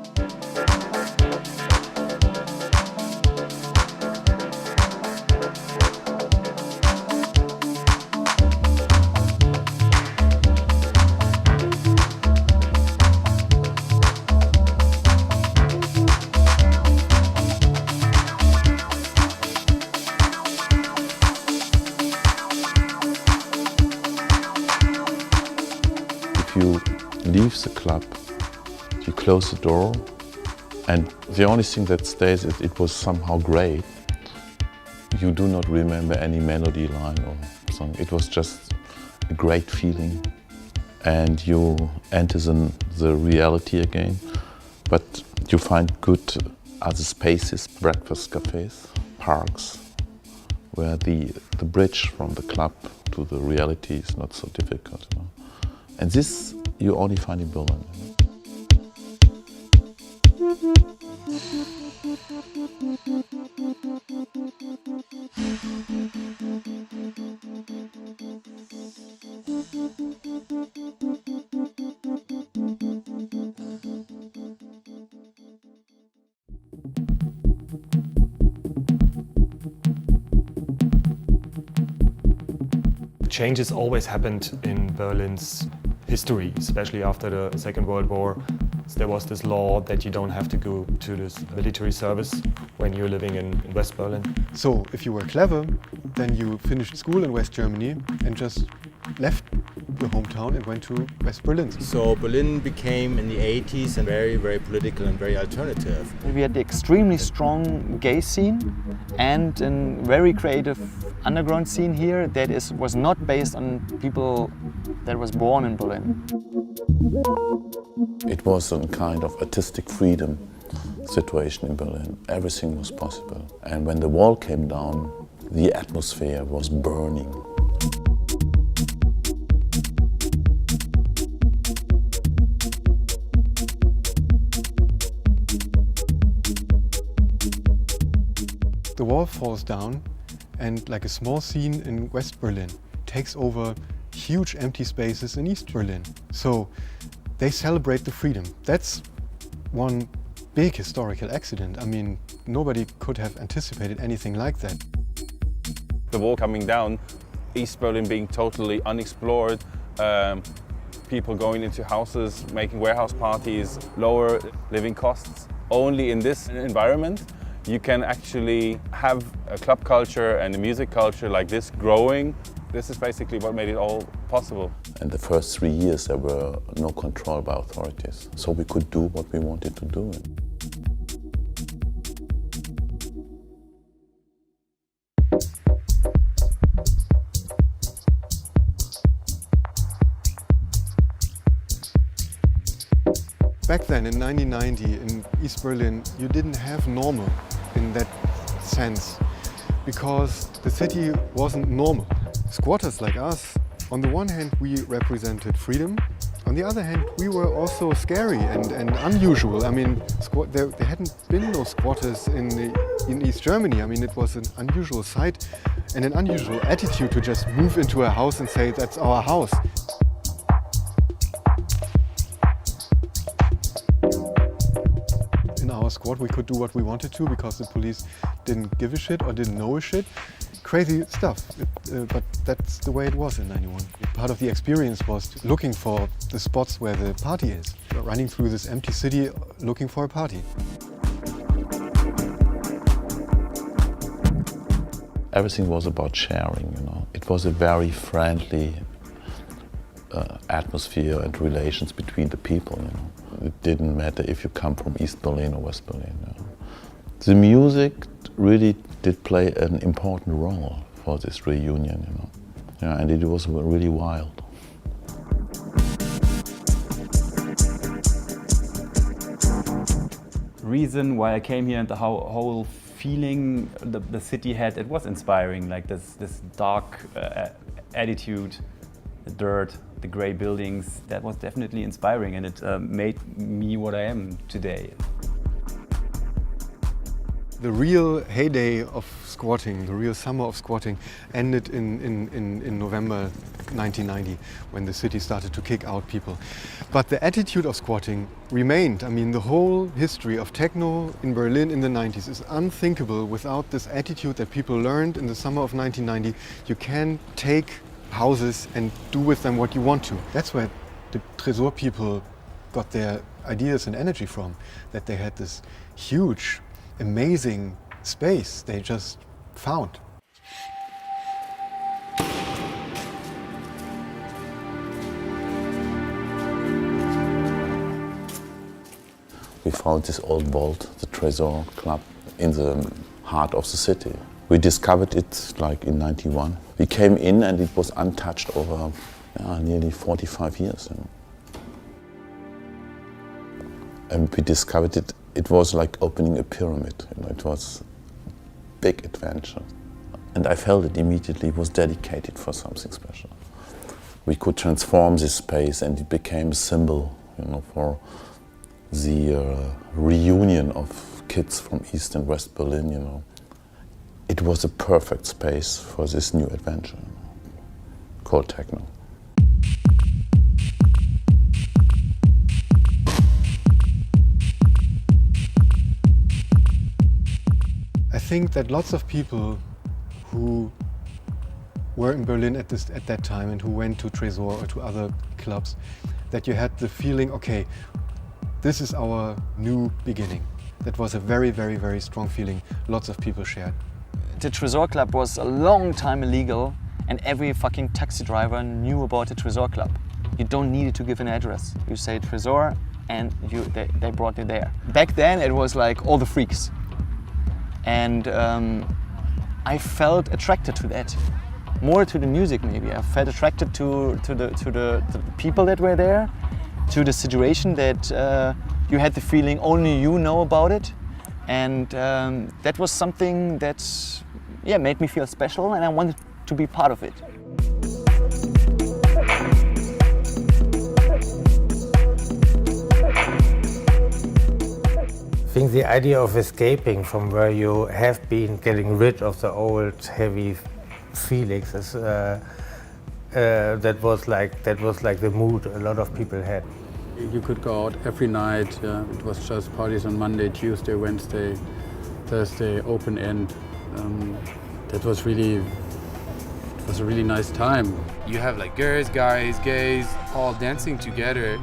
You leave the club, you close the door, and the only thing that stays is it was somehow great. You do not remember any melody line or song. It was just a great feeling, and you enter the reality again. But you find good other spaces, breakfast cafes, parks, where the bridge from the club to the reality is not so difficult. And this you only find in Berlin. Changes always happened in Berlin's history, especially after the Second World War. There was this law that you don't have to go to this military service when you're living in West Berlin. So if you were clever, then you finished school in West Germany and just left your hometown and went to West Berlin. So Berlin became in the 80s and very, very political and very alternative. We had the extremely strong gay scene and a very creative underground scene here that was not based on people that was born in Berlin. It was a kind of artistic freedom situation in Berlin. Everything was possible. And when the wall came down, the atmosphere was burning. The wall falls down and like a small scene in West Berlin takes over huge empty spaces in East Berlin. So they celebrate the freedom. That's one big historical accident. I mean, nobody could have anticipated anything like that. The wall coming down, East Berlin being totally unexplored, people going into houses, making warehouse parties, lower living costs. Only in this environment you can actually have a club culture and a music culture like this growing. This is basically what made it all possible. In the first 3 years there were no control by authorities, so we could do what we wanted to do. Back then in 1990 in East Berlin, you didn't have normal in that sense because the city wasn't normal. Squatters like us, on the one hand we represented freedom, on the other hand we were also scary and unusual. I mean, there hadn't been no squatters in East Germany. I mean, it was an unusual sight and an unusual attitude to just move into a house and say that's our house. In our squad we could do what we wanted to because the police didn't give a shit or didn't know a shit. crazy stuff, but that's the way it was in '91. Part of the experience was looking for the spots where the party is, running through this empty city looking for a party. Everything was about sharing, you know. It was a very friendly atmosphere and relations between the people, you know. It didn't matter if you come from East Berlin or West Berlin, you know. The music really did play an important role for this reunion, you know. Yeah, and it was really wild. Reason why I came here and the whole feeling the city had, it was inspiring, like this dark attitude, the dirt, the grey buildings, that was definitely inspiring, and it made me what I am today. The real heyday of squatting, the real summer of squatting, ended in November 1990, when the city started to kick out people. But the attitude of squatting remained. I mean, the whole history of techno in Berlin in the 90s is unthinkable without this attitude that people learned in the summer of 1990. You can take houses and do with them what you want to. That's where the Tresor people got their ideas and energy from, that they had this huge, amazing space they just found. We found this old vault, the Tresor Club, in the heart of the city. We discovered it like in '91. We came in and it was untouched over nearly 45 years. You know. And we discovered it. It was like opening a pyramid. You know, it was a big adventure. And I felt it immediately. It was dedicated for something special. We could transform this space and it became a symbol, you know, for the reunion of kids from East and West Berlin, you know. It was a perfect space for this new adventure, you know, called techno. I think that lots of people who were in Berlin at that time and who went to Tresor or to other clubs, that you had the feeling, okay, this is our new beginning. That was a very, very, very strong feeling lots of people shared. The Tresor Club was a long time illegal, and every fucking taxi driver knew about the Tresor Club. You don't need to give an address. You say Tresor and they brought you there. Back then it was like all the freaks. And I felt attracted to that. More to the music maybe. I felt attracted to the people that were there, to the situation that you had the feeling only you know about it. And that was something that made me feel special, and I wanted to be part of it. I think the idea of escaping from where you have been, getting rid of the old heavy feelings, is, that was like the mood a lot of people had. You could go out every night. It was just parties on Monday, Tuesday, Wednesday, Thursday, open end. That was a really nice time. You have like girls, guys, gays, all dancing together.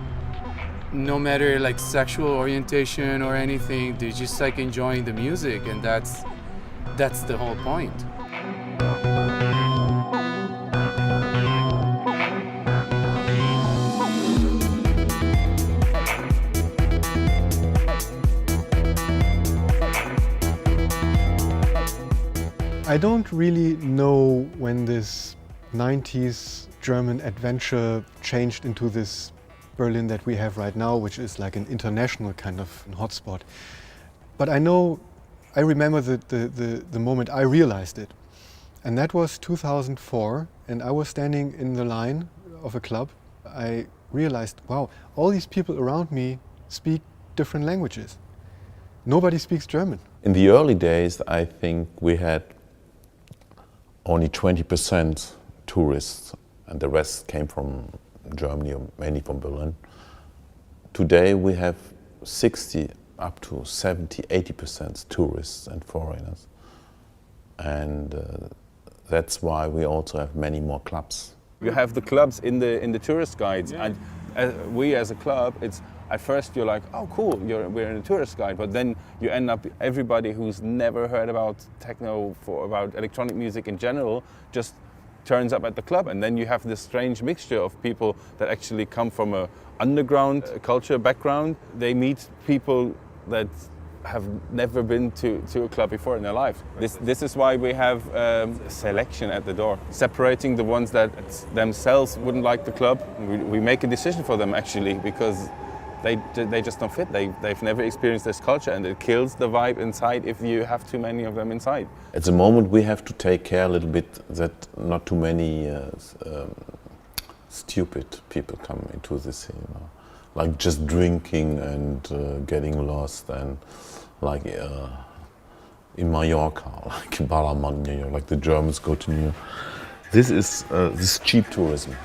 No matter like sexual orientation or anything, they're just like enjoying the music, and that's the whole point. I don't really know when this 90s German adventure changed into this Berlin that we have right now, which is like an international kind of hotspot. But I remember the moment I realized it. And that was 2004, and I was standing in the line of a club. I realized, wow, all these people around me speak different languages. Nobody speaks German. In the early days, I think we had only 20% tourists, and the rest came from Germany, or mainly from Berlin. Today we have 60 up to 70, 80% tourists and foreigners. And That's why we also have many more clubs. You have the clubs in the tourist guides, and we as a club, it's at first you're like, oh cool, we're in a tourist guide, but then you end up, everybody who's never heard about techno, about electronic music in general, just turns up at the club, and then you have this strange mixture of people that actually come from a underground culture background. They meet people that have never been to a club before in their life. This is why we have a selection at the door, separating the ones that themselves wouldn't like the club. We make a decision for them actually, because they just don't fit. They've never experienced this culture, and it kills the vibe inside if you have too many of them inside. At the moment we have to take care a little bit that not too many stupid people come into this scene, you know? Like just drinking and getting lost, and like in Mallorca, like Ballermann, New York, like the Germans go to New York. This is cheap tourism.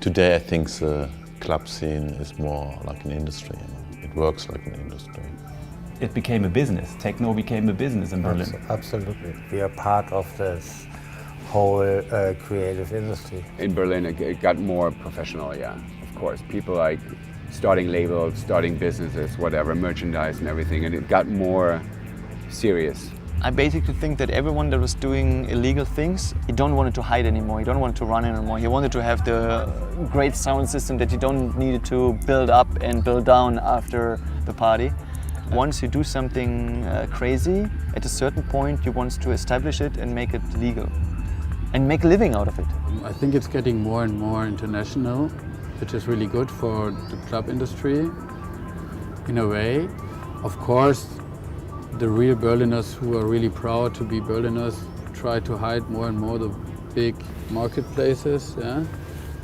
Today I think the club scene is more like an industry, you know? It works like an industry. It became a business. Techno became a business in Berlin. Absolutely. We are part of this whole creative industry. In Berlin it got more professional, yeah, of course. People like starting labels, starting businesses, whatever, merchandise and everything, and it got more serious. I basically think that everyone that was doing illegal things, he don't want to hide anymore, he don't want to run anymore. He wanted to have the great sound system that you don't need to build up and build down after the party. Once you do something crazy, at a certain point you want to establish it and make it legal and make a living out of it. I think it's getting more and more international, which is really good for the club industry in a way. Of course, the real Berliners who are really proud to be Berliners try to hide more and more the big marketplaces. Yeah?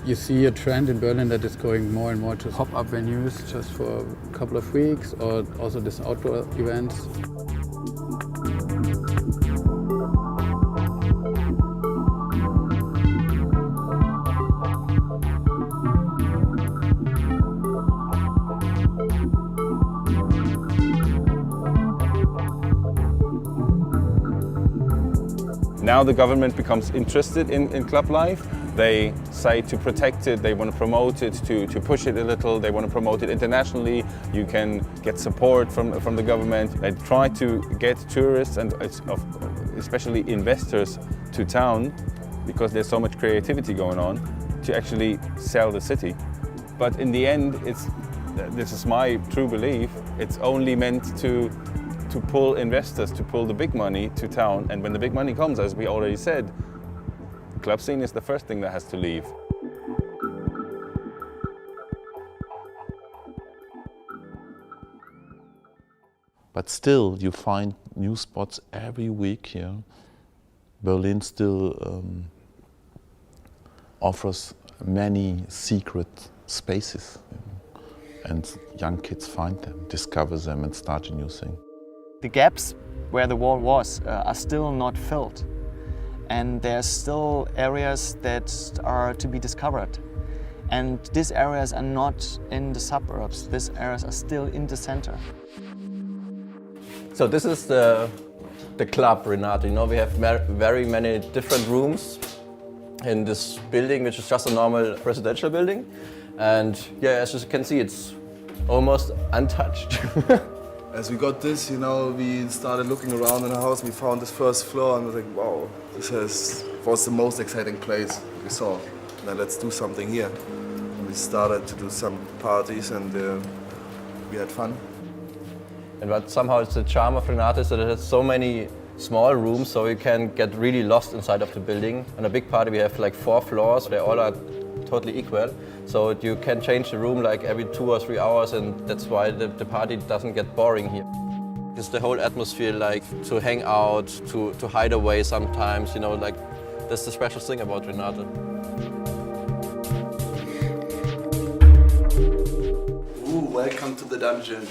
You see a trend in Berlin that is going more and more to pop-up venues just for a couple of weeks, or also this outdoor events. Now the government becomes interested in club life. They say to protect it, they want to promote it, to push it a little, they want to promote it internationally. You can get support from the government. They try to get tourists and especially investors to town, because there's so much creativity going on, to actually sell the city. But in the end, this is my true belief, it's only meant to pull investors, to pull the big money to town. And when the big money comes, as we already said, the club scene is the first thing that has to leave. But still, you find new spots every week here. Berlin still offers many secret spaces, you know? And young kids find them, discover them, and start a new thing. The gaps where the wall was are still not filled, and there's still areas that are to be discovered. And these areas are not in the suburbs, these areas are still in the center. So this is the club, Renato. You know, we have very many different rooms in this building, which is just a normal residential building. And yeah, as you can see, it's almost untouched. As we got this, you know, we started looking around in the house. We found this first floor and was like, wow, this was the most exciting place we saw. Now let's do something here. And we started to do some parties, and we had fun. And what somehow it's the charm of Renato is that it has so many small rooms, so you can get really lost inside of the building. On a big party we have like 4 floors, they all are totally equal. So you can change the room like every 2 or 3 hours, and that's why the party doesn't get boring here. It's the whole atmosphere, like to hang out, to hide away sometimes, you know, like that's the special thing about Renato. Ooh, welcome to the dungeon.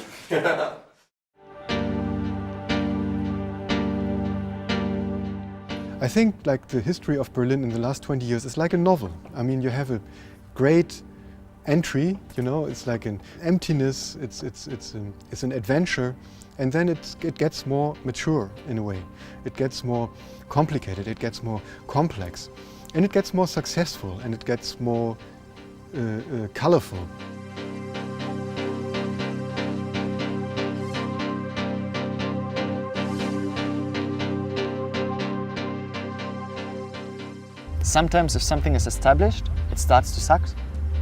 I think like the history of Berlin in the last 20 years is like a novel. I mean, you have a great entry, you know, it's like an emptiness, it's an adventure, and then it gets more mature in a way. It gets more complicated, it gets more complex, and it gets more successful, and it gets more colorful. Sometimes if something is established, it starts to suck,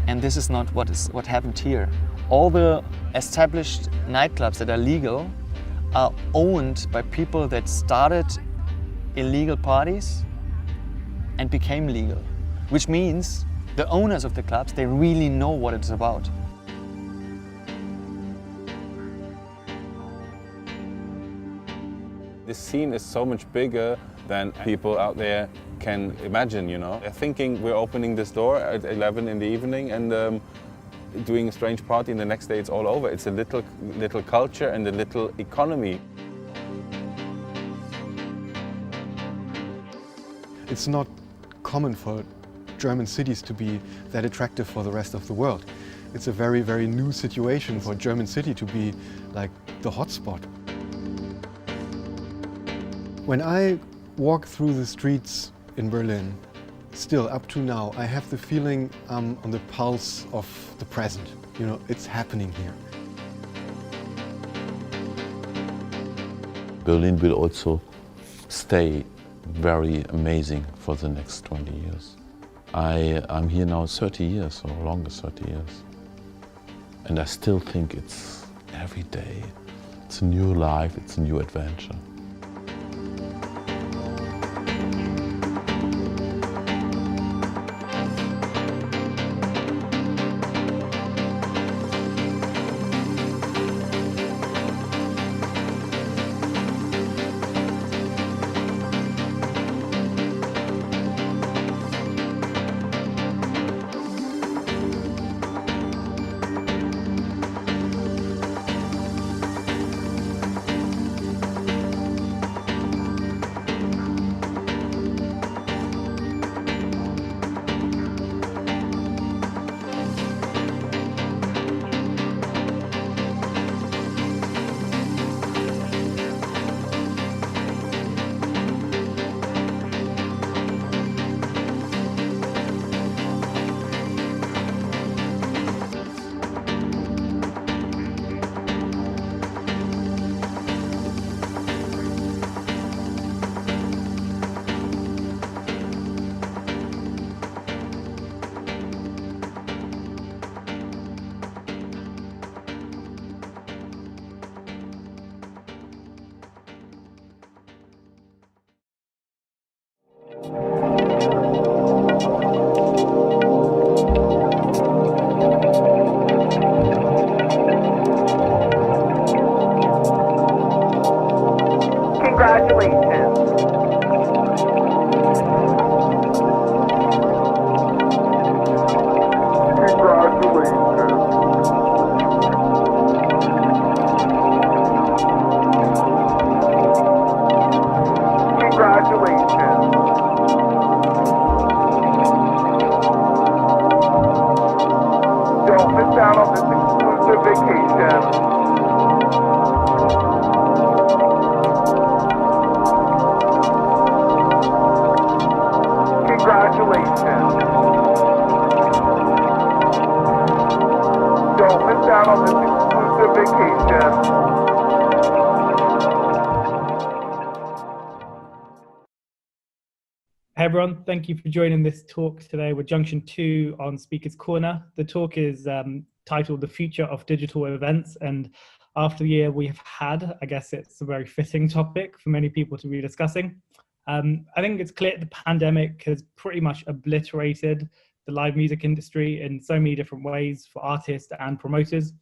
and this is not what happened here. All the established nightclubs that are legal are owned by people that started illegal parties and became legal, which means the owners of the clubs, they really know what it's about. This scene is so much bigger than people out there can imagine, you know. They're thinking we're opening this door at 11 in the evening and doing a strange party, and the next day it's all over. It's a little culture and a little economy. It's not common for German cities to be that attractive for the rest of the world. It's a very, very new situation for German city to be like the hotspot. When I walk through the streets in Berlin, still up to now, I have the feeling I'm on the pulse of the present. You know, it's happening here. Berlin will also stay very amazing for the next 20 years. I'm here now 30 years, or longer 30 years. And I still think it's every day. It's a new life, it's a new adventure. Hey everyone, thank you for joining this talk today with Junction 2 on Speaker's Corner. The talk is titled The Future of Digital Events, and after the year we have had, I guess it's a very fitting topic for many people to be discussing. I think it's clear the pandemic has pretty much obliterated the live music industry in so many different ways for artists and promoters.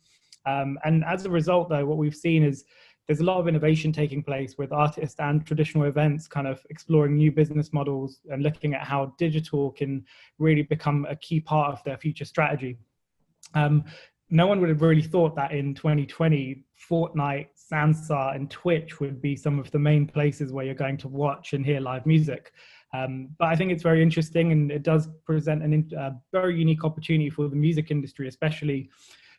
And as a result though, what we've seen is there's a lot of innovation taking place with artists and traditional events kind of exploring new business models and looking at how digital can really become a key part of their future strategy. no one would have really thought that in 2020, Fortnite, Sansar, and Twitch would be some of the main places where you're going to watch and hear live music. But I think it's very interesting, and it does present a very unique opportunity for the music industry, especially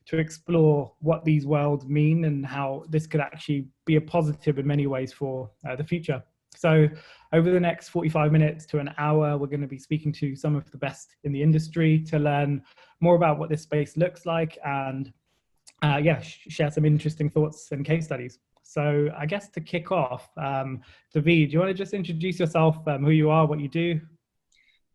to explore what these worlds mean and how this could actually be a positive in many ways for the future. So over the next 45 minutes to an hour, we're going to be speaking to some of the best in the industry to learn more about what this space looks like and share some interesting thoughts and case studies. So I guess to kick off, David, do you want to just introduce yourself, who you are, what you do?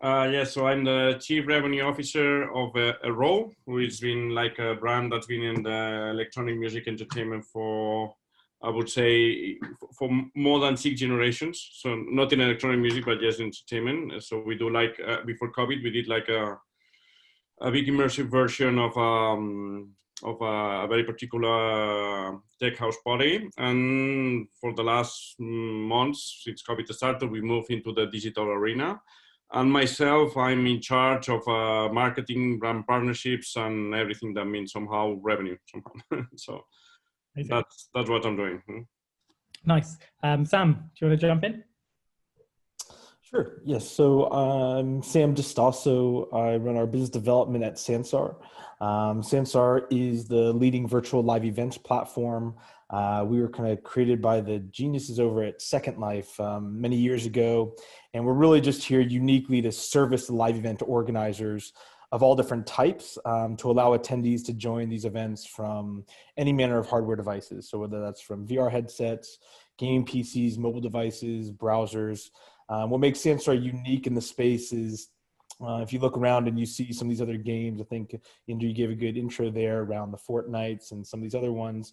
So I'm the Chief Revenue Officer of HAAi, who has been like a brand that's been in the electronic music entertainment for, I would say, for more than 6 generations. So not in electronic music, but just entertainment. So we do like, before COVID, we did like a big immersive version of a very particular tech house party. And for the last months, since COVID started, we moved into the digital arena. And myself, I'm in charge of marketing, brand partnerships, and everything that means somehow revenue. So that's what I'm doing. Nice. Sam, do you want to jump in? Sure. Yes. So I'm Sam Distasso. I run our business development at Sansar. Sansar is the leading virtual live events platform. We were kind of created by the geniuses over at Second Life many years ago. And we're really just here uniquely to service the live event organizers of all different types to allow attendees to join these events from any manner of hardware devices. So whether that's from VR headsets, gaming PCs, mobile devices, browsers. What makes Sansar unique in the space is if you look around and you see some of these other games, I think Andrew, you gave a good intro there around the Fortnites and some of these other ones.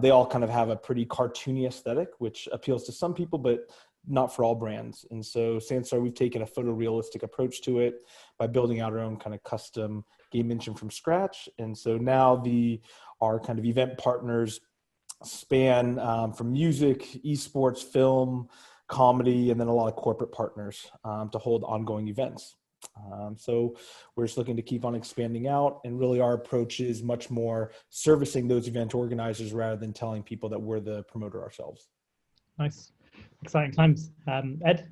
They all kind of have a pretty cartoony aesthetic, which appeals to some people, but not for all brands. And so Sansar, we've taken a photorealistic approach to it by building out our own kind of custom game engine from scratch. And so now our kind of event partners span from music, esports, film, comedy, and then a lot of corporate partners to hold ongoing events. So we're just looking to keep on expanding out, and really our approach is much more servicing those event organizers rather than telling people that we're the promoter ourselves. Nice. Exciting times. Ed?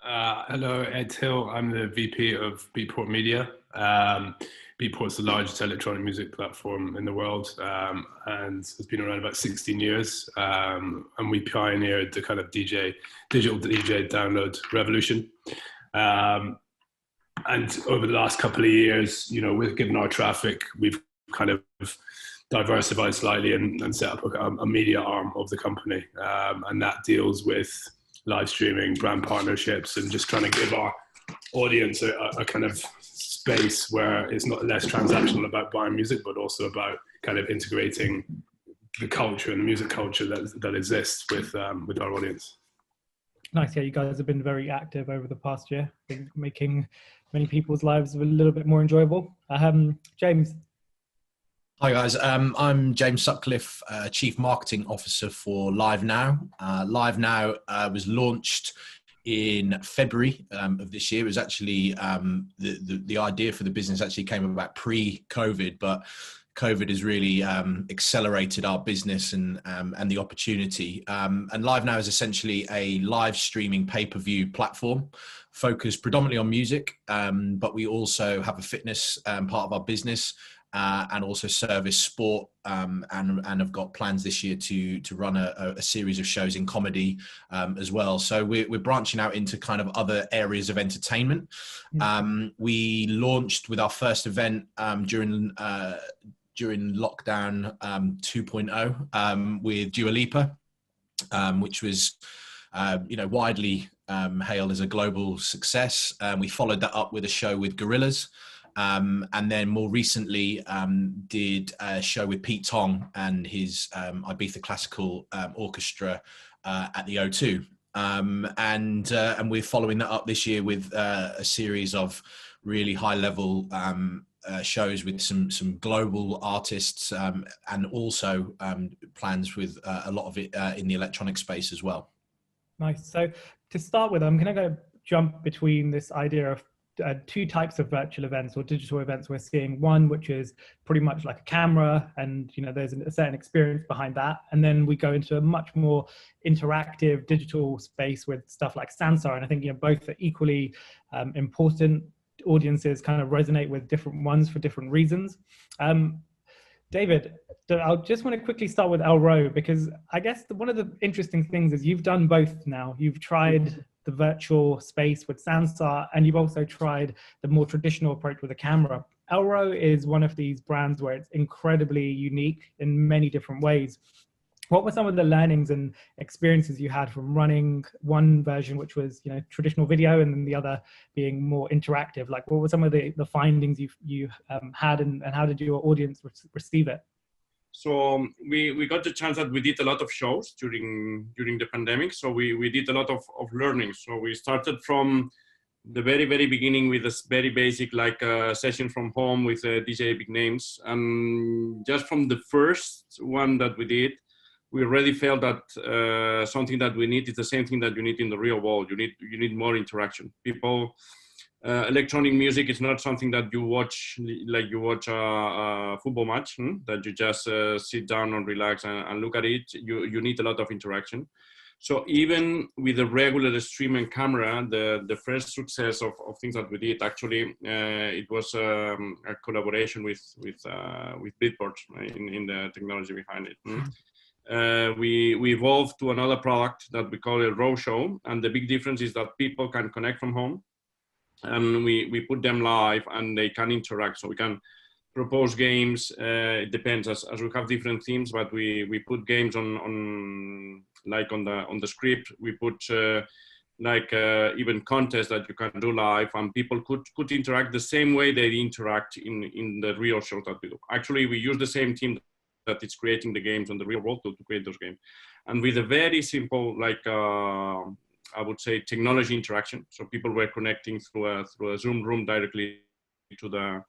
Hello, Ed Hill. I'm the VP of Beatport Media. Beatport's the largest electronic music platform in the world, and it's been around about 16 years. And we pioneered the kind of digital DJ download revolution. And over the last couple of years, given our traffic, we've kind of diversified slightly and set up a media arm of the company. And that deals with live streaming, brand partnerships, and just trying to give our audience a kind of space where it's not less transactional about buying music, but also about kind of integrating the culture and the music culture that exists with our audience. Nice. Yeah, you guys have been very active over the past year, I think, making many people's lives a little bit more enjoyable. James. Hi guys, I'm James Sutcliffe, Chief Marketing Officer for Live Now. Live Now was launched in February of this year. It was actually the idea for the business actually came about pre-COVID, but COVID has really accelerated our business and the opportunity. And Live Now is essentially a live streaming pay-per-view platform focused predominantly on music, but we also have a fitness part of our business. And also service sport, and have got plans this year to run a series of shows in comedy as well. So we're branching out into kind of other areas of entertainment. We launched with our first event during lockdown 2.0 with Dua Lipa, which was widely hailed as a global success. We followed that up with a show with Gorillaz. And then more recently did a show with Pete Tong and his Ibiza Classical Orchestra at the O2. And we're following that up this year with a series of really high level shows with some global artists and also plans with a lot of it in the electronic space as well. Nice. So to start with, I'm going to jump between this idea of two types of virtual events or digital events we're seeing. One which is pretty much like a camera, and there's a certain experience behind that, and then we go into a much more interactive digital space with stuff like Sansar, and I think both are equally important. Audiences kind of resonate with different ones for different reasons. David, I just want to quickly start with Elro, because I guess one of the interesting things is you've done both now. You've tried the virtual space with Sansar, and you've also tried the more traditional approach with a camera. Elro is one of these brands where it's incredibly unique in many different ways. What were some of the learnings and experiences you had from running one version, which was traditional video, and then the other being more interactive? Like, what were some of the findings you had, and how did your audience receive it? So we got the chance that we did a lot of shows during the pandemic. So we did a lot of learning. So we started from the very beginning with this very basic session from home with DJ big names, and just from the first one that we did, we already felt that something that we need is the same thing that you need in the real world. You need more interaction. People, electronic music is not something that you watch like you watch a football match, that you just sit down and relax and look at it. You need a lot of interaction. So even with the regular stream and camera, the first success of things that we did, actually, it was a collaboration with Beatport in the technology behind it. We evolved to another product that we call a Row Show, and the big difference is that people can connect from home, and we put them live and they can interact. So we can propose games. It depends, as we have different themes, but we put games on the script. We put even contests that you can do live, and people could interact the same way they interact in the real shows that we do. Actually, we use the same team that is creating the games on the real world to create those games, and with a very simple I would say technology interaction. So people were connecting through a Zoom room directly to the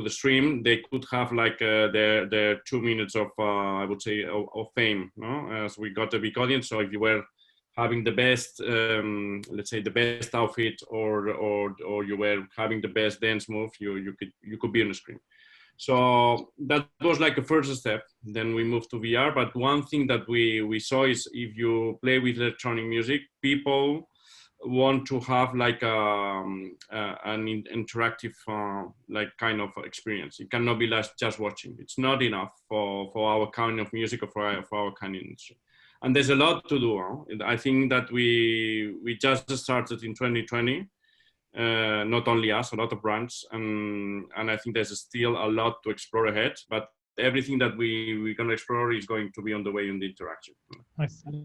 stream. They could have their 2 minutes of I would say of fame, as we got a big audience. So if you were having the best let's say the best outfit, or you were having the best dance move, you could be on the screen. So that was like a first step. Then we moved to VR. But one thing that we saw is, if you play with electronic music, people want to have an interactive kind of experience. It cannot be just watching. It's not enough for our kind of music or for our kind of industry. And there's a lot to do. I think that we just started in 2020. Not only us, a lot of brands, and I think there's still a lot to explore ahead, but everything that we're going to explore is going to be on the way in the interaction.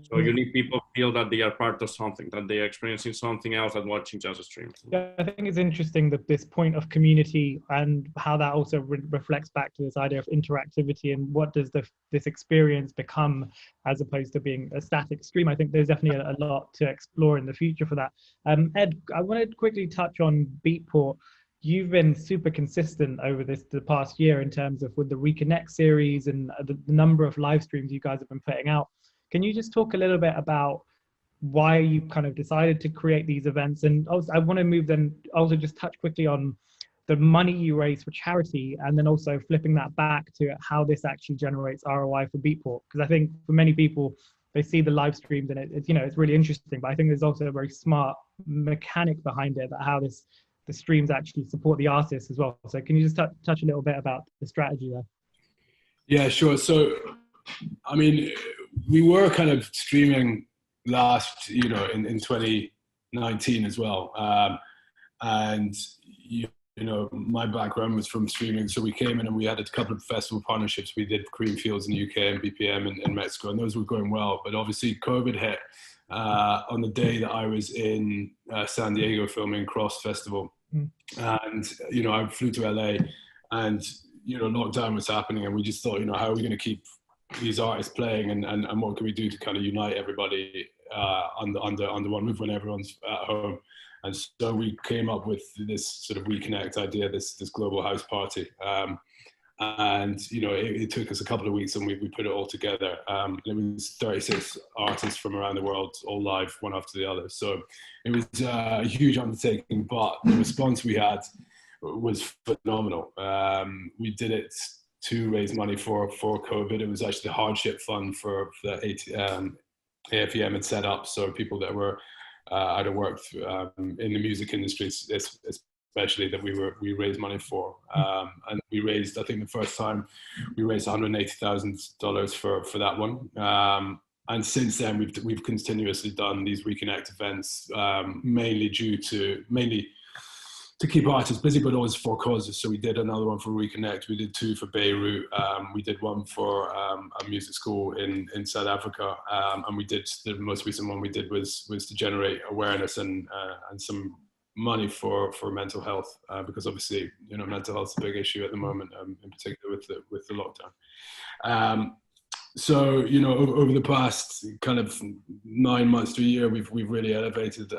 So you need people to feel that they are part of something, that they are experiencing something else than watching just a stream. Yeah, I think it's interesting that this point of community, and how that also reflects back to this idea of interactivity, and what does this experience become as opposed to being a static stream. I think there's definitely a lot to explore in the future for that. Ed, I want to quickly touch on Beatport. You've been super consistent over the past year in terms of with the Reconnect series and the number of live streams you guys have been putting out. Can you just talk a little bit about why you kind of decided to create these events? And also, I want to move then also just touch quickly on the money you raise for charity, and then also flipping that back to how this actually generates ROI for Beatport. Because I think for many people, they see the live streams and it's really interesting, but I think there's also a very smart mechanic behind it, that how the streams actually support the artists as well. So can you just touch a little bit about the strategy there? Yeah, sure. So, I mean, we were kind of streaming last, in 2019 as well. And, my background was from streaming. So we came in and we had a couple of festival partnerships. We did Creamfields in the UK and BPM in Mexico, and those were going well. But obviously COVID hit on the day that I was in San Diego filming Cross Festival. And, I flew to LA, and, lockdown was happening, and we just thought, how are we going to keep these artists playing, and what can we do to kind of unite everybody under one roof when everyone's at home? And so we came up with this sort of Reconnect idea, this global house party. and it took us a couple of weeks, and we put it all together. It was 36 artists from around the world, all live, one after the other. So it was a huge undertaking, but the response we had was phenomenal. We did it to raise money for COVID. It was actually the hardship fund for the AFEM had set up, so people that were out of work in the music industry, especially, that we raised money for. And we raised, I think the first time we raised $180,000 for that one. And since then we've continuously done these Reconnect events, mainly to keep artists busy, but always for causes. So we did another one for Reconnect. We did 2 for Beirut. We did one for a music school in South Africa. And we did, the most recent one we did was to generate awareness and some money for mental health, because obviously, mental health is a big issue at the moment, in particular with the lockdown. So, over the past kind of 9 months to a year, we've really elevated.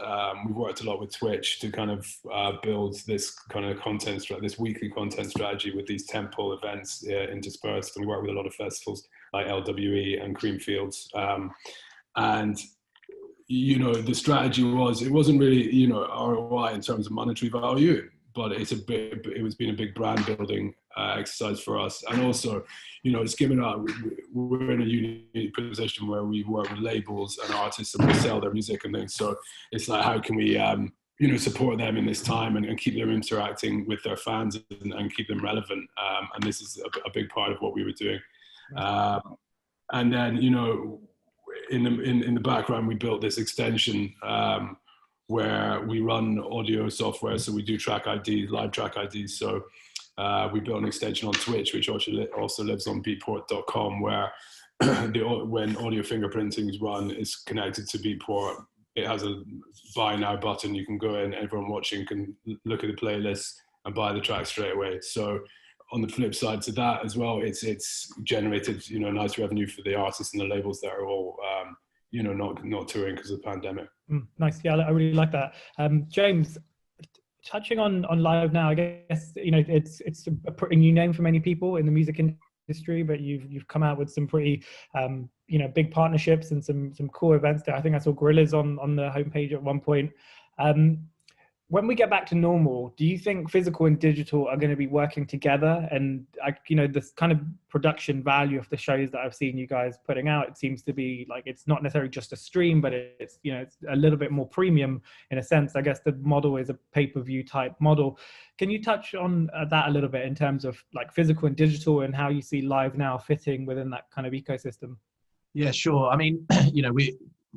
We've worked a lot with Twitch to kind of build this kind of this weekly content strategy with these tentpole events interspersed. And we work with a lot of festivals like LWE and Creamfields. And the strategy it wasn't really ROI in terms of monetary value, but it's been a big brand building exercise for us. And also, it's given out, we're in a unique position where we work with labels and artists and we sell their music and things. So it's like, how can we, support them in this time and keep them interacting with their fans and keep them relevant. And this is a big part of what we were doing. And then, in the background, we built this extension where we run audio software. So we do track IDs, live track IDs. So we built an extension on Twitch, which also lives on beatport.com, where when audio fingerprinting is run, it's connected to Beatport. It has a buy now button. You can go in, everyone watching can look at the playlist and buy the track straight away. So on the flip side to that as well, it's generated, nice revenue for the artists and the labels that are all, not touring because of the pandemic. Nice. Yeah, I really like that. James, touching on Live Now, I guess, it's a pretty new name for many people in the music industry, but you've come out with some pretty, big partnerships and some cool events there. I think I saw Gorillas on the homepage at one point. When we get back to normal, do you think physical and digital are going to be working together? And this kind of production value of the shows that I've seen you guys putting out, it seems to be like it's not necessarily just a stream, but it's it's a little bit more premium in a sense. I guess the model is a pay-per-view type model. Can you touch on that a little bit in terms of like physical and digital and how you see Live Now fitting within that kind of ecosystem? Yeah, sure. I mean,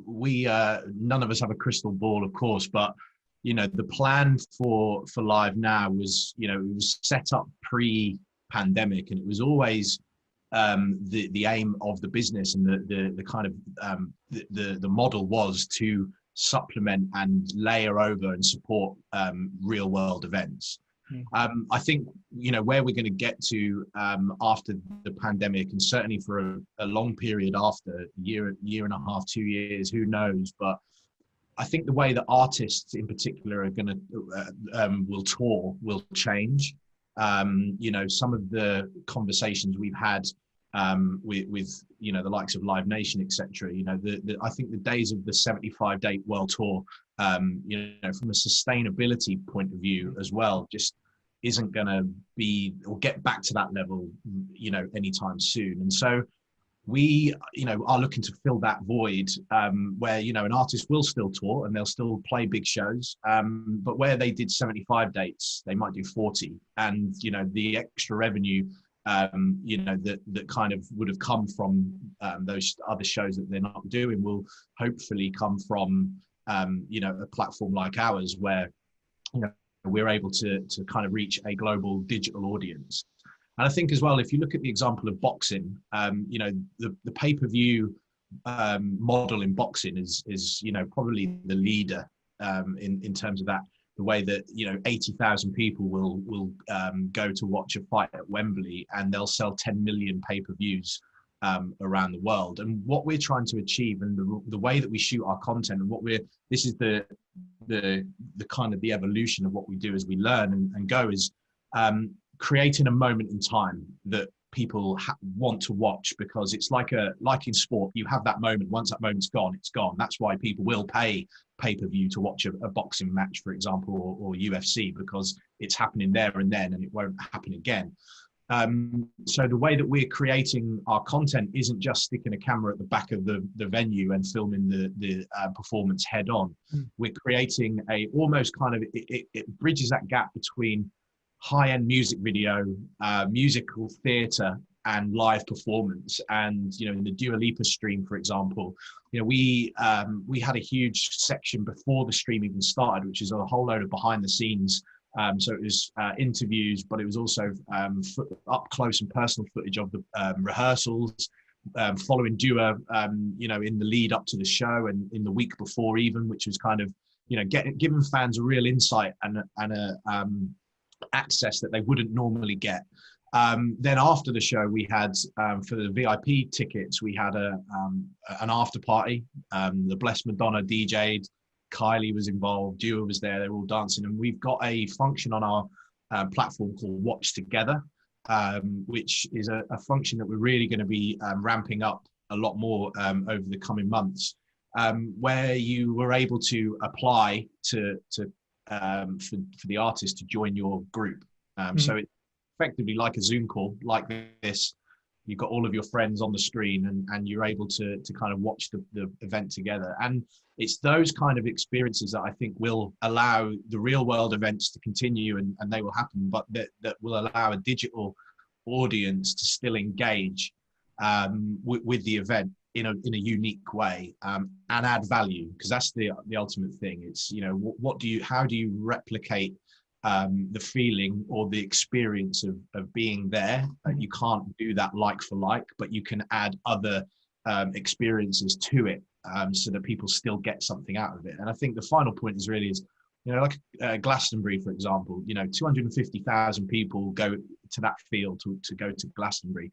we none of us have a crystal ball, of course, but the plan for Live Now was, it was set up pre-pandemic, and it was always the aim of the business, and the kind of the model was to supplement and layer over and support real world events. I think where we're going to get to after the pandemic, and certainly for a long period after, a year and a half, 2 years, who knows, but I think the way that artists in particular are going to will tour will change. Some of the conversations we've had with the likes of Live Nation, etc. I think the days of the 75-date world tour, from a sustainability point of view as well, just isn't going to be or get back to that level, anytime soon. And so we, are looking to fill that void where, an artist will still tour and they'll still play big shows, but where they did 75 dates, they might do 40. And, the extra revenue, that kind of would have come from those other shows that they're not doing will hopefully come from, a platform like ours where, we're able to kind of reach a global digital audience. And I think as well, if you look at the example of boxing, the pay-per-view model in boxing is probably the leader in terms of that. The way that 80,000 people will go to watch a fight at Wembley, and they'll sell 10 million pay-per-views around the world. And what we're trying to achieve, and the way that we shoot our content, and this is the kind of the evolution of what we do as we learn and go, is creating a moment in time that people want to watch, because it's like in sport, you have that moment. Once that moment's gone, it's gone. That's why people will pay pay-per-view to watch a boxing match, for example, or UFC, because it's happening there and then, and it won't happen again. So the way that we're creating our content isn't just sticking a camera at the back of the venue and filming the performance head on. We're creating a almost kind of, it bridges that gap between high-end music video, musical theatre, and live performance. And in the Dua Lipa stream, for example, we had a huge section before the stream even started, which is a whole load of behind the scenes. So it was interviews, but it was also up close and personal footage of the rehearsals, following Dua, in the lead up to the show and in the week before even, which was kind of, giving fans a real insight and a access that they wouldn't normally get. Then after the show, we had, for the VIP tickets, we had an after party. The Blessed Madonna DJ'd, Kylie was involved, Dua was there, they were all dancing. And we've got a function on our platform called Watch Together, which is a function that we're really going to be ramping up a lot more over the coming months, where you were able to apply for the artist to join your group. So it's effectively like a Zoom call like this. You've got all of your friends on the screen, and you're able to kind of watch the event together. And it's those kind of experiences that I think will allow the real world events to continue, and they will happen, but that will allow a digital audience to still engage with the event in a unique way, and add value, because that's the ultimate thing. It's, how do you replicate the feeling or the experience of being there? You can't do that like for like, but you can add other experiences to it, so that people still get something out of it. And I think the final point is really like Glastonbury, for example, 250,000 people go to that field to go to Glastonbury.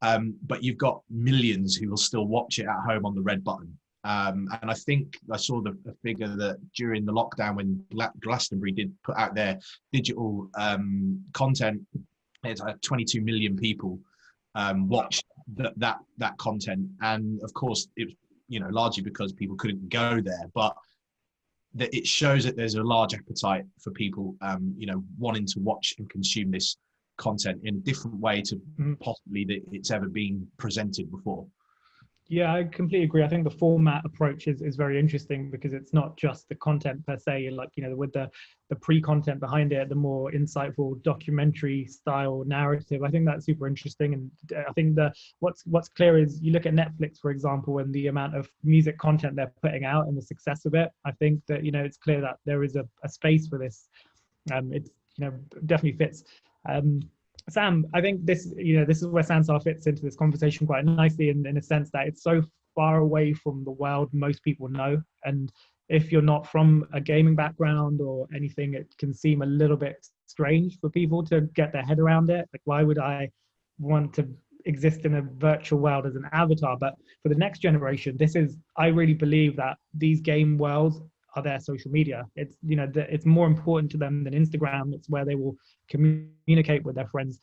But you've got millions who will still watch it at home on the red button. And I think I saw the figure that during the lockdown, when Glastonbury did put out their digital content, it's 22 million people watched that content. And of course, it was largely because people couldn't go there, but that it shows that there's a large appetite for people wanting to watch and consume this content in a different way to possibly that it's ever been presented before. Yeah, I completely agree. I think the format approach is very interesting, because it's not just the content per se, like, with the pre-content behind it, the more insightful documentary style narrative. I think that's super interesting. And I think what's clear is, you look at Netflix, for example, and the amount of music content they're putting out and the success of it. I think that, it's clear that there is a space for this. It's, definitely fits. Sam, I think this is where Sansar fits into this conversation quite nicely, in a sense that it's so far away from the world most people know. And if you're not from a gaming background or anything, it can seem a little bit strange for people to get their head around it. Like, why would I want to exist in a virtual world as an avatar? But for the next generation, I really believe that these game worlds are their social media. It's, it's more important to them than Instagram. It's where they will communicate with their friends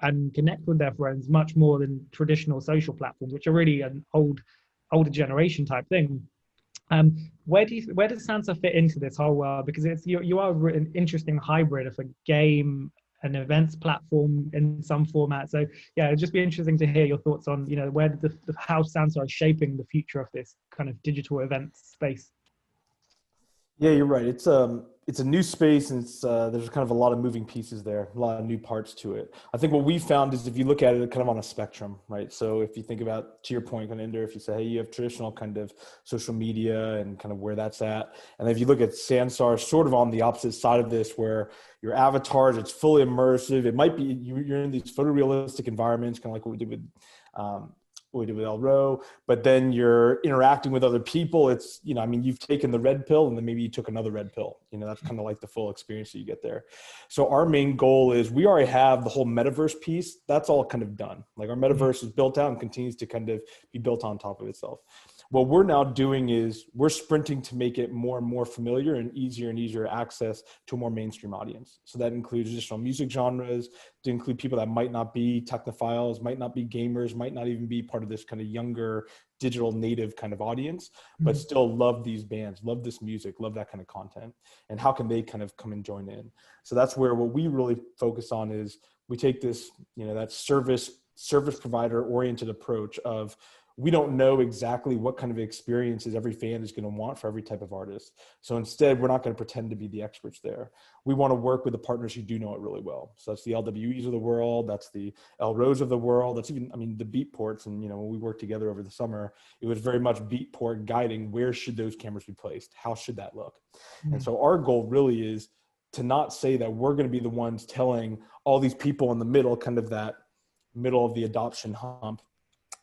and connect with their friends much more than traditional social platforms, which are really an older generation type thing. Where does Sansa fit into this whole world? Because you are an interesting hybrid of a game, an events platform in some format. So yeah, it'd just be interesting to hear your thoughts on, how Sansa is shaping the future of this kind of digital events space. Yeah, you're right. It's a new space, and there's kind of a lot of moving pieces there, a lot of new parts to it. I think what we found is, if you look at it kind of on a spectrum, right? So if you think about, to your point, kind of, Inder, if you say, hey, you have traditional kind of social media and kind of where that's at, and then if you look at Sansar, sort of on the opposite side of this, where your avatars, it's fully immersive. It might be you're in these photorealistic environments, kind of like what we did with El Ro, but then you're interacting with other people. It's, you've taken the red pill, and then maybe you took another red pill. That's kind of like the full experience that you get there. So our main goal is, we already have the whole metaverse piece. That's all kind of done. Like, our metaverse is built out and continues to kind of be built on top of itself. What we're now doing is we're sprinting to make it more and more familiar and easier access to a more mainstream audience. So that includes additional music genres, to include people that might not be technophiles, might not be gamers, might not even be part of this kind of younger digital native kind of audience, but still love these bands, love this music, love that kind of content. And how can they kind of come and join in? So that's where what we really focus on is we take this, that service provider oriented approach of, we don't know exactly what kind of experiences every fan is going to want for every type of artist. So instead, we're not going to pretend to be the experts there. We want to work with the partners who do know it really well. So that's the LWEs of the world. That's the El Rose of the world. That's even, the Beatports. And, when we worked together over the summer, it was very much Beatport guiding where should those cameras be placed? How should that look? And so our goal really is to not say that we're going to be the ones telling all these people in the middle, kind of that middle of the adoption hump,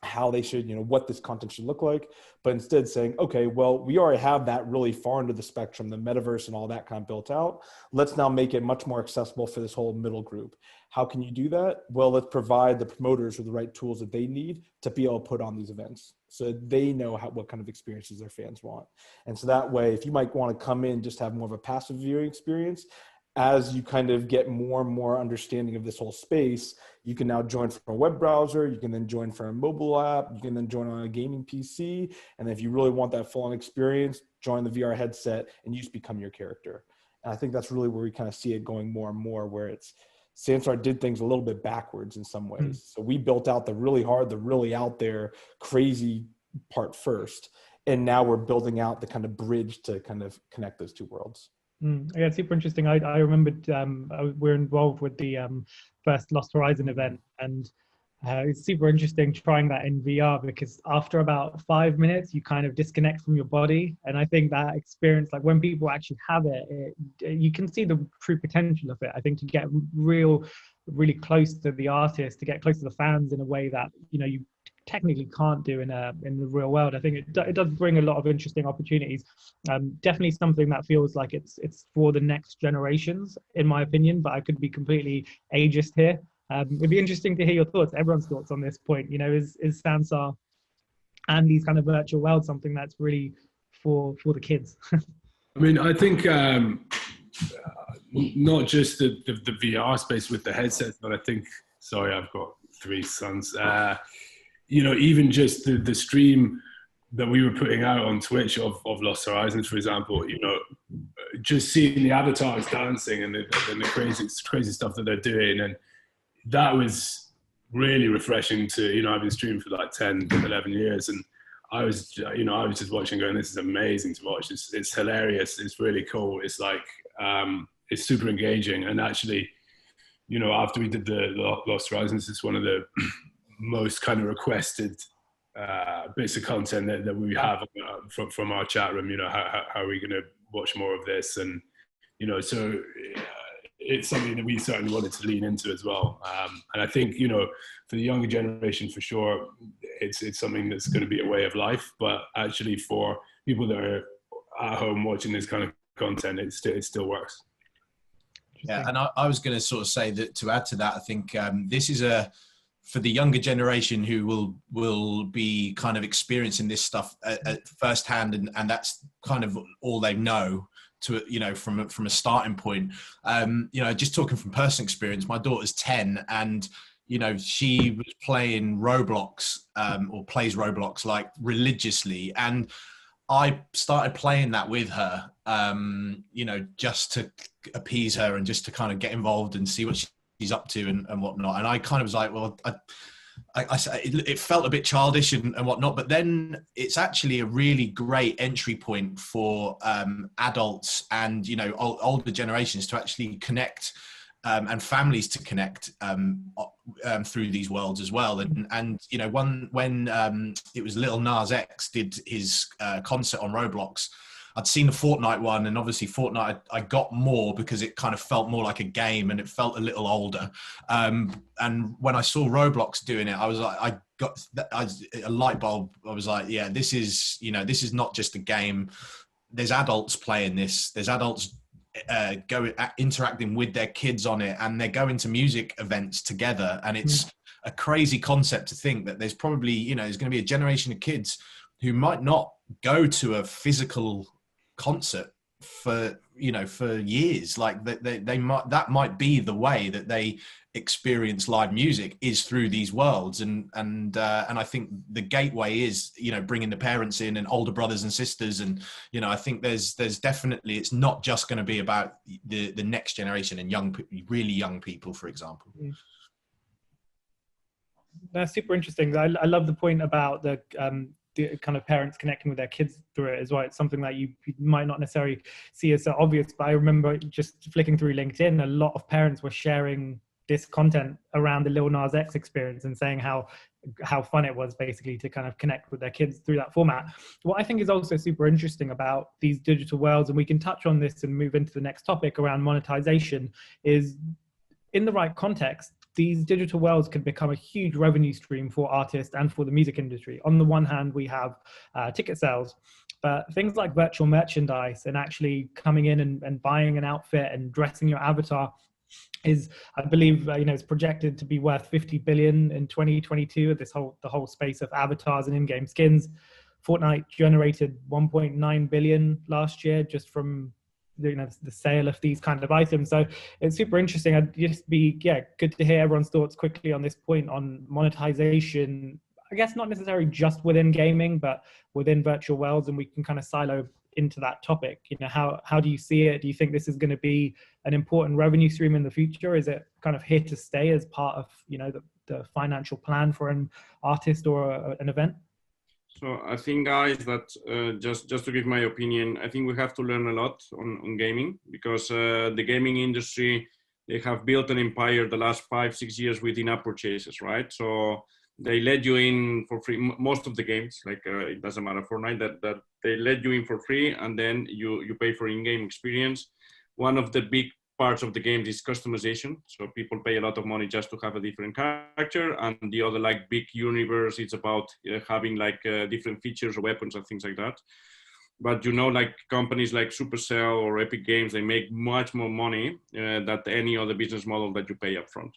how they should, what this content should look like, but instead saying, okay, well, we already have that really far into the spectrum, the metaverse and all that kind of built out. Let's now make it much more accessible for this whole middle group. How can you do that? Well, let's provide the promoters with the right tools that they need to be able to put on these events so they know what kind of experiences their fans want. And so that way, if you might want to come in, just have more of a passive viewing experience, as you kind of get more and more understanding of this whole space, you can now join from a web browser, you can then join from a mobile app, you can then join on a gaming PC. And if you really want that full-on experience, join the VR headset and you just become your character. And I think that's really where we kind of see it going more and more, where it's Sansar did things a little bit backwards in some ways. So we built out the really hard, the really out there, crazy part first. And now we're building out the kind of bridge to kind of connect those two worlds. Yeah, super interesting. I remembered we're involved with the first Lost Horizon event, and it's super interesting trying that in VR, because after about 5 minutes you kind of disconnect from your body. And I think that experience, like when people actually have it, you can see the true potential of it. I think to get really close to the artist, to get close to the fans in a way that you technically can't do in the real world. I think it does bring a lot of interesting opportunities. Definitely something that feels like it's for the next generations, in my opinion, but I could be completely ageist here. It'd be interesting to hear your thoughts, everyone's thoughts on this point. Is Sansar and these kind of virtual worlds something that's really for the kids? I think not just the VR space with the headsets, but I think, sorry, I've got 3 sons. Even just the stream that we were putting out on Twitch of Lost Horizons, for example, just seeing the avatars dancing and the crazy stuff that they're doing. And that was really refreshing to, I've been streaming for like 10, 11 years. And I was just watching going, this is amazing to watch. It's hilarious. It's really cool. It's like, it's super engaging. And actually, after we did the Lost Horizons, it's one of the most kind of requested bits of content that we have from our chat room. How are we going to watch more of this? And so it's something that we certainly wanted to lean into as well. And I think for the younger generation, for sure, it's something that's going to be a way of life. But actually, for people that are at home watching this kind of content, it still works. Yeah, and I was going to sort of say that, to add to that, I think this is for the younger generation who will be kind of experiencing this stuff at firsthand, and that's kind of all they know from a starting point. Just talking from personal experience, my daughter's 10, and she was playing Roblox or plays Roblox like religiously, and I started playing that with her, just to appease her and just to kind of get involved and see what she's up to and whatnot. And I kind of was like, well, it felt a bit childish and whatnot, but then it's actually a really great entry point for adults and older generations to actually connect and families to connect through these worlds as well. And when it was Lil Nas X did his concert on Roblox, I'd seen the Fortnite one, and obviously Fortnite I got more because it kind of felt more like a game and it felt a little older. And when I saw Roblox doing it, I was like, I got a light bulb. I was like, yeah, this is not just a game. There's adults playing this. There's adults interacting with their kids on it, and they're going to music events together. And it's a crazy concept to think that there's probably, there's going to be a generation of kids who might not go to a physical concert for years. Like they might, that might be the way that they experience live music, is through these worlds. And I think the gateway is, bringing the parents in and older brothers and sisters. And I think there's definitely, it's not just going to be about the next generation and really young people, for example. That's super interesting. I love the point about the kind of parents connecting with their kids through it as well. It's something that you might not necessarily see as so obvious, but I remember just flicking through LinkedIn, a lot of parents were sharing this content around the Lil Nas X experience and saying how fun it was basically to kind of connect with their kids through that format. What I think is also super interesting about these digital worlds, and we can touch on this and move into the next topic around monetization, is in the right context, these digital worlds can become a huge revenue stream for artists and for the music industry. On the one hand, we have ticket sales, but things like virtual merchandise and actually coming in and buying an outfit and dressing your avatar is, I believe, it's projected to be worth 50 billion in 2022. The whole space of avatars and in-game skins. Fortnite generated 1.9 billion last year just from the sale of these kind of items. So it's super interesting. I'd just be good to hear everyone's thoughts quickly on this point on monetization. I guess not necessarily just within gaming, but within virtual worlds, and we can kind of silo into that topic. How do you see it? Do you think this is going to be an important revenue stream in the future? Is it kind of here to stay as part of the financial plan for an artist or an event? So I think, guys, that just to give my opinion, I think we have to learn a lot on gaming, because the gaming industry, they have built an empire the last 5-6 years with in-app purchases, right? So they let you in for free. Most of the games, like it doesn't matter, Fortnite, that they let you in for free, and then you pay for in-game experience. One of the big parts of the game is customization. So people pay a lot of money just to have a different character. And the other big universe, it's about having different features or weapons and things like that. But companies like Supercell or Epic Games, they make much more money than any other business model that you pay upfront.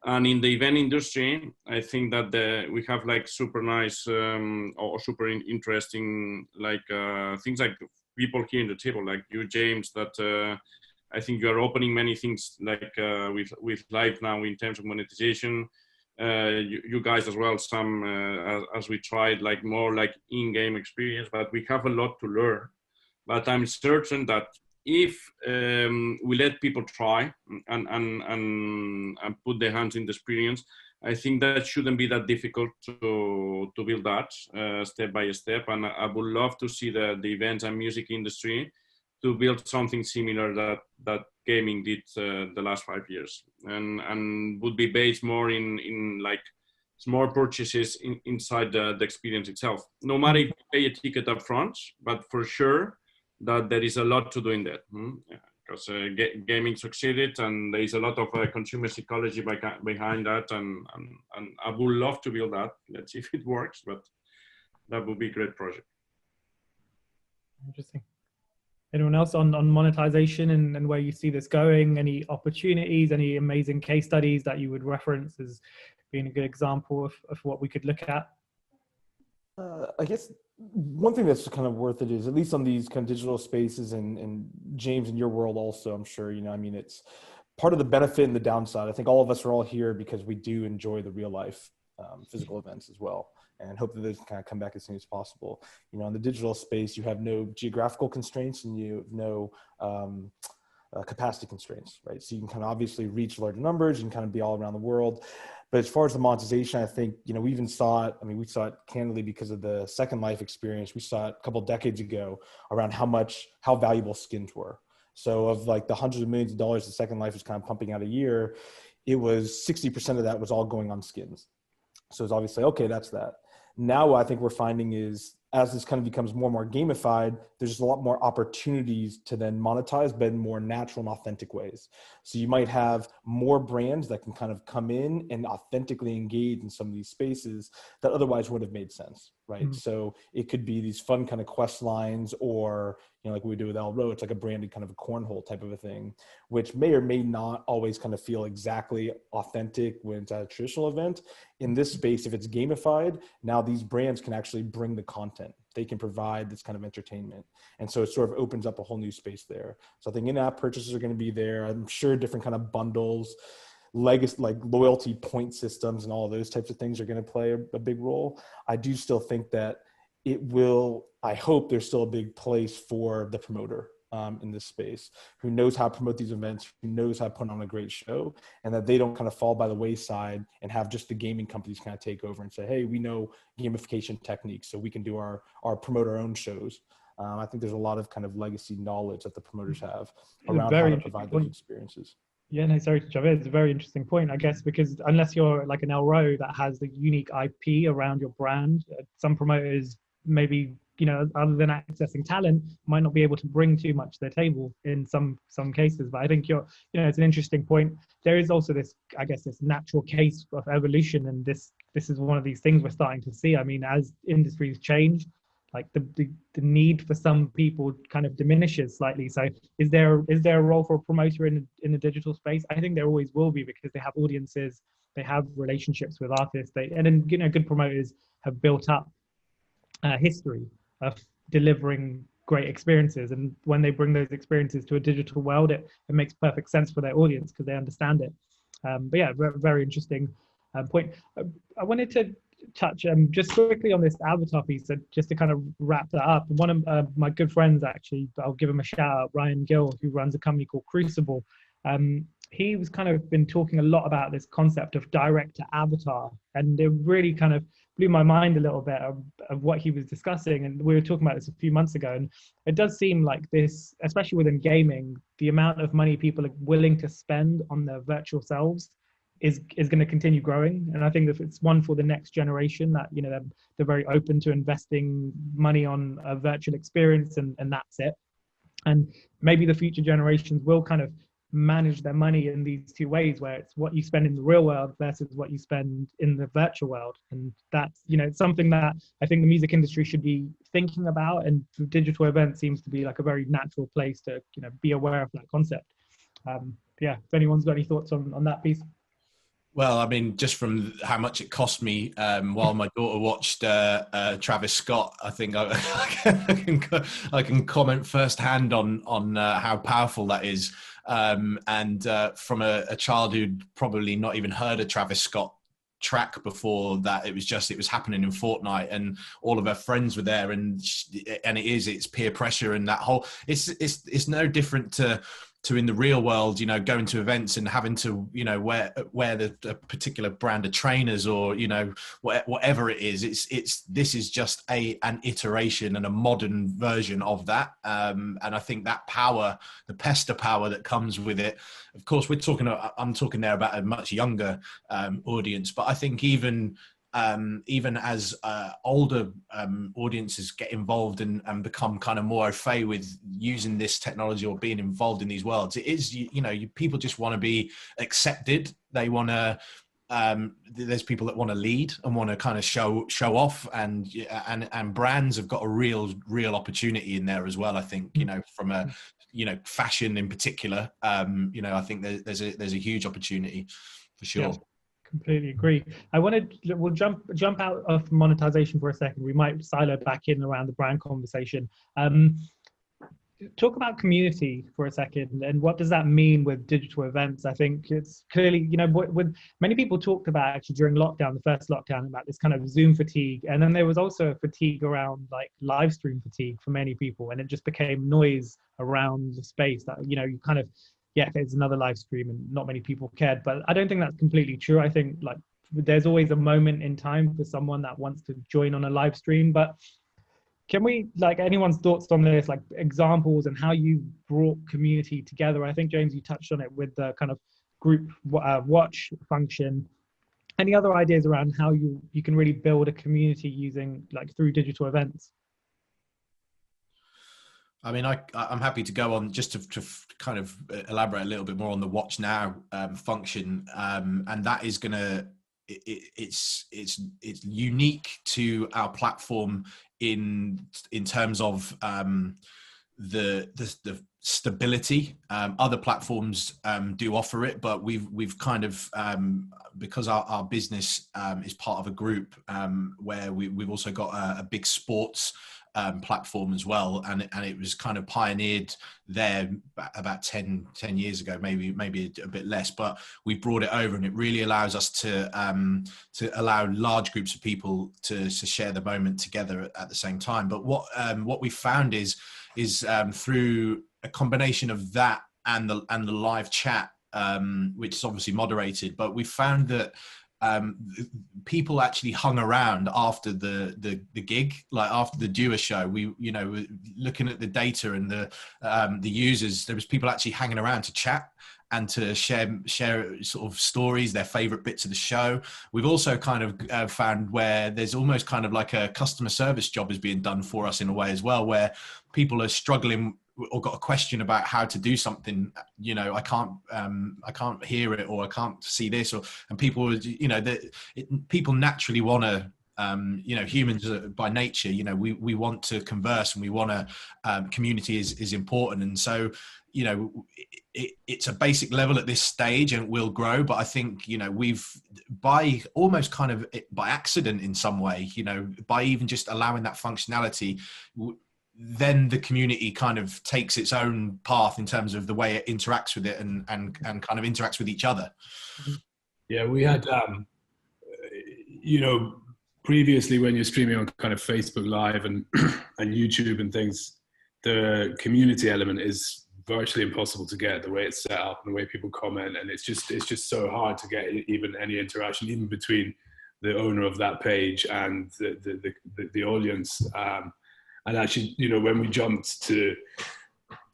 And in the event industry, I think that we have super nice or super interesting things like people here in the table, like you, James, that I think you are opening many things with Live Now in terms of monetization. You guys as well, some as we tried more in-game experience, but we have a lot to learn. But I'm certain that if we let people try and put their hands in the experience, I think that shouldn't be that difficult to build that step by step. And I would love to see the events and music industry to build something similar that gaming did the last 5 years, and would be based more in small purchases inside the experience itself. No matter if you pay a ticket up front, but for sure that there is a lot to do in that. Because gaming succeeded, and there is a lot of consumer psychology behind that, and I would love to build that. Let's see if it works, but that would be a great project. Interesting. Anyone else on monetization and where you see this going? Any opportunities, any amazing case studies that you would reference as being a good example of what we could look at? I guess one thing that's kind of worth it is, at least on these kind of digital spaces, and James, in your world also, I'm sure, it's part of the benefit and the downside. I think all of us are all here because we do enjoy the real life physical events as well, and hope that those kind of come back as soon as possible. In the digital space, you have no geographical constraints and you have no capacity constraints, right? So you can kind of obviously reach larger numbers, you can kind of be all around the world. But as far as the monetization, I think, we even saw it, we saw it candidly because of the Second Life experience. We saw it a couple of decades ago around how valuable skins were. So of the hundreds of millions of dollars the Second Life was kind of pumping out a year, it was 60% of that was all going on skins. So it's obviously, okay, that's that. Now what I think we're finding is, as this kind of becomes more and more gamified, there's just a lot more opportunities to then monetize, but in more natural and authentic ways. So you might have more brands that can kind of come in and authentically engage in some of these spaces that otherwise would have made sense. right? So it could be these fun kind of quest lines, or like we do with El Row, it's like a branded kind of a cornhole type of a thing, which may or may not always kind of feel exactly authentic when it's at a traditional event. In this space, if it's gamified, now these brands can actually bring the content. They can provide this kind of entertainment. And so it sort of opens up a whole new space there. So I think in-app purchases are going to be there. I'm sure different kind of bundles, legacy, like loyalty point systems and all those types of things are going to play a big role. I do still think that I hope there's still a big place for the promoter in this space, who knows how to promote these events, who knows how to put on a great show, and that they don't kind of fall by the wayside and have just the gaming companies kind of take over and say, hey, we know gamification techniques, so we can do our promote our own shows. I think there's a lot of kind of legacy knowledge that the promoters have around how to provide those experiences. Yeah, no, sorry to jump in. It's a very interesting point, I guess, because unless you're like an El Row that has the unique IP around your brand, some promoters maybe, other than accessing talent, might not be able to bring too much to the table in some cases. But I think it's an interesting point. There is also this, I guess, this natural case of evolution, and this is one of these things we're starting to see. I mean, as industries change, like the need for some people kind of diminishes slightly. So is there a role for a promoter in the digital space? I think there always will be, because they have audiences, they have relationships with artists, good promoters have built up history of delivering great experiences, and when they bring those experiences to a digital world, it makes perfect sense for their audience because they understand it. But yeah, very interesting point. I wanted to touch just quickly on this avatar piece, just to kind of wrap that up. One of my good friends, actually, I'll give him a shout out, Ryan Gill, who runs a company called Crucible. He was kind of been talking a lot about this concept of direct to avatar, and it really kind of blew my mind a little bit of what he was discussing. And we were talking about this a few months ago, and it does seem like this, especially within gaming, the amount of money people are willing to spend on their virtual selves is going to continue growing. And I think that it's one for the next generation that, they're very open to investing money on a virtual experience, and that's it. And maybe the future generations will kind of manage their money in these two ways, where it's what you spend in the real world versus what you spend in the virtual world. And that's, it's something that I think the music industry should be thinking about, and digital events seems to be like a very natural place to, be aware of that concept. Yeah, if anyone's got any thoughts on that piece. Well, I mean, just from how much it cost me while my daughter watched Travis Scott, I think I can comment firsthand on how powerful that is. And from a child who'd probably not even heard a Travis Scott track before that, it was happening in Fortnite, and all of her friends were there, and it's peer pressure, and that whole it's no different to in the real world, going to events and having to, wear the particular brand of trainers, or, whatever it is. This is just an iteration and a modern version of that. And I think that power, the pester power that comes with it, of course, I'm talking there about a much younger audience, but I think even as older audiences get involved and become kind of more au fait with using this technology or being involved in these worlds, it is, people just want to be accepted. They want to, there's people that want to lead and want to kind of show off, and brands have got a real opportunity in there as well. I think, from a, fashion in particular, I think there's a huge opportunity for sure. Yeah. Completely agree. We'll jump out of monetization for a second. We might silo back in around the brand conversation. Talk about community for a second, and what does that mean with digital events? I think it's clearly, with many people talked about actually during lockdown, the first lockdown, about this kind of Zoom fatigue, and then there was also a fatigue around like live stream fatigue for many people, and it just became noise around the space that, you kind of, yeah, it's another live stream and not many people cared. But I don't think that's completely true. I think like there's always a moment in time for someone that wants to join on a live stream. But can we, like, anyone's thoughts on this, like examples and how you brought community together? I think, James, you touched on it with the kind of group watch function. Any other ideas around how you can really build a community using, like, through digital events? I mean, I'm happy to go on just to kind of elaborate a little bit more on the Watch Now function, and that is going to it's unique to our platform in terms of the stability. Other platforms do offer it, but we've kind of because our business is part of a group where we've also got a big sports platform as well, and it was kind of pioneered there about 10 years ago, maybe a bit less, but we brought it over, and it really allows us to allow large groups of people to share the moment together at the same time. But what we found is through a combination of that and the live chat, which is obviously moderated, but we found that people actually hung around after the gig, like after the Dewar show. We, you know, looking at the data and the users, there was people actually hanging around to chat and to share sort of stories, their favorite bits of the show. We've also kind of found where there's almost kind of like a customer service job is being done for us in a way as well, where people are struggling or got a question about how to do something, you know, I can't hear it, or I can't see this, and people, you know, people naturally want to, you know, humans by nature, you know, we want to converse, and we want to, community is important. And so, you know, it's a basic level at this stage, and it will grow. But I think, you know, we've, by almost kind of by accident in some way, you know, by even just allowing that functionality, then the community kind of takes its own path in terms of the way it interacts with it and kind of interacts with each other. Yeah, we had, you know, previously when you're streaming on kind of Facebook Live and YouTube and things, the community element is virtually impossible to get, the way it's set up and the way people comment, and it's just so hard to get even any interaction, even between the owner of that page and the audience. And actually, you know, when we jumped to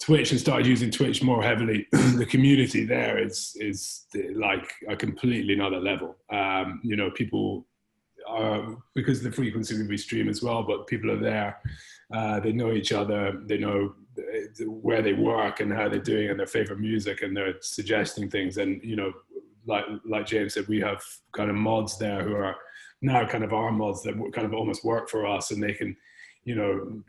Twitch and started using Twitch more heavily, the community there is like a completely another level. You know, people are, because of the frequency we stream as well, but people are there, they know each other, they know where they work and how they're doing and their favorite music, and they're suggesting things. And, you know, like James said, we have kind of mods there who are now kind of our mods that kind of almost work for us, and they can, you know,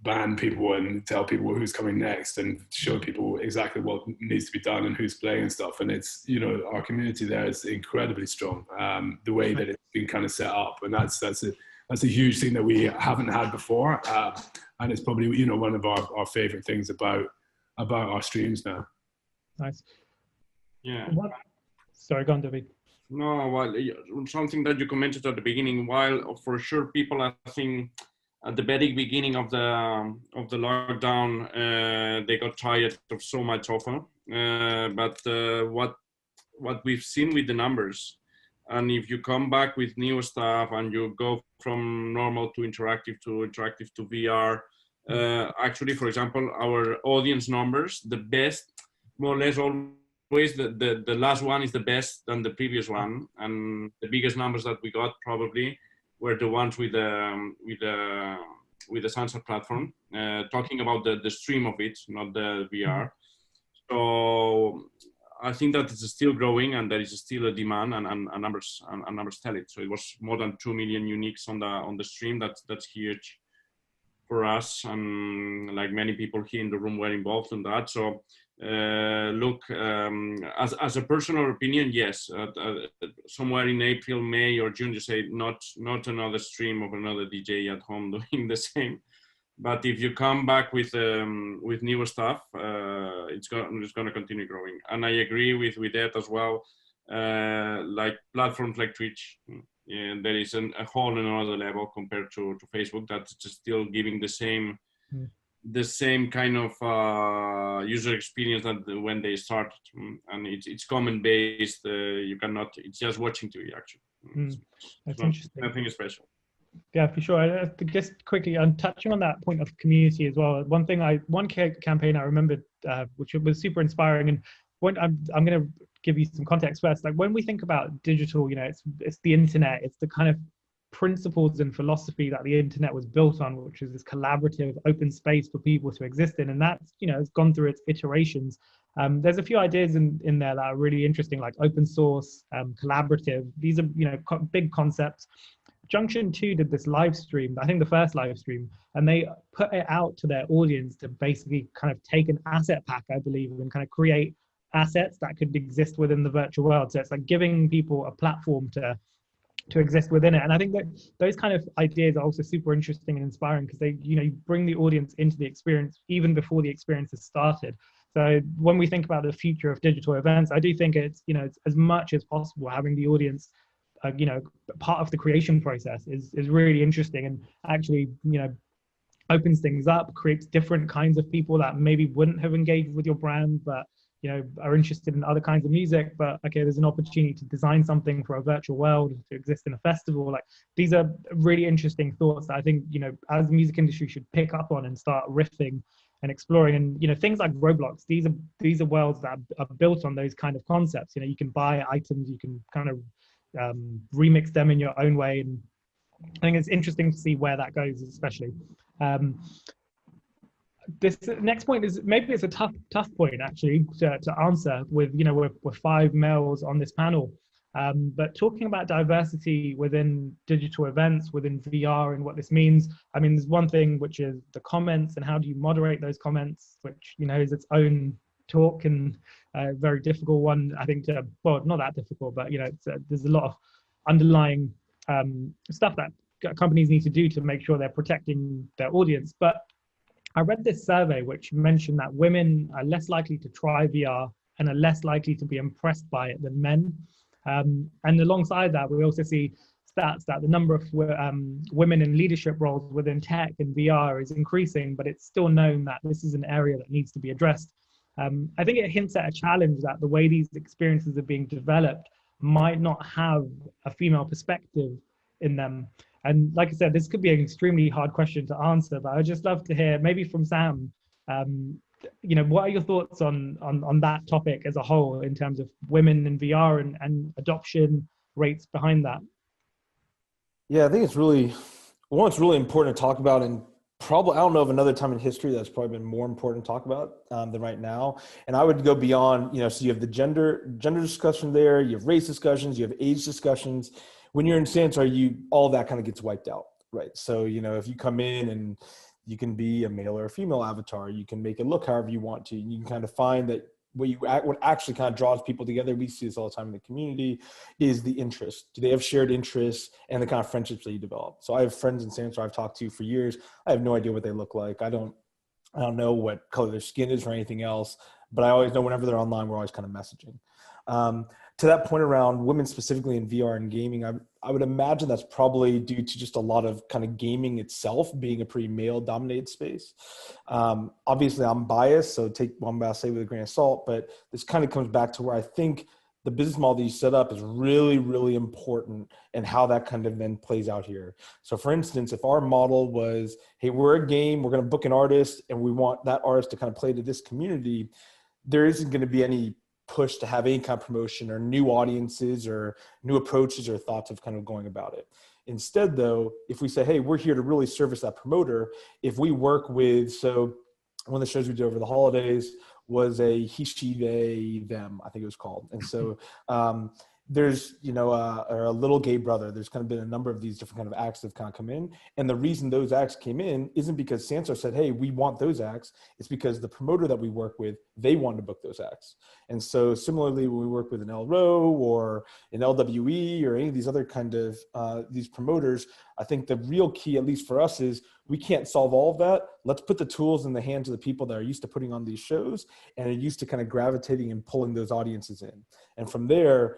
ban people and tell people who's coming next and show people exactly what needs to be done and who's playing and stuff. And it's, you know, our community there is incredibly strong, the way that it's been kind of set up. And that's a huge thing that we haven't had before. And it's probably, you know, one of our favorite things about our streams now. Nice. Yeah. Sorry, go on, David. No, well, something that you commented at the beginning, while for sure people, I think, at the very beginning of the lockdown, they got tired of so much offer. But what we've seen with the numbers, and if you come back with new stuff and you go from normal to interactive to VR, actually, for example, our audience numbers, the best, more or less always the last one is the best than the previous one, and the biggest numbers that we got probably were the ones with the Sensor platform, talking about the stream of it, not the VR. So I think that it's still growing, and there is still a demand, and numbers tell it. So it was more than 2 million uniques on the stream. That's huge for us, and like many people here in the room were involved in that. So look, as a personal opinion, yes, somewhere in April, May, or June, you say not another stream of another DJ at home doing the same. But if you come back with newer stuff, it's going to continue growing. And I agree with that as well. Like platforms like Twitch, there is a whole another level compared to Facebook that's just still giving the same kind of user experience that when they started, and it's comment based. You cannot. It's just watching TV actually. That's interesting. Nothing special. Yeah, for sure. I just quickly, touching on that point of community as well. One campaign I remembered, which was super inspiring, and when I'm going to give you some context first. Like when we think about digital, you know, it's the internet. It's the kind of principles and philosophy that the internet was built on, which is this collaborative open space for people to exist in. And that's, it's gone through its iterations. There's a few ideas in there that are really interesting, like open source, collaborative. These are, big concepts. Junction 2 did this live stream, I think the first live stream, and they put it out to their audience to basically kind of take an asset pack, I believe, and kind of create assets that could exist within the virtual world. So it's like giving people a platform to exist within it. And I think that those kind of ideas are also super interesting and inspiring, because they, you bring the audience into the experience even before the experience has started. So when we think about the future of digital events, I do think it's, it's as much as possible having the audience part of the creation process is really interesting, and actually, opens things up, creates different kinds of people that maybe wouldn't have engaged with your brand, but, are interested in other kinds of music. But okay, there's an opportunity to design something for a virtual world to exist in a festival. Like, these are really interesting thoughts that I think, as the music industry should pick up on and start riffing and exploring. And, things like Roblox, these are worlds that are built on those kind of concepts. You can buy items, you can kind of remix them in your own way, and I think it's interesting to see where that goes, especially. This next point is, maybe it's a tough point actually to answer with, we're 5 males on this panel, but talking about diversity within digital events, within VR, and what this means. I mean, there's one thing which is the comments, and how do you moderate those comments, which is its own talk, and a very difficult one, I think. Well, not that difficult, but there's a lot of underlying stuff that companies need to do to make sure they're protecting their audience. But I read this survey which mentioned that women are less likely to try VR and are less likely to be impressed by it than men. And alongside that, we also see stats that the number of women in leadership roles within tech and VR is increasing, but it's still known that this is an area that needs to be addressed. I think it hints at a challenge that the way these experiences are being developed might not have a female perspective in them. And like I said, this could be an extremely hard question to answer, but I'd just love to hear maybe from Sam, what are your thoughts on that topic as a whole, in terms of women in VR and adoption rates behind that? Yeah, I think it's really important to talk about, and probably, I don't know of another time in history that's probably been more important to talk about than right now. And I would go beyond, so you have the gender discussion there, you have race discussions, you have age discussions. When you're in Sansar, all that kind of gets wiped out, right? So, if you come in and you can be a male or a female avatar, you can make it look however you want to, and you can kind of find that what actually kind of draws people together, we see this all the time in the community, is the interest. Do they have shared interests and the kind of friendships that you develop? So I have friends in Sansar I've talked to for years. I have no idea what they look like. I don't know what color their skin is or anything else, but I always know whenever they're online, we're always kind of messaging. To that point around women specifically in VR and gaming, I would imagine that's probably due to just a lot of kind of gaming itself being a pretty male-dominated space. Obviously, I'm biased, so take what I'm about to say with a grain of salt, but this kind of comes back to where I think the business model that you set up is really, really important, and how that kind of then plays out here. So for instance, if our model was, hey, we're a game, we're going to book an artist, and we want that artist to kind of play to this community, there isn't going to be any push to have any kind of promotion or new audiences or new approaches or thoughts of kind of going about it. Instead, though, if we say, hey, we're here to really service that promoter, if we work with, so one of the shows we did over the holidays was a he, she, they, them, I think it was called. And so there's, or a little gay brother. There's kind of been a number of these different kind of acts that have kind of come in. And the reason those acts came in isn't because Sansar said, hey, we want those acts. It's because the promoter that we work with, they wanted to book those acts. And so similarly, when we work with an LRO or an LWE or any of these other kind of these promoters, I think the real key, at least for us, is we can't solve all of that. Let's put the tools in the hands of the people that are used to putting on these shows and are used to kind of gravitating and pulling those audiences in. And from there,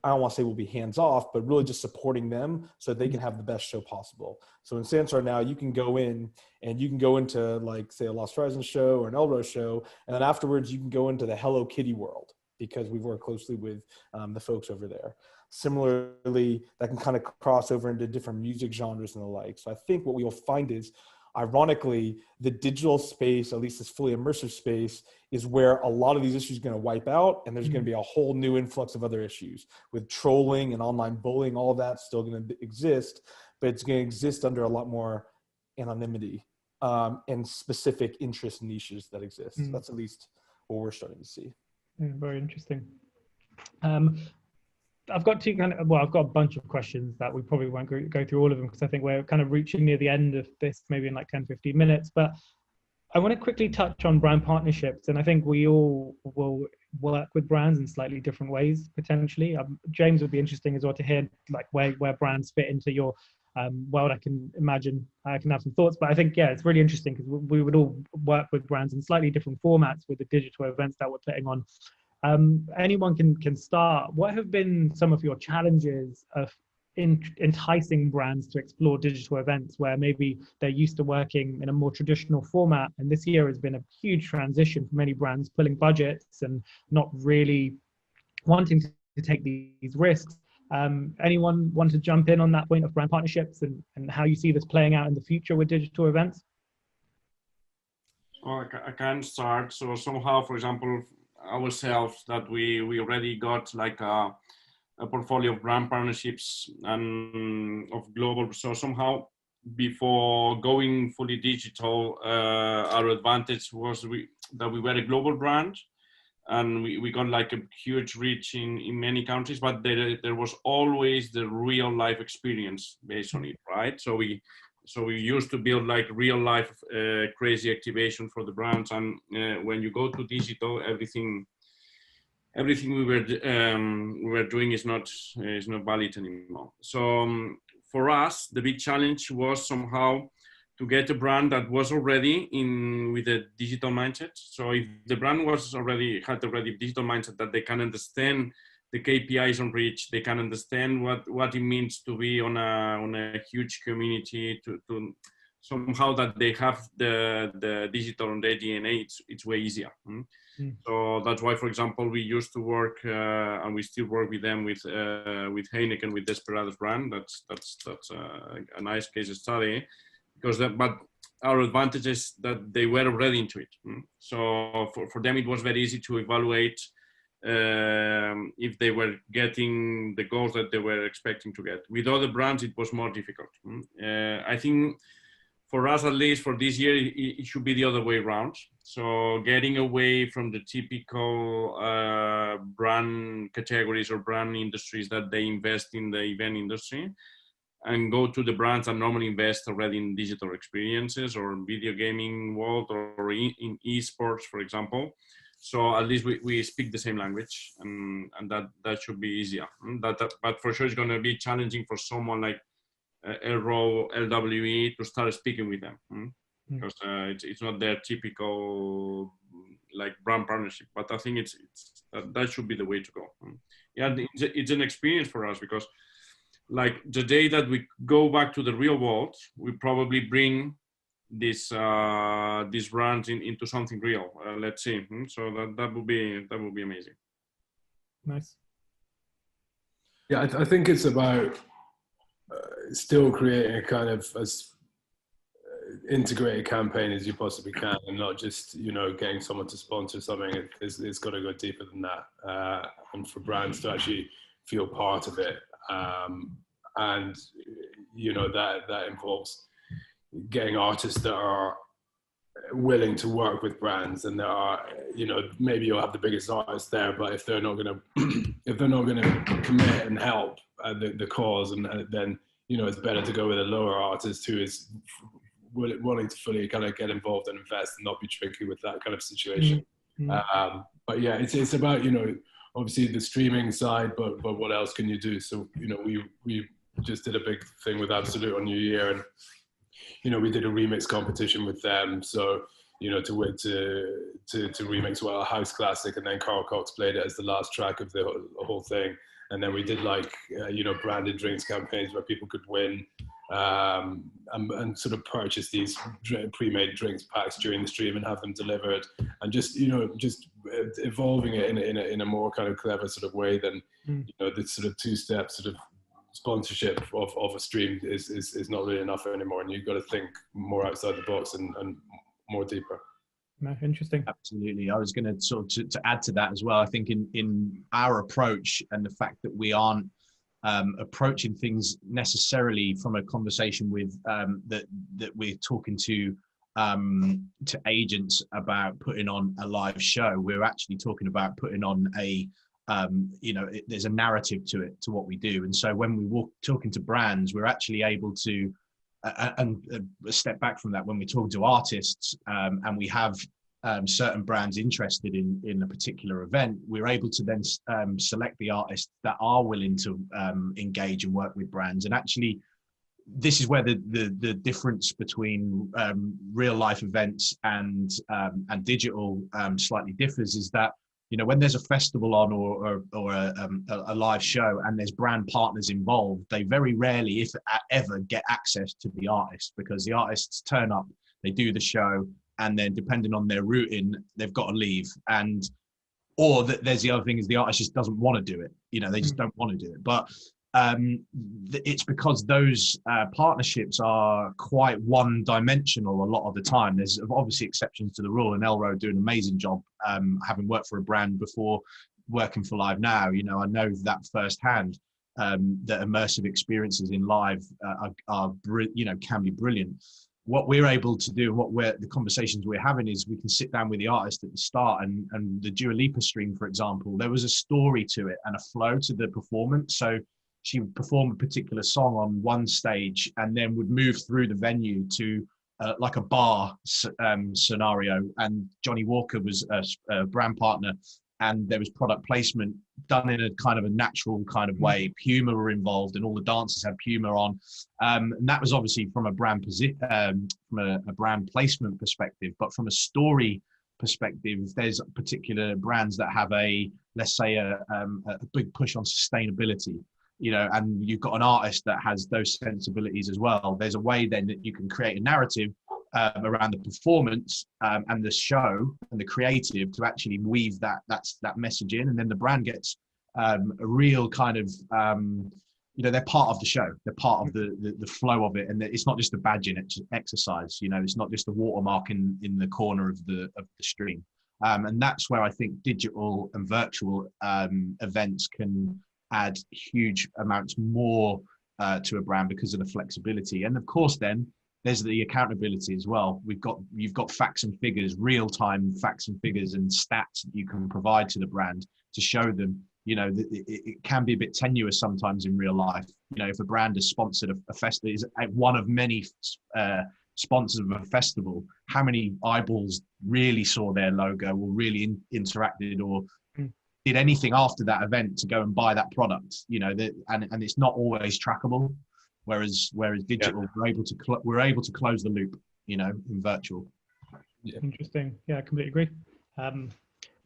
I don't want to say we'll be hands off, but really just supporting them so they can have the best show possible. So in Sansar now, you can go in and you can go into, like, say, a Lost Horizons show or an Elrose show, and then afterwards you can go into the Hello Kitty world because we've worked closely with the folks over there. Similarly, that can kind of cross over into different music genres and the like. So I think what we will find is ironically, the digital space, at least this fully immersive space, is where a lot of these issues are going to wipe out, and there's going to be a whole new influx of other issues with trolling and online bullying. All of that's still going to exist, but it's going to exist under a lot more anonymity and specific interest niches that exist. That's at least what we're starting to see. Very interesting. I've got I've got a bunch of questions that we probably won't go through all of them, because I think we're kind of reaching near the end of this, maybe in like 10-15 minutes. But I want to quickly touch on brand partnerships, and I think we all will work with brands in slightly different ways potentially. James, would be interesting as well to hear like where brands fit into your world. I can imagine I can have some thoughts, but I think it's really interesting because we would all work with brands in slightly different formats with the digital events that we're putting on. Anyone can start. What have been some of your challenges of enticing brands to explore digital events where maybe they're used to working in a more traditional format, and this year has been a huge transition for many brands, pulling budgets and not really wanting to take these risks? Anyone want to jump in on that point of brand partnerships and how you see this playing out in the future with digital events? Well, I can start. So somehow, for example, ourselves, that we already got like a portfolio of brand partnerships and of global. So somehow, before going fully digital, our advantage was that we were a global brand, and we got like a huge reach in many countries, but there was always the real life experience based on it, right? So we used to build like real life crazy activation for the brands, and when you go to digital, everything we were doing is not valid anymore. So for us, the big challenge was somehow to get a brand that was already with a digital mindset. So if the brand had already digital mindset, that they can understand the KPIs on reach, they can understand what it means to be on a huge community, to somehow that they have the digital on their DNA, it's way easier. So that's why, for example, we used to work and we still work with them with Heineken, with Desperados brand. That's a nice case study, because but our advantage is that they were already into it. So for them, it was very easy to evaluate if they were getting the goals that they were expecting to get. With other brands, it was more difficult. I think for us, at least for this year, it should be the other way around. So getting away from the typical brand categories or brand industries that they invest in the event industry, and go to the brands that normally invest already in digital experiences or video gaming world or in esports, for example. So at least we speak the same language, and that should be easier. But for sure, it's going to be challenging for someone like Elro, LWE to start speaking with them, because it's not their typical like brand partnership. But I think that should be the way to go. Yeah, it's an experience for us, because like the day that we go back to the real world, we probably bring these brands into something real. Let's see. So that would be amazing. Nice. Yeah, I think it's about still creating a kind of as integrated campaign as you possibly can, and not just getting someone to sponsor something. It's got to go deeper than that, and for brands to actually feel part of it, and that involves getting artists that are willing to work with brands, and there are maybe you'll have the biggest artists there, but if they're not going to commit and help the cause, and then it's better to go with a lower artist who is wanting to fully kind of get involved and invest and not be tricky with that kind of situation. But yeah, it's about obviously the streaming side, but what else can you do? So we just did a big thing with Absolute on New Year, and we did a remix competition with them. So to remix a house classic, and then Carl Cox played it as the last track of the whole thing. And then we did like branded drinks campaigns where people could win and sort of purchase these pre-made drinks packs during the stream and have them delivered, and just evolving it in a more kind of clever sort of way than the sort of two-step sort of sponsorship of a stream is not really enough anymore, and you've got to think more outside the box and more deeper. No, interesting. Absolutely. I was going to sort of to add to that as well. I think in our approach and the fact that we aren't approaching things necessarily from a conversation with that we're talking to agents about putting on a live show. We're actually talking about putting on a there's a narrative to it, to what we do. And so when we talking to brands, we're actually able to and a step back from that, when we talk to artists and we have certain brands interested in a particular event, we're able to then select the artists that are willing to engage and work with brands. And actually, this is where the difference between real life events and digital slightly differs, is that, you know, when there's a festival on or a live show and there's brand partners involved, they very rarely, if ever, get access to the artists, because the artists turn up, they do the show, and then depending on their routing, they've got to leave. And or there's the other thing, is the artist just doesn't want to do it. You know, they just don't want to do it. But it's because those partnerships are quite one-dimensional a lot of the time. There's obviously exceptions to the rule, and Elro do an amazing job, having worked for a brand before working for Live Now. You know, I know that firsthand, that immersive experiences in live can be brilliant. What we're able to do, the conversations we're having, is we can sit down with the artist at the start, and the Dua Lipa stream, for example, there was a story to it and a flow to the performance. So she would perform a particular song on one stage and then would move through the venue to like a bar scenario. And Johnny Walker was a brand partner, and there was product placement done in a kind of a natural kind of way. Puma were involved, and all the dancers had Puma on. And that was obviously from a brand from a brand placement perspective. But from a story perspective, there's particular brands that have let's say a big push on sustainability, you know, and you've got an artist that has those sensibilities as well. There's a way then that you can create a narrative around the performance and the show and the creative to actually weave that message in, and then the brand gets a real kind of they're part of the show, they're part of the flow of it, and it's not just a badging exercise. You know, it's not just a watermark in the corner of the stream, and that's where I think digital and virtual events can add huge amounts more to a brand because of the flexibility. And of course then there's the accountability as well. You've got facts and figures, real-time facts and figures and stats that you can provide to the brand to show them. You know, it can be a bit tenuous sometimes in real life. You know, if a brand has sponsored a festival, is one of many sponsors of a festival, how many eyeballs really saw their logo or really interacted or did anything after that event to go and buy that product? You know, and it's not always trackable. Whereas digital, we're able to close the loop, you know, in virtual. Yeah. Interesting. Yeah, I completely agree.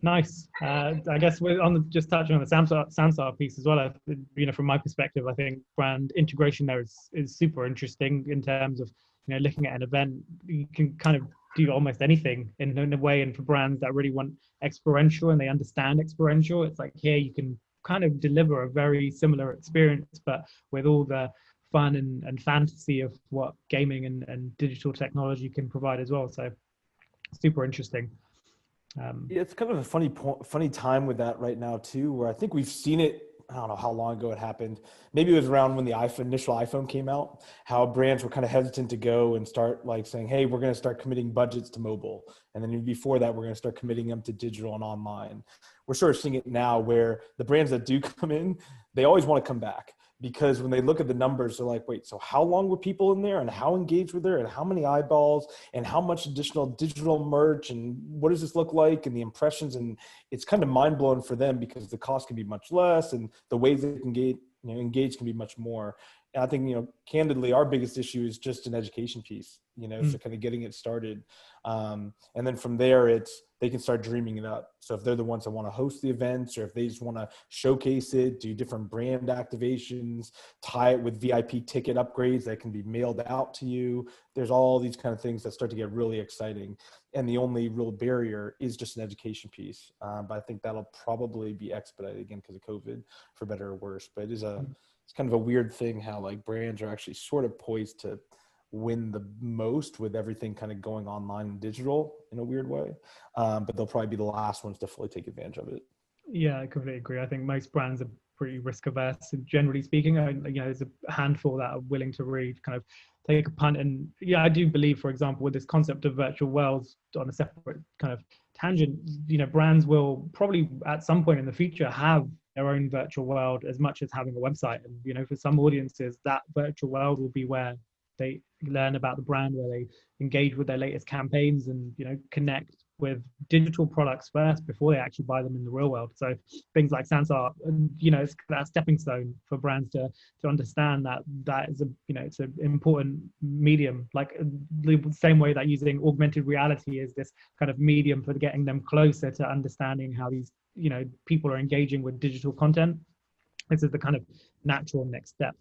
Nice. I guess we're just touching on the Samsara piece as well. You know, from my perspective, I think brand integration there is super interesting in terms of, you know, looking at an event. You can kind of do almost anything in a way, and for brands that really want experiential and they understand experiential, it's like here you can kind of deliver a very similar experience, but with all the fun and fantasy of what gaming and digital technology can provide as well. So super interesting. Yeah, it's kind of a funny time with that right now too, where I think we've seen it. I don't know how long ago it happened. Maybe it was around when the initial iPhone came out, how brands were kind of hesitant to go and start like saying, hey, we're going to start committing budgets to mobile. And then before that, we're going to start committing them to digital and online. We're sort of seeing it now where the brands that do come in, they always want to come back. Because when they look at the numbers, they're like, wait, so how long were people in there and how engaged were there and how many eyeballs and how much additional digital merch and what does this look like and the impressions? And it's kind of mind blowing for them because the cost can be much less and the ways they can engage can be much more. And I think, you know, candidly, our biggest issue is just an education piece, you know, so kind of getting it started. And then from there, they can start dreaming it up. So if they're the ones that want to host the events, or if they just want to showcase it, do different brand activations, tie it with VIP ticket upgrades that can be mailed out to you. There's all these kind of things that start to get really exciting. And the only real barrier is just an education piece. But I think that'll probably be expedited again because of COVID, for better or worse. But it is it's kind of a weird thing how like brands are actually sort of poised to win the most with everything kind of going online and digital in a weird way. But they'll probably be the last ones to fully take advantage of it. Yeah, I completely agree. I think most brands are pretty risk averse, and generally speaking, there's a handful that are willing to really kind of take a punt. And yeah, I do believe, for example, with this concept of virtual worlds, on a separate kind of tangent, brands will probably at some point in the future have their own virtual world as much as having a website. And for some audiences, that virtual world will be where they learn about the brand, where they engage with their latest campaigns, and connect with digital products first before they actually buy them in the real world. So things like Sansar, it's that stepping stone for brands to understand that is it's an important medium, like the same way that using augmented reality is this kind of medium for getting them closer to understanding how these people are engaging with digital content. This is the kind of natural next step.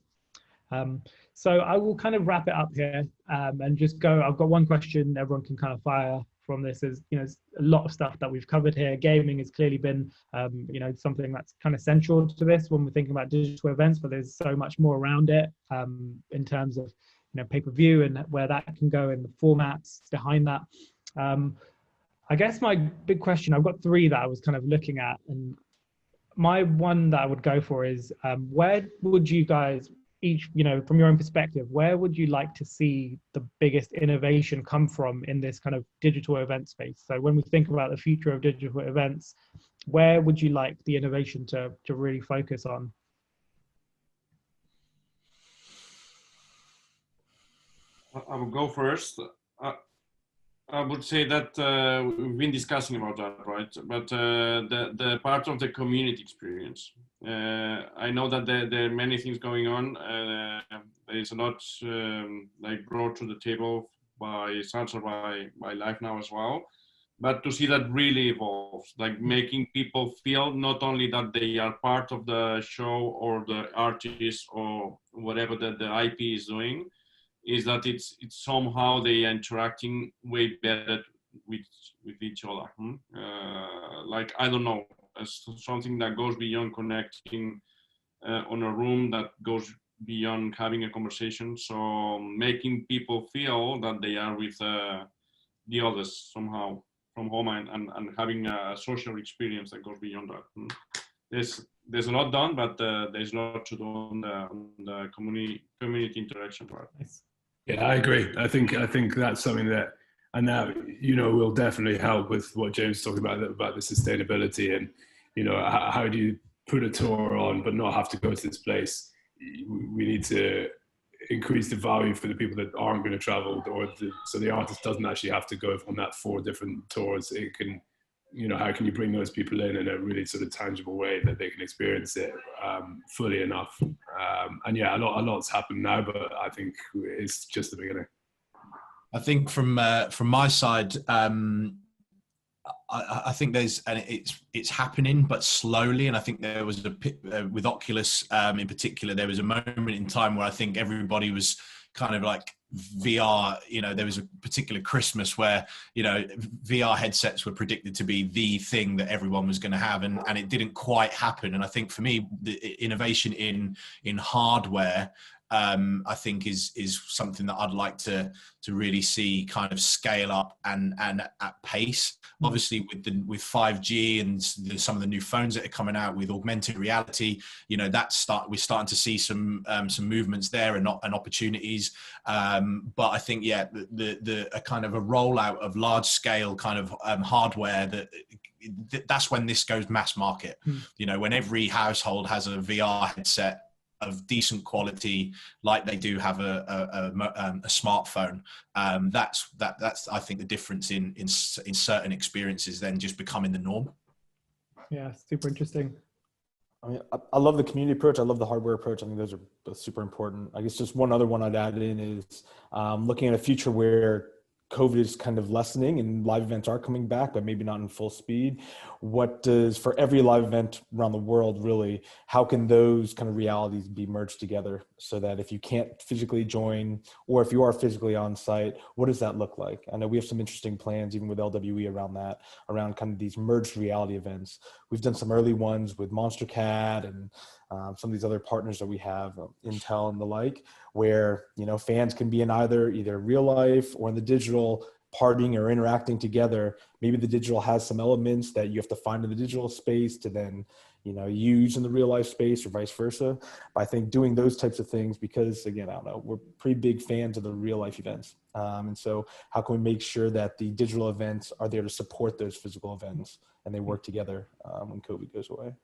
So I will kind of wrap it up here and just go. I've got one question everyone can kind of fire from this. Is a lot of stuff that we've covered here. Gaming has clearly been something that's kind of central to this when we're thinking about digital events, but there's so much more around it in terms of pay-per-view and where that can go and the formats behind that. I guess my big question, I've got three that I was kind of looking at, and my one that I would go for is where would you guys each, from your own perspective, where would you like to see the biggest innovation come from in this kind of digital event space? So when we think about the future of digital events, where would you like the innovation to really focus on? I will go first. I would say that we've been discussing about that, right? But the part of the community experience. I know that there are many things going on. There is a lot brought to the table by Sansar, by Live Now as well. But to see that really evolve, like making people feel not only that they are part of the show or the artist or whatever that the IP is doing, is that it's somehow they are interacting way better with each other. I don't know, something that goes beyond connecting on a room, that goes beyond having a conversation. So making people feel that they are with the others somehow from home, and having a social experience that goes beyond that. There's a lot done, but there's a lot to do on the community interaction part. Yeah, I agree. I think that's something that, and that will definitely help with what James talked about the sustainability, and how do you put a tour on but not have to go to this place? We need to increase the value for the people that aren't going to travel, so the artist doesn't actually have to go on that 4 different tours. It can, how can you bring those people in a really sort of tangible way that they can experience it fully enough? And yeah, a lot's happened now, but I think it's just the beginning. I think from my side, I think it's happening, but slowly. And I think there was with Oculus in particular, there was a moment in time where I think everybody was kind of like VR. There was a particular Christmas where VR headsets were predicted to be the thing that everyone was going to have, and it didn't quite happen. And I think for me, the innovation in hardware, I think is something that I'd like to really see kind of scale up and at pace. Obviously with 5G and some of the new phones that are coming out with augmented reality, we're starting to see some movements there and opportunities. But I think a kind of a rollout of large scale kind of hardware that's when this goes mass market. When every household has a VR headset of decent quality, like they do have a smartphone. That's I think the difference in certain experiences then just becoming the norm. Yeah, super interesting. I mean, I love the community approach. I love the hardware approach. I think those are both super important. I guess just one other one I'd add in is looking at a future where COVID is kind of lessening and live events are coming back, but maybe not in full speed. What does, for every live event around the world, really, how can those kind of realities be merged together? so that if you can't physically join, or if you are physically on site, what does that look like? I know we have some interesting plans even with LWE around that, around kind of these merged reality events. We've done some early ones with MonsterCat and some of these other partners that we have, Intel and the like, where, you know, fans can be in either real life or in the digital, partying or interacting together. Maybe the digital has some elements that you have to find in the digital space to then, you know, use in the real life space or vice versa. But I think doing those types of things, because again, I don't know, we're pretty big fans of the real life events. And so how can we make sure that the digital events are there to support those physical events and they work together when COVID goes away?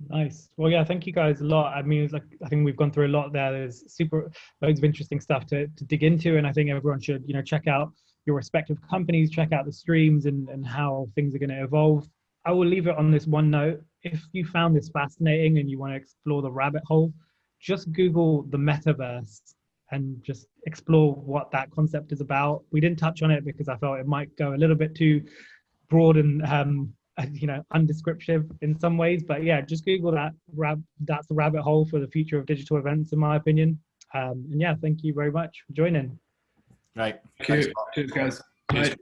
Nice. Well, yeah, thank you guys a lot. I mean, it's like, I think we've gone through a lot there. There's loads of interesting stuff to dig into. And I think everyone should, you know, check out your respective companies, check out the streams and how things are going to evolve. I will leave it on this one note. If you found this fascinating and you want to explore the rabbit hole, just Google the metaverse and just explore what that concept is about. We didn't touch on it because I felt it might go a little bit too broad and you know, undescriptive in some ways, but yeah, just Google that. That's the rabbit hole for the future of digital events, in my opinion. And yeah, thank you very much for joining. Right. Cheers, guys. Cheers.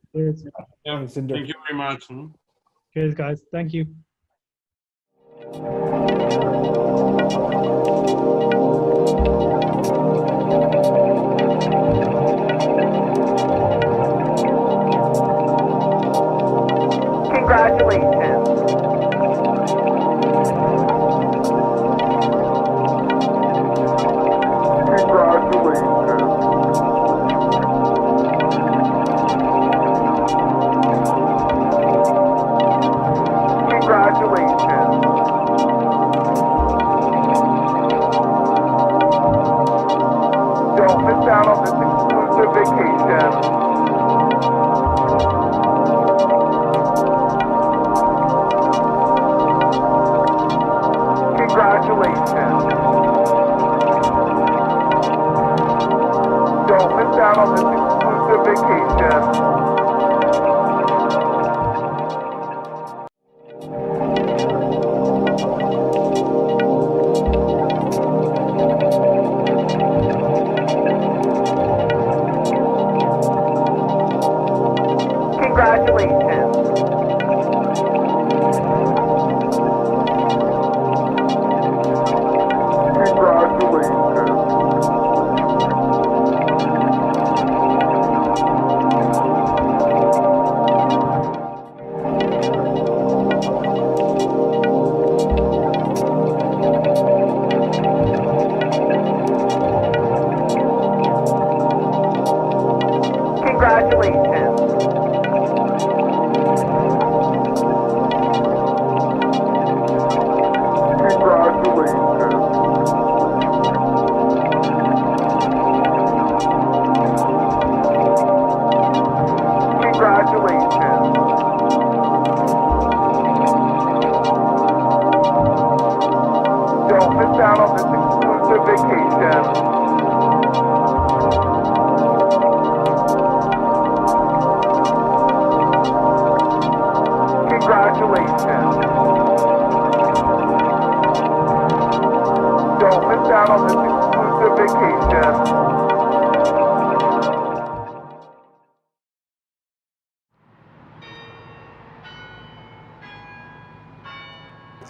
Yeah, thank you very much. Cheers, guys. Thank you.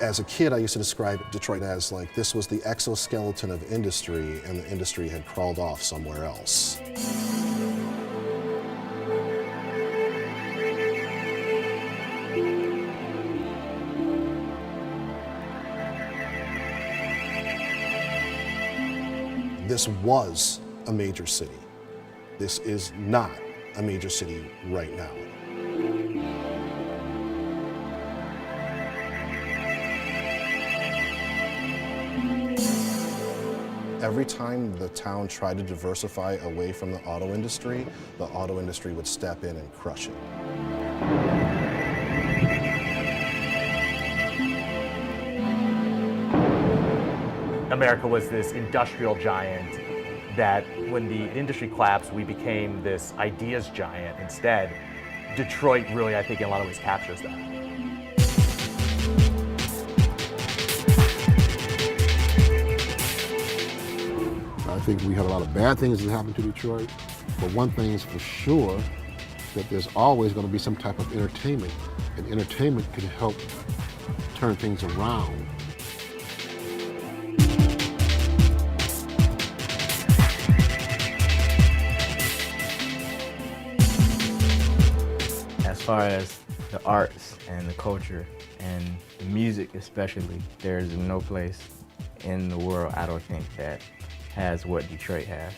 As a kid, I used to describe Detroit as like this was the exoskeleton of industry, and the industry had crawled off somewhere else. This was a major city. This is not a major city right now. Every time the town tried to diversify away from the auto industry would step in and crush it. America was this industrial giant that when the industry collapsed, we became this ideas giant instead. Detroit really, I think, in a lot of ways captures that. think we had a lot of bad things that happened to Detroit, but one thing's for sure, that there's always going to be some type of entertainment, and entertainment can help turn things around. As far as the arts and the culture and the music especially, there's no place in the world, I don't think, that has what Detroit has.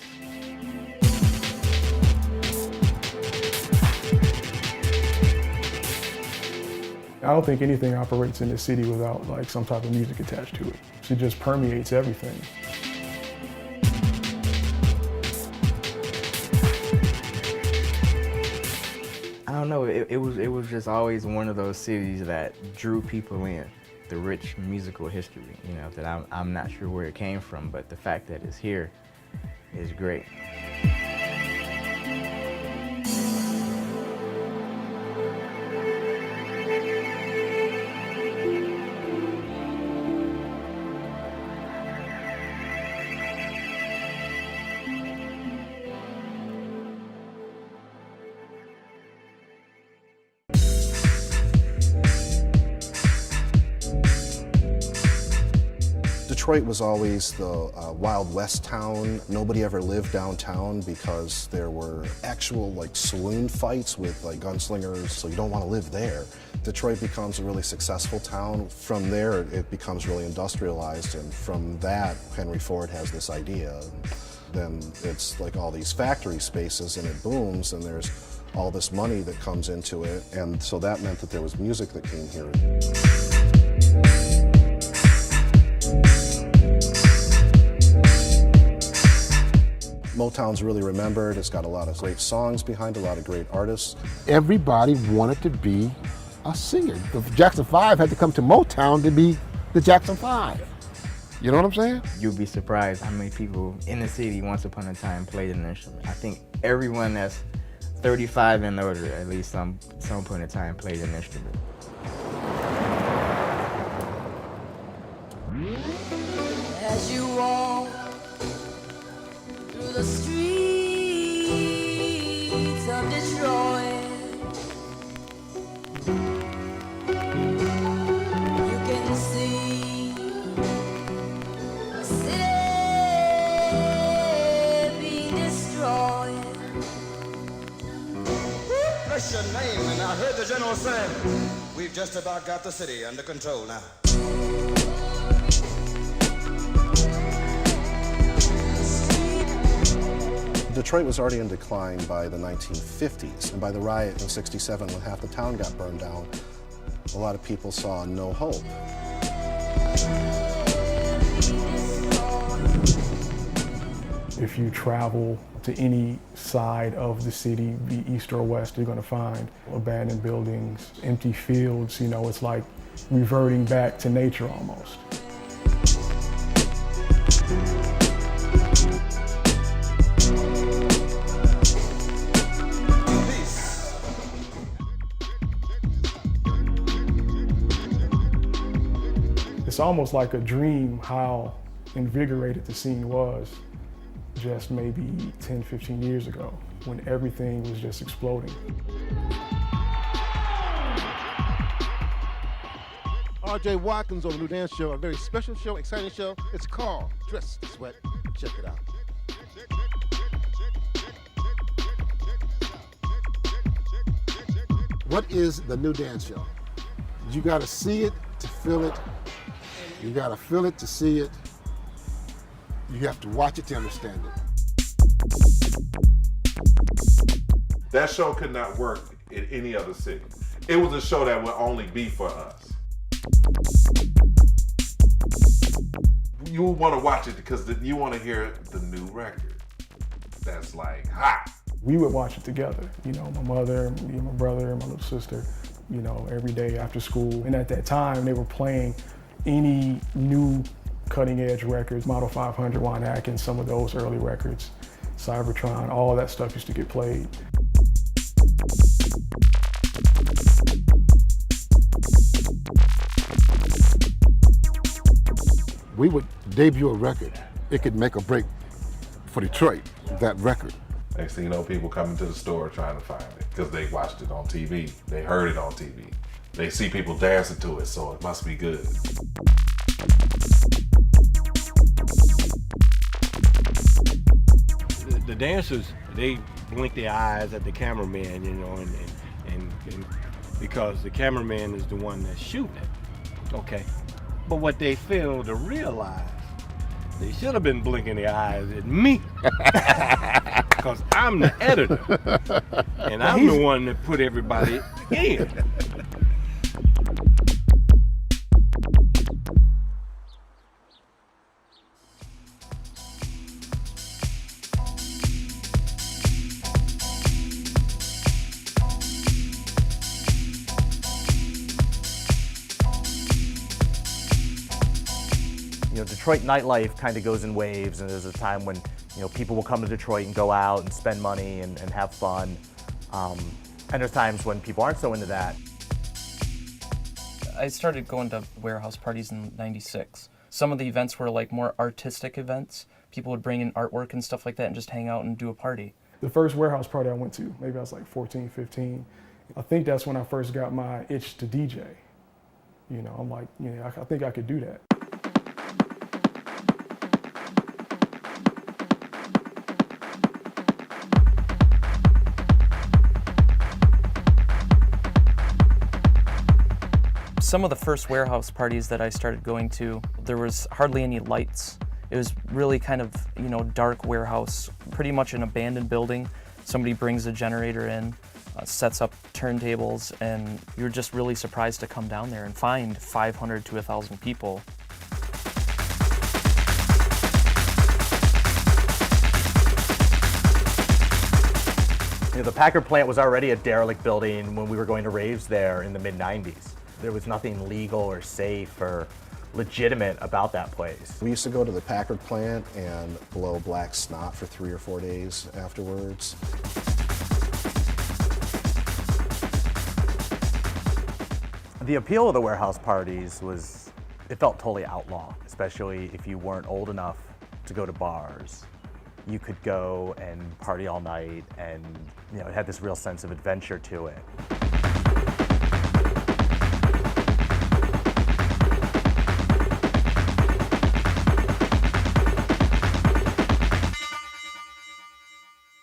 I don't think anything operates in the city without like some type of music attached to it. It just permeates everything. I don't know, it was just always one of those cities that drew people in. The rich musical history, you know, that I'm not sure where it came from, but the fact that it's here is great. Detroit was always the Wild West town. Nobody ever lived downtown because there were actual like saloon fights with like gunslingers, so you don't want to live there. Detroit becomes a really successful town. From there, it becomes really industrialized, and from that, Henry Ford has this idea. Then it's like all these factory spaces, and it booms, and there's all this money that comes into it, and so that meant that there was music that came here. Motown's really remembered. It's got a lot of great songs behind, a lot of great artists. Everybody wanted to be a singer. The Jackson 5 had to come to Motown to be the Jackson 5. You know what I'm saying? You'd be surprised how many people in the city once upon a time played an instrument. I think everyone that's 35 and older, at least some point in time, played an instrument. As you walk through the streets of Detroit, you can see a city being destroyed. Bless your name, and I heard the general say, we've just about got the city under control now. Detroit was already in decline by the 1950s, and by the riot in '67, when half the town got burned down, a lot of people saw no hope. If you travel to any side of the city, be east or west, you're going to find abandoned buildings, empty fields. You know, it's like reverting back to nature almost. It's almost like a dream how invigorated the scene was just maybe 10, 15 years ago when everything was just exploding. R.J. Watkins on the New Dance Show, a very special show, exciting show. It's called Dress to Sweat. Check it out. What is the New Dance Show? You gotta see it to feel it. You gotta feel it to see it. You have to watch it to understand it. That show could not work in any other city. It was a show that would only be for us. You want to watch it because you want to hear the new record. That's like hot. We would watch it together. You know, my mother, me and my brother, and my little sister, you know, every day after school. And at that time, they were playing any new cutting edge records, Model 500, Juan Atkins, some of those early records, Cybertron, all that stuff used to get played. We would debut a record. It could make or break for Detroit, that record. Next thing you know, people coming to the store trying to find it because they watched it on TV. They heard it on TV. They see people dancing to it, so it must be good. The dancers, they blink their eyes at the cameraman, you know, and because the cameraman is the one that's shooting it, okay? But what they fail to realize, they should have been blinking their eyes at me, because I'm the editor, and I'm the one that put everybody in. You know, Detroit nightlife kind of goes in waves, and there's a time when, you know, people will come to Detroit and go out and spend money and have fun. And there's times when people aren't so into that. I started going to warehouse parties in '96. Some of the events were like more artistic events. People would bring in artwork and stuff like that and just hang out and do a party. The first warehouse party I went to, maybe I was like 14, 15. I think that's when I first got my itch to DJ. You know, I'm like, you know, I think I could do that. Some of the first warehouse parties that I started going to, there was hardly any lights. It was really kind of, you know, dark warehouse, pretty much an abandoned building. Somebody brings a generator in, sets up turntables, and you're just really surprised to come down there and find 500 to 1,000 people. You know, the Packard plant was already a derelict building when we were going to raves there in the mid-90s. There was nothing legal or safe or legitimate about that place. We used to go to the Packard plant and blow black snot for 3 or 4 days afterwards. The appeal of the warehouse parties was, it felt totally outlaw, especially if you weren't old enough to go to bars. You could go and party all night, and you know, it had this real sense of adventure to it.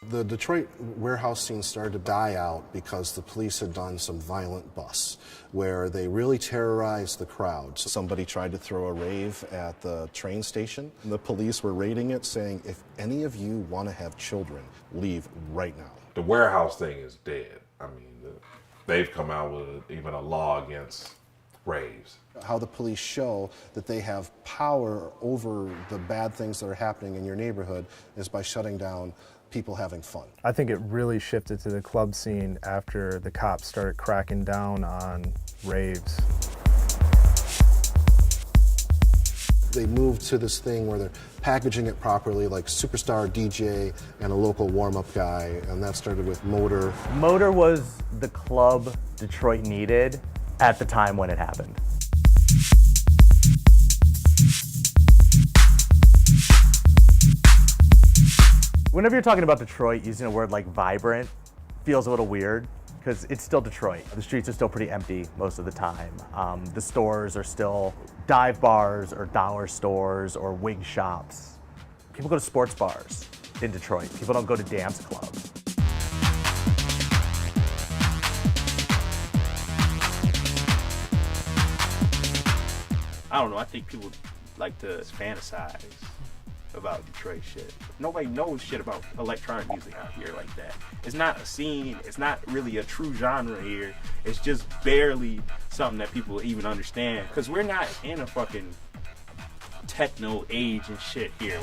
The Detroit warehouse scene started to die out because the police had done some violent busts where they really terrorized the crowd. So somebody tried to throw a rave at the train station. The police were raiding it, saying, if any of you want to have children, leave right now. The warehouse thing is dead. I mean, they've come out with even a law against raves. How the police show that they have power over the bad things that are happening in your neighborhood is by shutting down people having fun. I think it really shifted to the club scene after the cops started cracking down on raves. They moved to this thing where they're packaging it properly, like superstar DJ and a local warm-up guy, and that started with Motor. Motor was the club Detroit needed at the time when it happened. Whenever you're talking about Detroit, using a word like vibrant feels a little weird because it's still Detroit. The streets are still pretty empty most of the time. The stores are still dive bars or dollar stores or wig shops. People go to sports bars in Detroit. People don't go to dance clubs. I don't know, I think people like to fantasize about Detroit shit. Nobody knows shit about electronic music out here like that. It's not a scene, it's not really a true genre here. It's just barely something that people even understand. Cause we're not in a fucking techno age and shit here.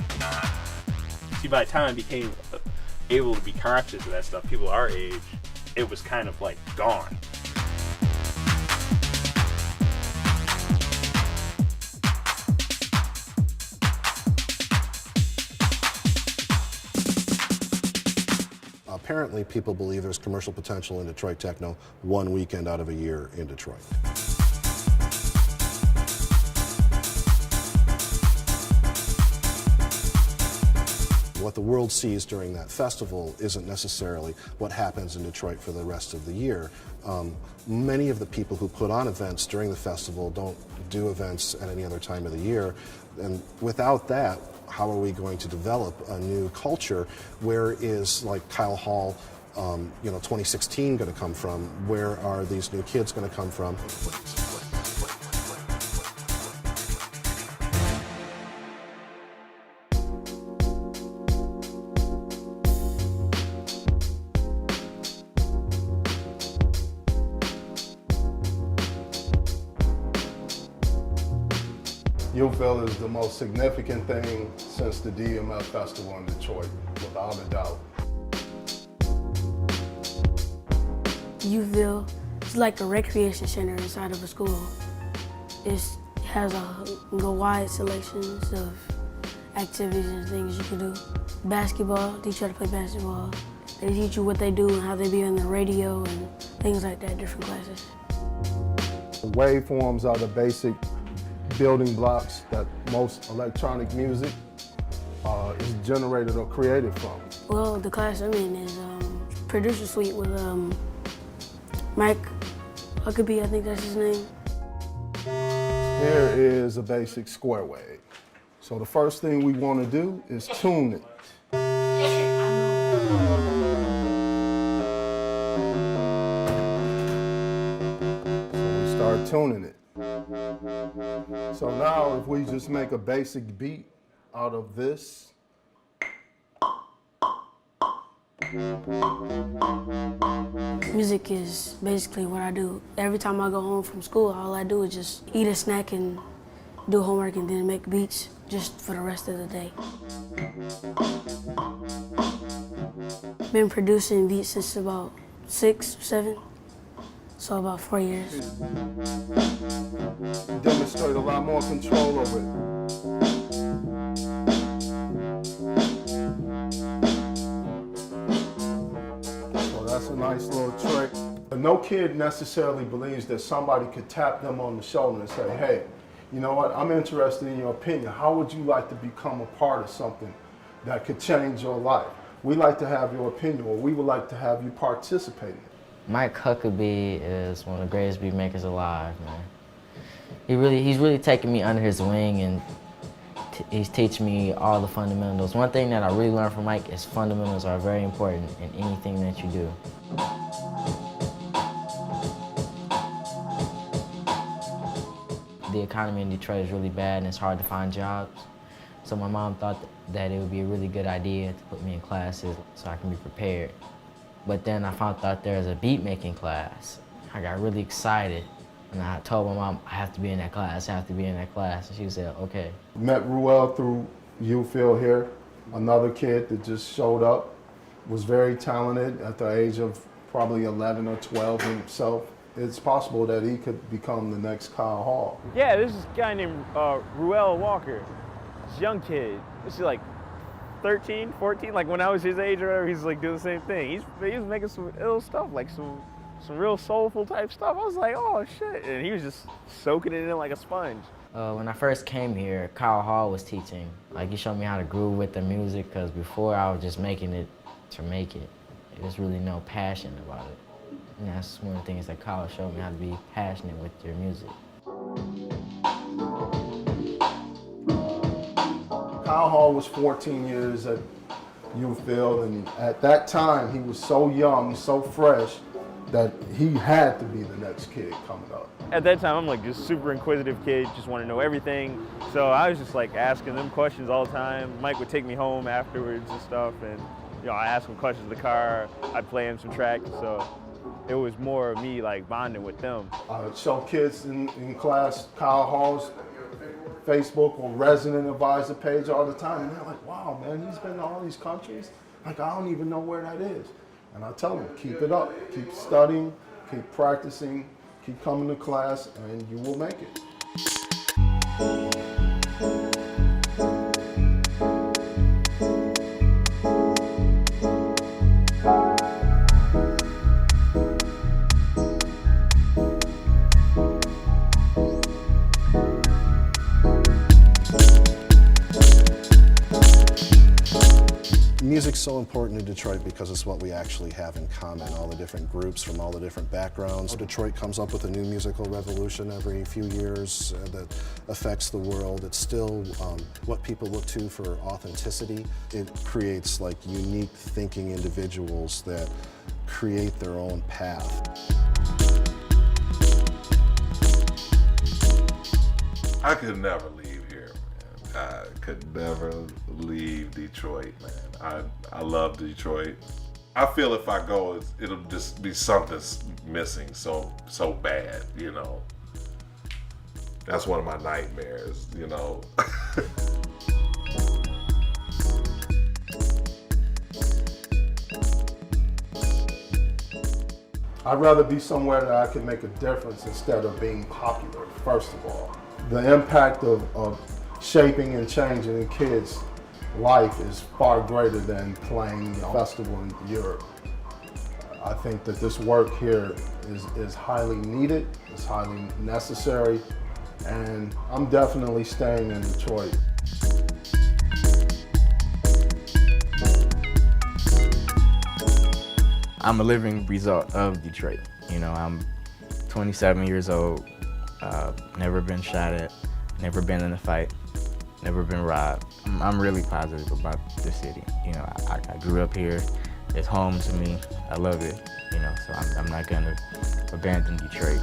See, by the time I became able to be conscious of that stuff, people our age, it was kind of like gone. Apparently, people believe there's commercial potential in Detroit techno 1 weekend out of a year in Detroit. What the world sees during that festival isn't necessarily what happens in Detroit for the rest of the year. Many of the people who put on events during the festival don't do events at any other time of the year, and without that, how are we going to develop a new culture? Where is, like Kyle Hall, 2016 going to come from? Where are these new kids going to come from? UFIL is the most significant thing since the DMF Festival in Detroit, without a doubt. UFIL is like a recreation center inside of a school. It has a wide selections of activities and things you can do. Basketball, teach you how to play basketball. They teach you what they do and how they be on the radio and things like that, different classes. The waveforms are the basic building blocks that most electronic music is generated or created from. Well, the class I'm in is Producer Suite with Mike Huckabee, I think that's his name. Here is a basic square wave. So the first thing we want to do is tune it. So we start tuning it. So now if we just make a basic beat out of this. Music is basically what I do. Every time I go home from school, all I do is just eat a snack and do homework and then make beats just for the rest of the day. Been producing beats since about 6 or 7, so about 4 years. Demonstrate a lot more control over it. So that's a nice little trick. No kid necessarily believes that somebody could tap them on the shoulder and say, hey, you know what, I'm interested in your opinion. How would you like to become a part of something that could change your life? We like to have your opinion, or we would like to have you participate in it. Mike Huckabee is one of the greatest beat makers alive, man. He's really taken me under his wing, and he's teaching me all the fundamentals. One thing that I really learned from Mike is fundamentals are very important in anything that you do. The economy in Detroit is really bad and it's hard to find jobs. So my mom thought that it would be a really good idea to put me in classes so I can be prepared. But then I found out there was a beat making class. I got really excited and I told my mom, I have to be in that class, I have to be in that class. And she said, okay. Met Ruel through UFIL here, another kid that just showed up, was very talented at the age of probably 11 or 12 himself. It's possible that he could become the next Kyle Hall. Yeah, this is a guy named Ruel Walker. This young kid. This is like 13, 14, like when I was his age or whatever, he's like doing the same thing. He was making some ill stuff, like some real soulful type stuff. I was like, oh shit. And he was just soaking it in like a sponge. When I first came here, Kyle Hall was teaching. Like he showed me how to groove with the music, because before I was just making it to make it. There's really no passion about it. And that's one of the things that Kyle showed me, how to be passionate with your music. Kyle Hall was 14 years at UFIL, and at that time he was so young, so fresh, that he had to be the next kid coming up. At that time, I'm like just super inquisitive kid, just want to know everything. So I was just like asking them questions all the time. Mike would take me home afterwards and stuff, and I asked him questions in the car. I'd play him some tracks, so it was more of me like bonding with them. I would show kids in class Kyle Hall's Facebook or resident advisor page all the time, and they're like, wow, man, he's been to all these countries? Like, I don't even know where that is. And I tell them, keep it up, keep studying, keep practicing, keep coming to class, and you will make it. Music's so important in Detroit because it's what we actually have in common, all the different groups from all the different backgrounds. Detroit comes up with a new musical revolution every few years that affects the world. It's still what people look to for authenticity. It creates like unique thinking individuals that create their own path. I could never leave here, man. I could never leave Detroit, man. I love Detroit. I feel if I go, it'll just be something missing so bad, you know. That's one of my nightmares, you know. I'd rather be somewhere that I can make a difference instead of being popular, first of all. The impact of shaping and changing a kid's life is far greater than playing a festival in Europe. I think that this work here is highly needed, it's highly necessary, and I'm definitely staying in Detroit. I'm a living result of Detroit. You know, I'm 27 years old, never been shot at, never been in a fight, never been robbed. I'm really positive about the city. You know, I grew up here. It's home to me. I love it, you know, so I'm not gonna abandon Detroit.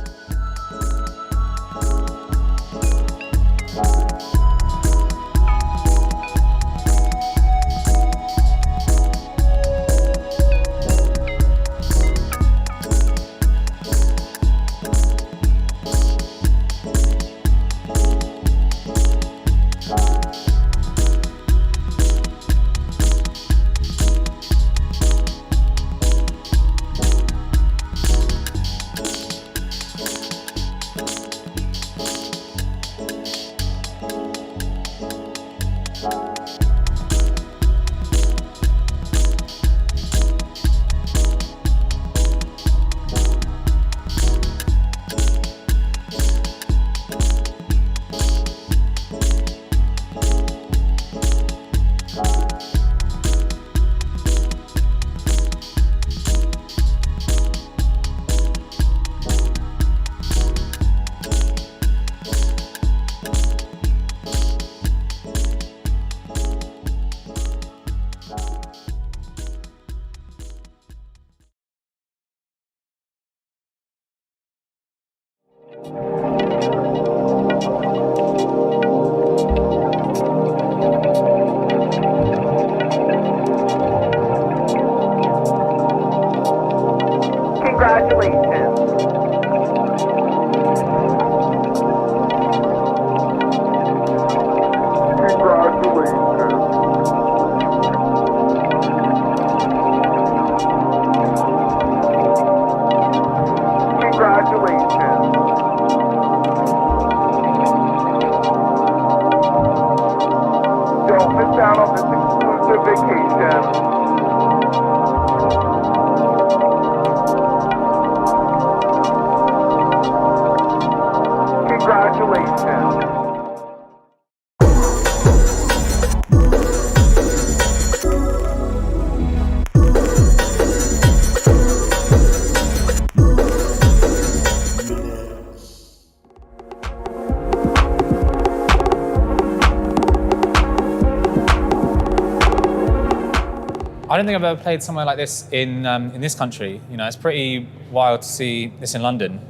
I don't think I've ever played somewhere like this in this country. You know, it's pretty wild to see this in London.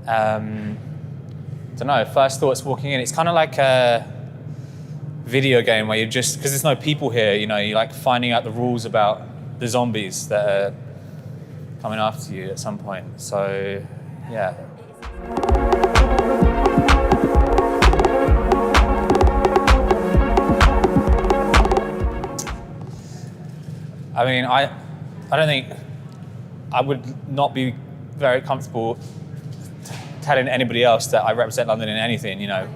Don't know, first thoughts walking in, it's kind of like a video game where you just, because there's no people here, you know, you're like finding out the rules about the zombies that are coming after you at some point. So, yeah. I mean, I don't think, I would not be very comfortable telling anybody else that I represent London in anything, you know,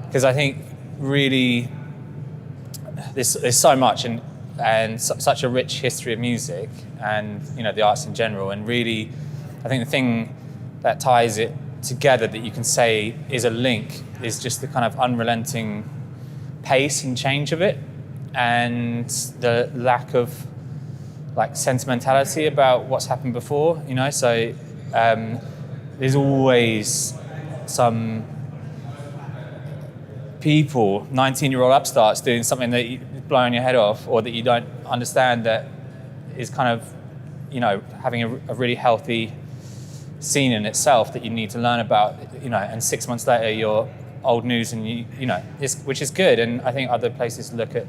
because I think really there's so much and such a rich history of music and, you know, the arts in general, and really I think the thing that ties it together that you can say is a link is just the kind of unrelenting pace and change of it. and the lack of like sentimentality about what's happened before, you know. So there's always some people, 19-year-old upstarts, doing something that you blowing your head off, or that you don't understand, that is kind of, you know, having a really healthy scene in itself that you need to learn about, you know. And 6 months later, you're old news, and you know, which is good. And I think other places look at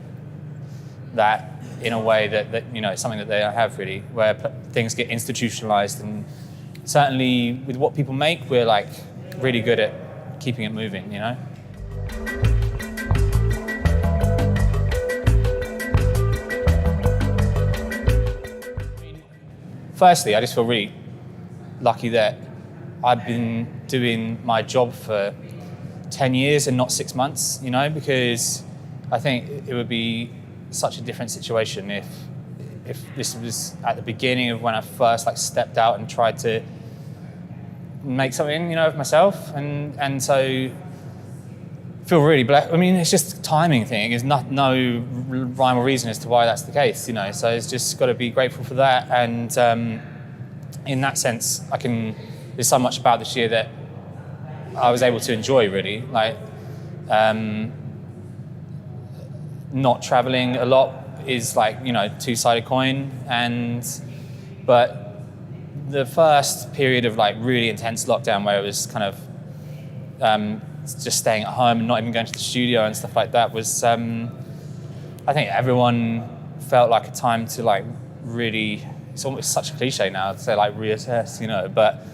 that in a way that you know, something that they don't have really, where things get institutionalized. And certainly with what people make, we're like really good at keeping it moving, you know. Firstly, I just feel really lucky that I've been doing my job for 10 years and not 6 months, you know, because I think it would be such a different situation if this was at the beginning of when I first like stepped out and tried to make something, you know, of myself. And so I feel really blessed. I mean, it's just a timing thing. There's no rhyme or reason as to why that's the case, you know. So it's just got to be grateful for that. And in that sense, there's so much about this year that I was able to enjoy, really. Like, not traveling a lot is like, you know, two-sided coin. But the first period of like really intense lockdown, where it was kind of just staying at home and not even going to the studio and stuff like that, was I think everyone felt like a time to like really, it's almost such a cliche now to say like reassess, you know, but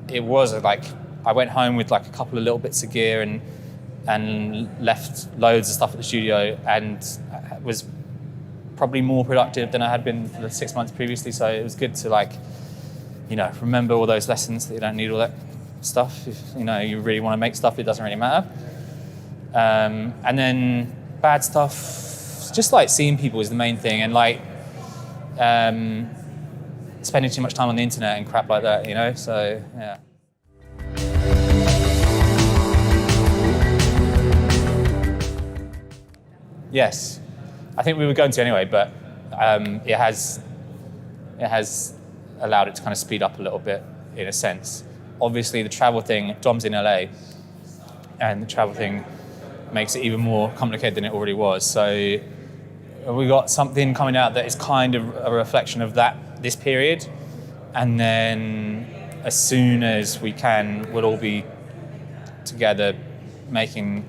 it was like I went home with like a couple of little bits of gear and left loads of stuff at the studio, and was probably more productive than I had been for the 6 months previously. So it was good to like, you know, remember all those lessons, that you don't need all that stuff. If you know you really want to make stuff, it doesn't really matter. And then bad stuff, just like seeing people is the main thing, and like spending too much time on the internet and crap like that, you know. So yeah. Yes, I think we were going to anyway, but it has allowed it to kind of speed up a little bit in a sense. Obviously, the travel thing, Dom's in LA, and the travel thing makes it even more complicated than it already was. So we got something coming out that is kind of a reflection of this period, and then as soon as we can, we'll all be together making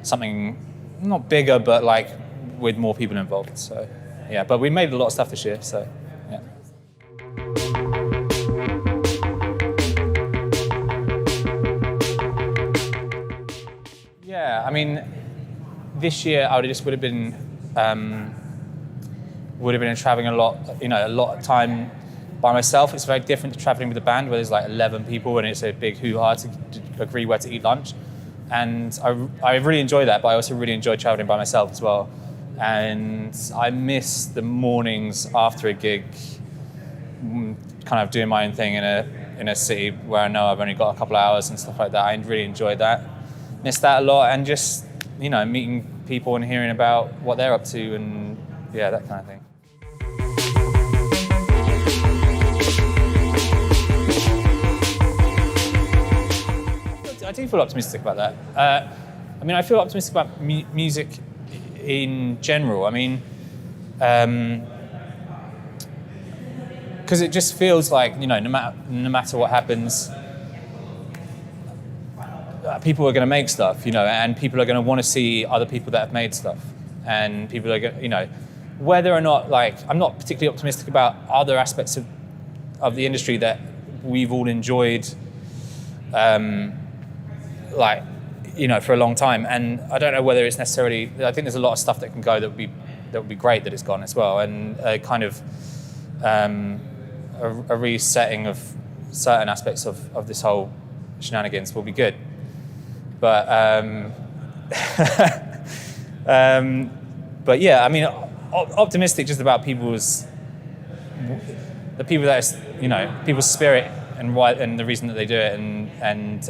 something not bigger, but like with more people involved. So yeah, but we made a lot of stuff this year, so yeah. Yeah, I mean, this year I would have been traveling a lot, you know, a lot of time by myself. It's very different to traveling with a band where there's like 11 people and it's a big hoo-ha to agree where to eat lunch. And I really enjoy that, but I also really enjoy traveling by myself as well. And I miss the mornings after a gig, kind of doing my own thing in a city where I know I've only got a couple of hours and stuff like that. I really enjoy that. Miss that a lot, and just, you know, meeting people and hearing about what they're up to, and yeah, that kind of thing. I do feel optimistic about that. I mean, I feel optimistic about music in general. I mean, because it just feels like, you know, no matter what happens, people are going to make stuff, you know, and people are going to want to see other people that have made stuff, and people are going, you know, whether or not, like, I'm not particularly optimistic about other aspects of the industry that we've all enjoyed. Like, you know, for a long time, and I don't know whether it's necessarily. I think there's a lot of stuff that can go that would be great that it's gone as well, and a kind of a resetting of certain aspects of this whole shenanigans will be good. But but yeah, I mean, optimistic just about the people that, you know, people's spirit and why, and the reason that they do it, and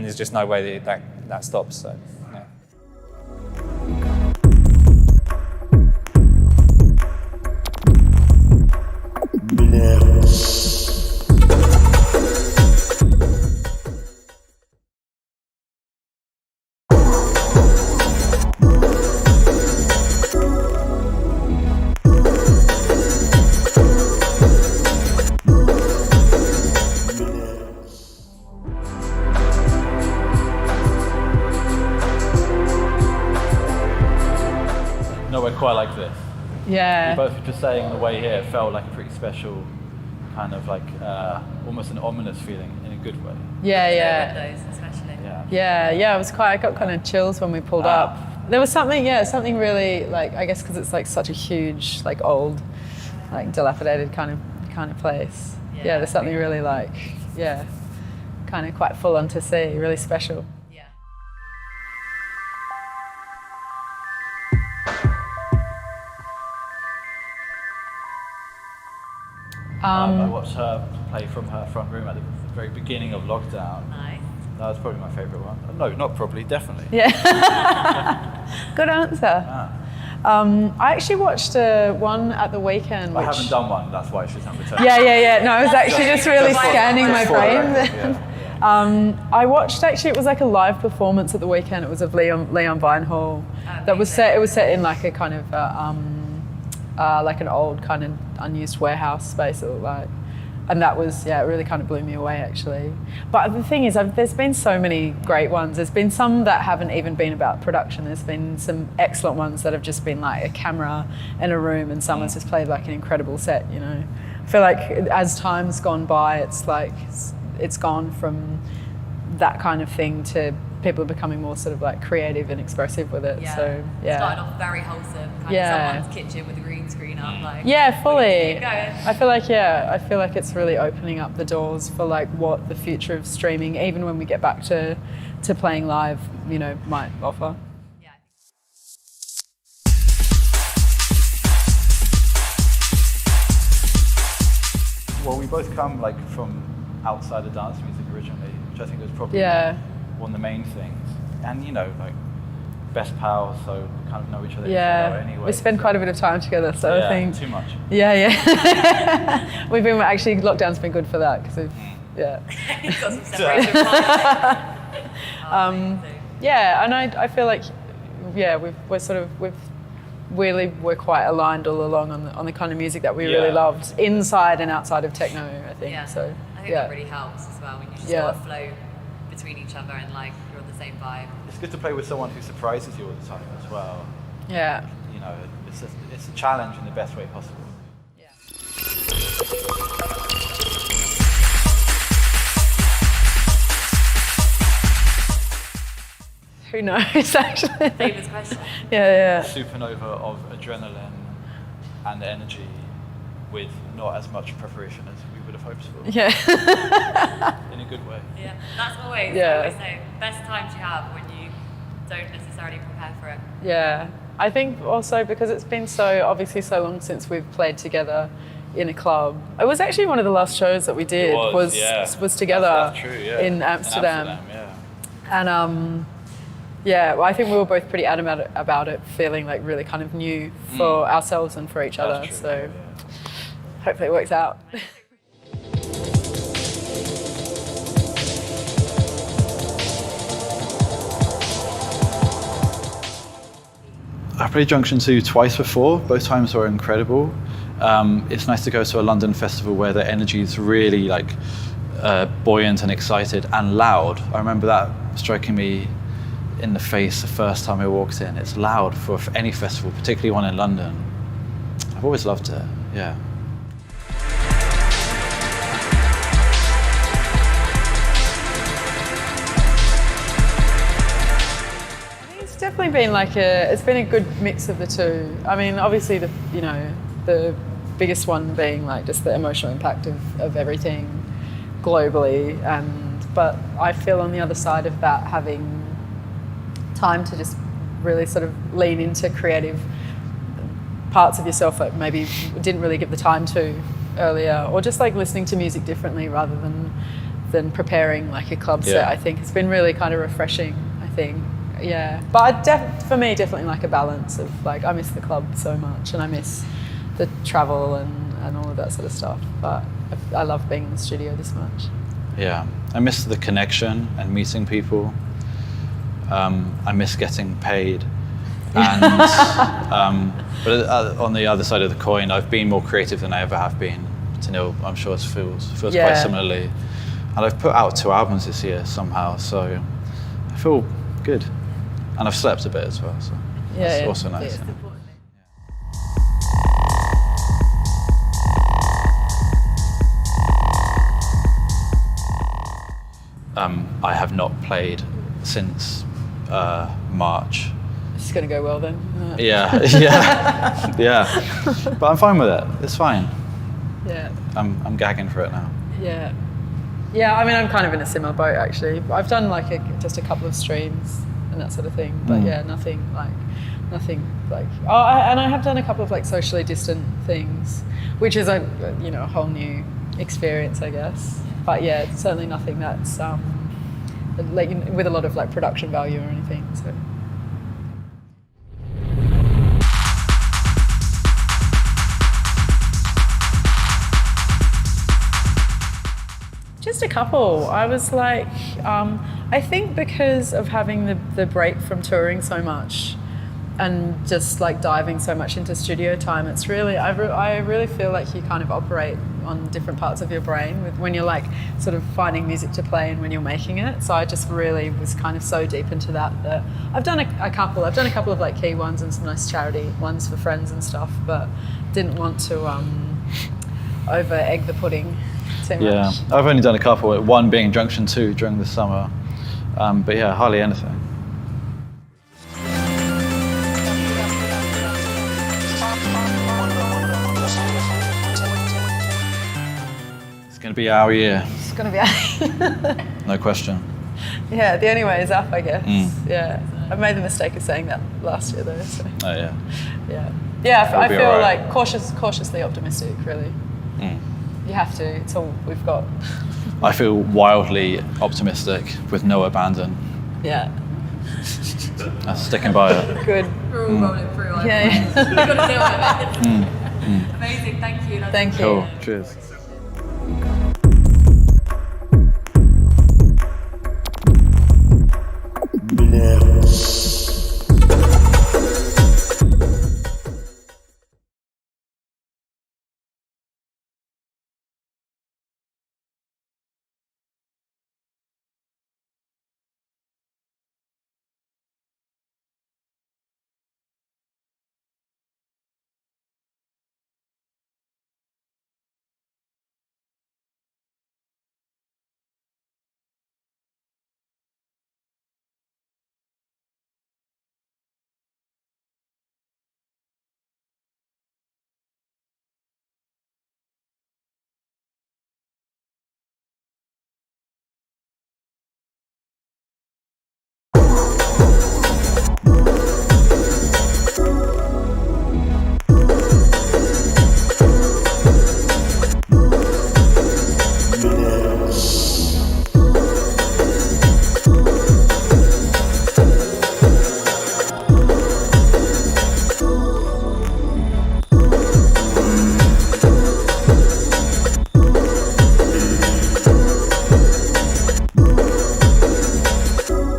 there's just no way that stops. So. Yeah. Yeah. We both were just saying on the way here, it felt like a pretty special kind of like almost an ominous feeling in a good way. Yeah. Windows especially. Yeah. It was I got kind of chills when we pulled up. There was something really like, I guess because it's like such a huge, like old, like dilapidated kind of place. Yeah, there's something really like, kind of quite full on to see, really special. I watched her play from her front room at the very beginning of lockdown. Nice. That was probably my favourite one. No, not probably, definitely. Yeah. Good answer. I actually watched one at the weekend. I haven't done one, that's why she's number 10. Yeah. No, I was actually just really scanning my brain. I watched, actually, it was like a live performance at the weekend. It was of Leon Vinehall. It was set in like a kind of like an old kind of unused warehouse space, it looked like. And that was, it really kind of blew me away, actually. But the thing is, there's been so many great ones. There's been some that haven't even been about production. There's been some excellent ones that have just been like a camera in a room and someone's just played like an incredible set, you know. I feel like as time's gone by, it's like, it's gone from that kind of thing to people are becoming more sort of like creative and expressive with it. So Started off very wholesome, kind of someone's kitchen with a green screen up, like. Yeah, fully. Keep going. I feel like it's really opening up the doors for like what the future of streaming, even when we get back to playing live, you know, might offer. Well, we both come like from outside of dance music originally, which I think was probably one of the main things. And you know, like best pals, so we kind of know each other anyway. We spend quite a bit of time together, so I think too much. We've been actually, lockdown's been good for that because we've Got some separation. and I feel like we're quite aligned all along on the kind of music that we really loved inside and outside of techno, I think. So I think that really helps as well when you just sort of flow between each other and like you're on the same vibe. It's good to play with someone who surprises you all the time as well. Yeah. You know, it's a challenge in the best way possible. Who knows, actually? Famous question. Yeah. Supernova of adrenaline and energy with not as much preparation as we would have hoped for. Yeah. In a good way. Yeah, that's always, I always say, best times you have when you don't necessarily prepare for it. Yeah. I think also because it's been obviously so long since we've played together in a club. It was actually one of the last shows that we did was together that's true, in Amsterdam. And well, I think we were both pretty adamant about it, feeling like really kind of new for ourselves and for each other. True, so hopefully it works out. I played Junction 2 twice before. Both times were incredible. It's nice to go to a London festival where the energy is really like buoyant and excited and loud. I remember that striking me in the face the first time I walked in. It's loud for any festival, particularly one in London. I've always loved it, yeah. It's definitely been it's been a good mix of the two. I mean, obviously the biggest one being like just the emotional impact of everything globally, but I feel on the other side of that having time to just really sort of lean into creative parts of yourself that maybe didn't really give the time to earlier, or just like listening to music differently rather than preparing like a club set, I think has been really kind of refreshing, I think. Yeah, but for me, definitely like a balance of like, I miss the club so much and I miss the travel and all of that sort of stuff, but I love being in the studio this much. Yeah, I miss the connection and meeting people. I miss getting paid, and but on the other side of the coin, I've been more creative than I ever have been. Tanil, I'm sure it feels quite similarly, and I've put out 2 albums this year somehow, so I feel good, and I've slept a bit as well, so that's also nice. Yeah. I have not played since March. It's going to go well then. Isn't it? Yeah, yeah. But I'm fine with it. It's fine. Yeah. I'm gagging for it now. Yeah. Yeah, I mean, I'm kind of in a similar boat actually. I've done like just a couple of streams and that sort of thing, but yeah, nothing like. And I have done a couple of like socially distant things, which is a whole new experience, I guess. But yeah, it's certainly nothing that's like with a lot of like production value or anything. So. Just a couple. I was like, I think because of having the break from touring so much and just like diving so much into studio time, it's really, I really feel like you kind of operate on different parts of your brain when you're like sort of finding music to play and when you're making it. So I just really was kind of so deep into that I've done a couple of like key ones and some nice charity ones for friends and stuff, but didn't want to over egg the pudding. Yeah, I've only done a couple, one being Junction 2 during the summer, but yeah, hardly anything. It's going to be our year. It's going to be No question. Yeah, the only way is up, I guess. Yeah, I made the mistake of saying that last year though. So. Oh yeah. Yeah, I feel like cautiously optimistic, really. You have to. It's all we've got. I feel wildly optimistic with no abandon. Yeah. I'm sticking by it. Good. We're all rolling through. Yeah. We've got to deal with it. Amazing. Thank you. Thank you. Cool. Cheers.